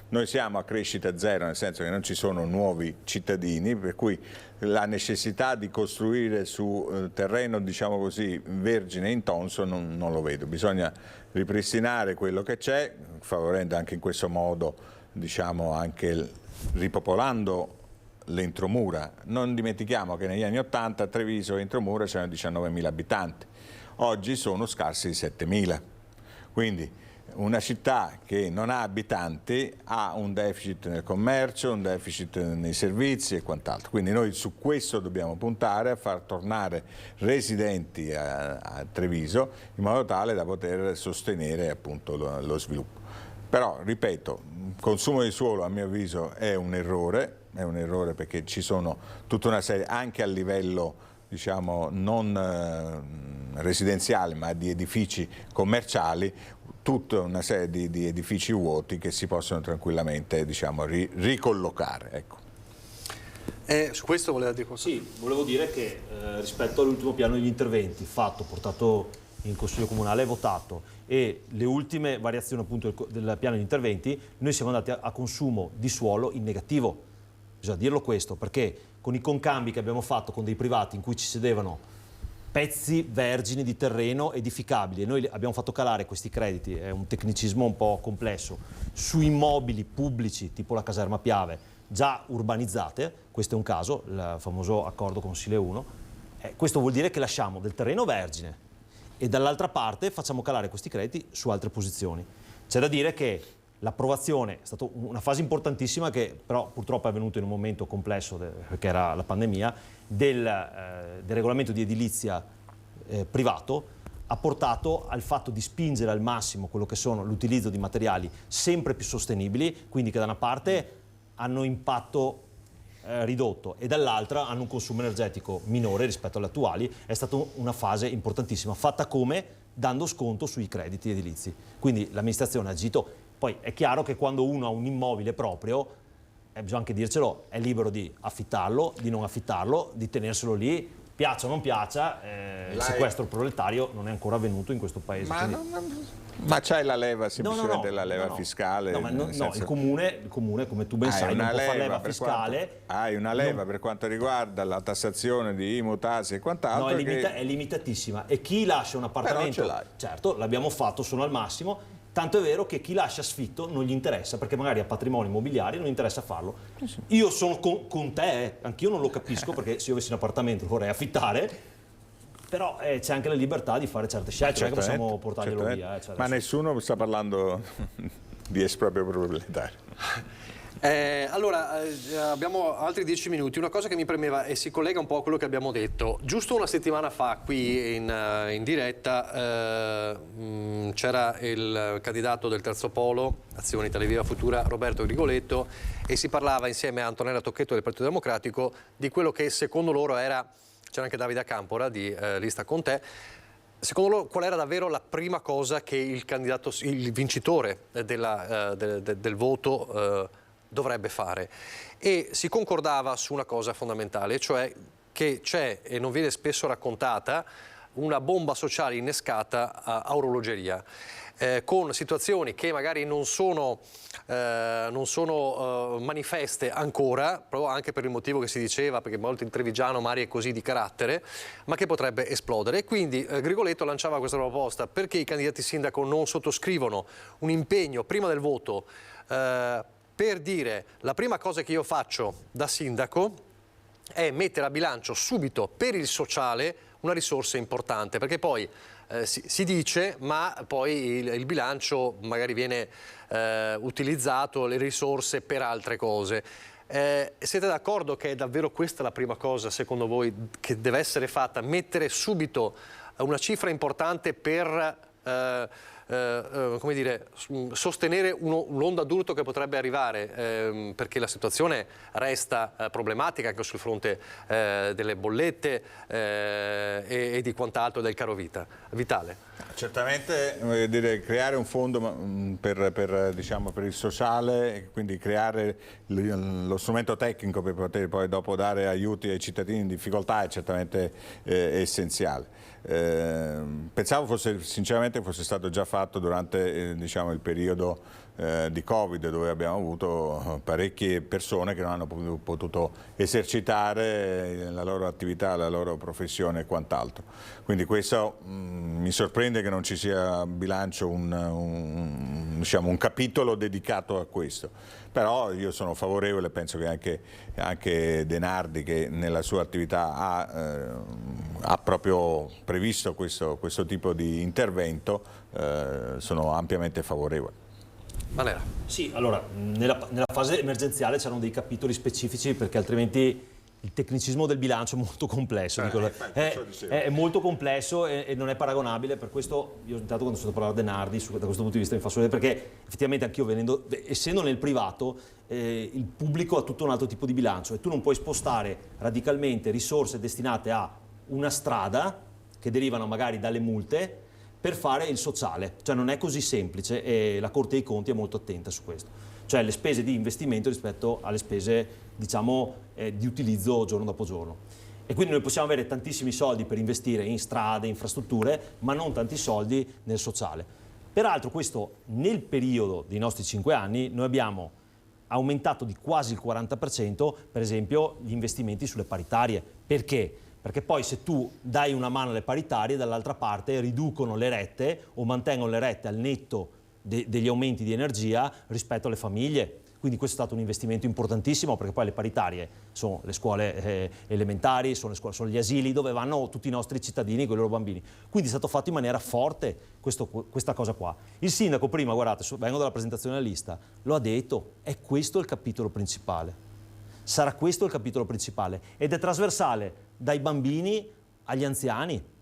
Noi siamo a crescita zero, nel senso che non ci sono nuovi cittadini, per cui la necessità di costruire su terreno, vergine e intonso non lo vedo. Bisogna ripristinare quello che c'è, favorendo anche in questo modo, anche ripopolando l'entromura. Non dimentichiamo che negli anni 80 a Treviso e Entromura c'erano 19.000 abitanti, oggi sono scarsi di 7.000. Quindi una città che non ha abitanti ha un deficit nel commercio, un deficit nei servizi e quant'altro. Quindi noi su questo dobbiamo puntare, a far tornare residenti a Treviso in modo tale da poter sostenere appunto lo sviluppo. Però, ripeto, il consumo di suolo a mio avviso è un errore perché ci sono tutta una serie, anche a livello non residenziale ma di edifici commerciali, tutta una serie di edifici vuoti che si possono tranquillamente ricollocare. Ecco. Su questo voleva dire qualcosa? Sì, volevo dire che rispetto all'ultimo piano degli interventi portato in Consiglio Comunale e votato, e le ultime variazioni appunto del piano di interventi, noi siamo andati a consumo di suolo in negativo. Bisogna dirlo questo, perché con i concambi che abbiamo fatto con dei privati in cui ci sedevano pezzi vergini di terreno edificabili e noi abbiamo fatto calare questi crediti, è un tecnicismo un po' complesso, su immobili pubblici tipo la caserma Piave già urbanizzate, questo è un caso, il famoso accordo con Sile 1, questo vuol dire che lasciamo del terreno vergine e dall'altra parte facciamo calare questi crediti su altre posizioni. C'è da dire che l'approvazione è stata una fase importantissima che però purtroppo è avvenuta in un momento complesso, perché era la pandemia, del regolamento di edilizia privato, ha portato al fatto di spingere al massimo quello che sono l'utilizzo di materiali sempre più sostenibili, quindi che da una parte hanno impatto ridotto e dall'altra hanno un consumo energetico minore rispetto alle attuali. È stata una fase importantissima, fatta come? Dando sconto sui crediti edilizi. Quindi l'amministrazione ha agito. Poi è chiaro che quando uno ha un immobile proprio, bisogna anche dircelo, è libero di affittarlo, di non affittarlo, di tenerselo lì, piaccia o non piaccia, il sequestro proletario non è ancora avvenuto in questo paese. Ma c'hai la leva, semplicemente la leva fiscale? Il comune, come tu ben sai, non può fare leva fiscale. Hai una leva per quanto riguarda la tassazione di IMU, tasse e quant'altro. No, è limitatissima. E chi lascia un appartamento, certo, l'abbiamo fatto, sono al massimo. Tanto è vero che chi lascia affitto non gli interessa, perché magari ha patrimonio immobiliare e non interessa farlo. Io sono con te, anch'io non lo capisco, perché se io avessi un appartamento lo vorrei affittare, però c'è anche la libertà di fare certe scelte, non è che possiamo portarglielo via. Ma nessuno sta parlando di esproprio proprietario. Allora, abbiamo altri 10 minuti. Una cosa che mi premeva e si collega un po' a quello che abbiamo detto. Giusto una settimana fa qui in diretta c'era il candidato del Terzo Polo, Azione Italia Viva Futura, Roberto Grigoletto, e si parlava insieme a Antonella Tocchetto del Partito Democratico di quello che secondo loro era, c'era anche Davide Campora di Lista con te, secondo loro qual era davvero la prima cosa che il vincitore del voto dovrebbe fare, e si concordava su una cosa fondamentale, cioè che c'è, e non viene spesso raccontata, una bomba sociale innescata a orologeria, con situazioni che magari non sono manifeste ancora, proprio anche per il motivo che si diceva, perché molto in Trevigiano Mari è così di carattere, ma che potrebbe esplodere. E quindi Grigoletto lanciava questa proposta: perché i candidati sindaco non sottoscrivono un impegno prima del voto per dire: la prima cosa che io faccio da sindaco è mettere a bilancio subito per il sociale una risorsa importante, perché poi si dice, ma poi il bilancio magari viene utilizzato, le risorse, per altre cose. Siete d'accordo che è davvero questa la prima cosa, secondo voi, che deve essere fatta? Mettere subito una cifra importante per come dire, sostenere un'onda d'urto che potrebbe arrivare, perché la situazione resta problematica anche sul fronte delle bollette e di quant'altro, del caro vita. Vitale. Certamente, voglio dire, creare un fondo per il sociale, quindi creare lo strumento tecnico per poter poi dopo dare aiuti ai cittadini in difficoltà è certamente essenziale. Pensavo sinceramente fosse stato già fatto durante il periodo di Covid, dove abbiamo avuto parecchie persone che non hanno potuto esercitare la loro attività, la loro professione e quant'altro. Quindi questo mi sorprende che non ci sia a bilancio un capitolo dedicato a questo. Però io sono favorevole, penso che anche Denardi, che nella sua attività ha proprio previsto questo tipo di intervento, sono ampiamente favorevole. Valera. Sì, allora, nella fase emergenziale c'erano dei capitoli specifici, perché altrimenti il tecnicismo del bilancio è molto complesso. È molto complesso e non è paragonabile. Per questo io intanto, quando sono stato a parlare Denardi, da questo punto di vista mi fa sorridere, perché effettivamente anch'io, essendo nel privato, il pubblico ha tutto un altro tipo di bilancio e tu non puoi spostare radicalmente risorse destinate a una strada che derivano magari dalle multe per fare il sociale. Cioè non è così semplice, e la Corte dei Conti è molto attenta su questo. Cioè le spese di investimento rispetto alle spese, diciamo, di utilizzo giorno dopo giorno. E quindi noi possiamo avere tantissimi soldi per investire in strade, infrastrutture, ma non tanti soldi nel sociale. Peraltro questo, nel periodo dei nostri 5 anni, noi abbiamo aumentato di quasi il 40%, per esempio, gli investimenti sulle paritarie. Perché? Perché poi se tu dai una mano alle paritarie, dall'altra parte riducono le rette o mantengono le rette al netto degli aumenti di energia rispetto alle famiglie. Quindi questo è stato un investimento importantissimo, perché poi le paritarie sono le scuole elementari, sono gli asili dove vanno tutti i nostri cittadini con i loro bambini. Quindi è stato fatto in maniera forte questa cosa qua. Il sindaco prima, guardate, vengo dalla presentazione della lista, lo ha detto, è questo il capitolo principale. Sarà questo il capitolo principale ed è trasversale dai bambini agli anziani.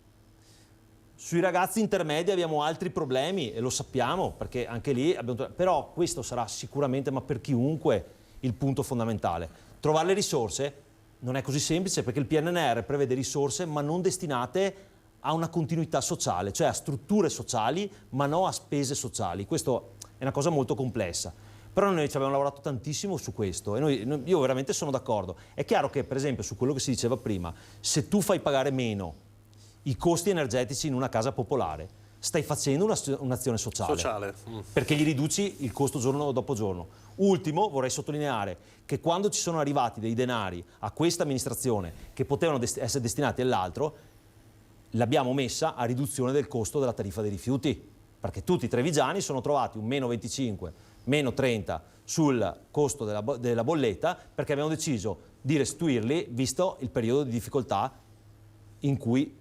Sui ragazzi intermedi abbiamo altri problemi e lo sappiamo, perché anche lì abbiamo... Però questo sarà sicuramente, ma per chiunque, il punto fondamentale. Trovare le risorse non è così semplice, perché il PNRR prevede risorse ma non destinate a una continuità sociale, cioè a strutture sociali ma non a spese sociali. Questo è una cosa molto complessa. Però noi ci abbiamo lavorato tantissimo su questo e io veramente sono d'accordo. È chiaro che, per esempio, su quello che si diceva prima, se tu fai pagare meno i costi energetici in una casa popolare, stai facendo un'azione sociale. Perché gli riduci il costo giorno dopo giorno. Ultimo, vorrei sottolineare che quando ci sono arrivati dei denari a questa amministrazione che potevano essere destinati all'altro, l'abbiamo messa a riduzione del costo della tariffa dei rifiuti, perché tutti i trevigiani sono trovati un meno 25, meno 30 sul costo della bolletta, perché abbiamo deciso di restituirli visto il periodo di difficoltà in cui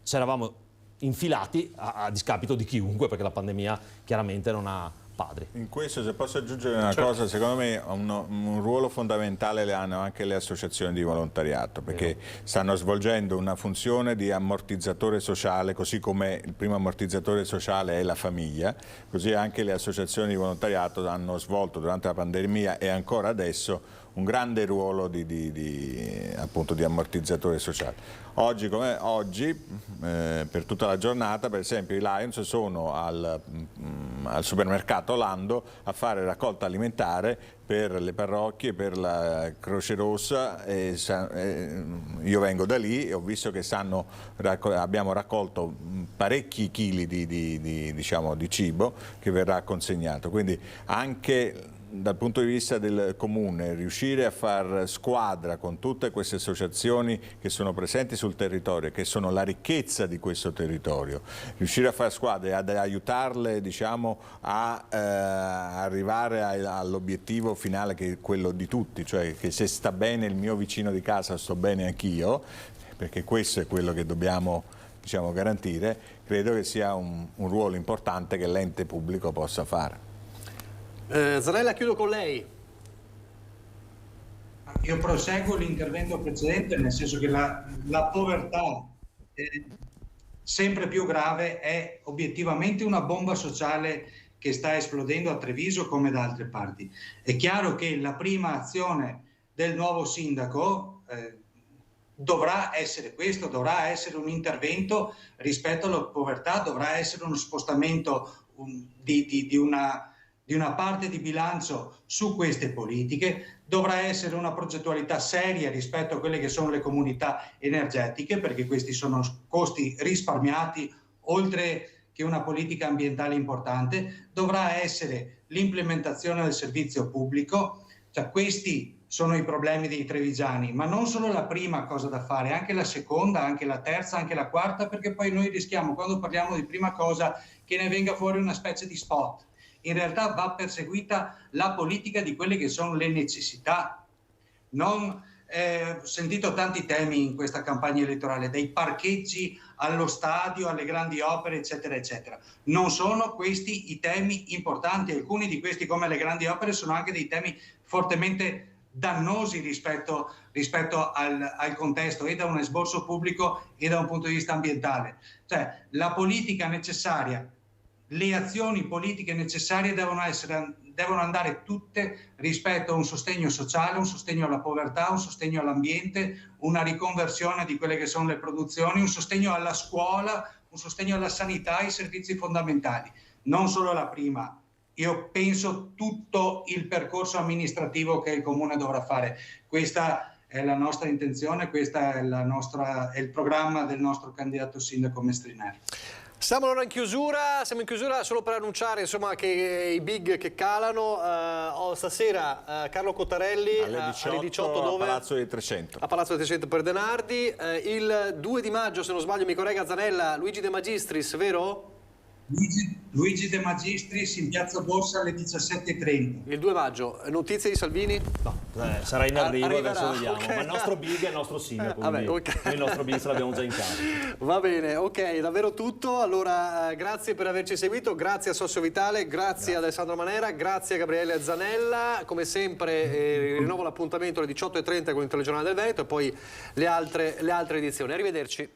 ci eravamo infilati a discapito di chiunque, perché la pandemia chiaramente non ha padri. In questo, se posso aggiungere una cosa, secondo me un ruolo fondamentale le hanno anche le associazioni di volontariato, perché stanno svolgendo una funzione di ammortizzatore sociale, così come il primo ammortizzatore sociale è la famiglia, così anche le associazioni di volontariato hanno svolto durante la pandemia e ancora adesso un grande ruolo appunto di ammortizzatore sociale. Oggi come oggi, per tutta la giornata, per esempio i Lions sono al supermercato Lando a fare raccolta alimentare per le parrocchie, per la Croce Rossa. Io vengo da lì e ho visto che abbiamo raccolto parecchi chili di cibo che verrà consegnato. Quindi anche dal punto di vista del comune, riuscire a far squadra con tutte queste associazioni che sono presenti sul territorio, che sono la ricchezza di questo territorio, riuscire a far squadra e ad aiutarle, diciamo, a arrivare all'obiettivo finale, che è quello di tutti, cioè che se sta bene il mio vicino di casa sto bene anch'io, perché questo è quello che dobbiamo, diciamo, garantire. Credo che sia un ruolo importante che l'ente pubblico possa fare. Zanella, chiudo con lei. Io proseguo l'intervento precedente, nel senso che la povertà sempre più grave è obiettivamente una bomba sociale che sta esplodendo a Treviso come da altre parti. È chiaro che la prima azione del nuovo sindaco dovrà essere questo, dovrà essere un intervento rispetto alla povertà, dovrà essere uno spostamento di una parte di bilancio su queste politiche, dovrà essere una progettualità seria rispetto a quelle che sono le comunità energetiche, perché questi sono costi risparmiati, oltre che una politica ambientale importante, dovrà essere l'implementazione del servizio pubblico. Cioè, questi sono i problemi dei trevigiani, ma non solo la prima cosa da fare, anche la seconda, anche la terza, anche la quarta, perché poi noi rischiamo, quando parliamo di prima cosa, che ne venga fuori una specie di spot. In realtà va perseguita la politica di quelle che sono le necessità. Ho sentito tanti temi in questa campagna elettorale, dai parcheggi allo stadio, alle grandi opere, eccetera, eccetera. Non sono questi i temi importanti. Alcuni di questi, come le grandi opere, sono anche dei temi fortemente dannosi rispetto al contesto, e da un esborso pubblico e da un punto di vista ambientale. Cioè, la politica necessaria, le azioni politiche necessarie devono andare tutte rispetto a un sostegno sociale, un sostegno alla povertà, un sostegno all'ambiente, una riconversione di quelle che sono le produzioni, un sostegno alla scuola, un sostegno alla sanità, ai servizi fondamentali. Non solo la prima. Io penso tutto il percorso amministrativo che il Comune dovrà fare. Questa è la nostra intenzione, questo è il programma del nostro candidato sindaco Mestrinari. Siamo allora in chiusura solo per annunciare, insomma, che i big che calano. Stasera Carlo Cottarelli alle 18 dove? A Palazzo dei 300. A Palazzo dei 300 per Denardi. Il 2 di maggio, se non sbaglio, mi corregga Zanella, Luigi De Magistris, vero? Luigi De Magistris in piazza Borsa alle 17:30. Il 2 maggio, notizie di Salvini? No, sarà in arrivo, Arriverà, adesso vediamo. okay. Ma il nostro big è il nostro sindaco, Vabbè, quindi okay. noi il nostro big ce l'abbiamo già in casa. Va bene, ok, davvero tutto. Allora, grazie per averci seguito, grazie a Sossio Vitale, grazie ad Alessandro Manera, grazie a Gabriele Zanella. Come sempre rinnovo l'appuntamento alle 18:30 con il telegiornale del Veneto e poi le altre edizioni. Arrivederci.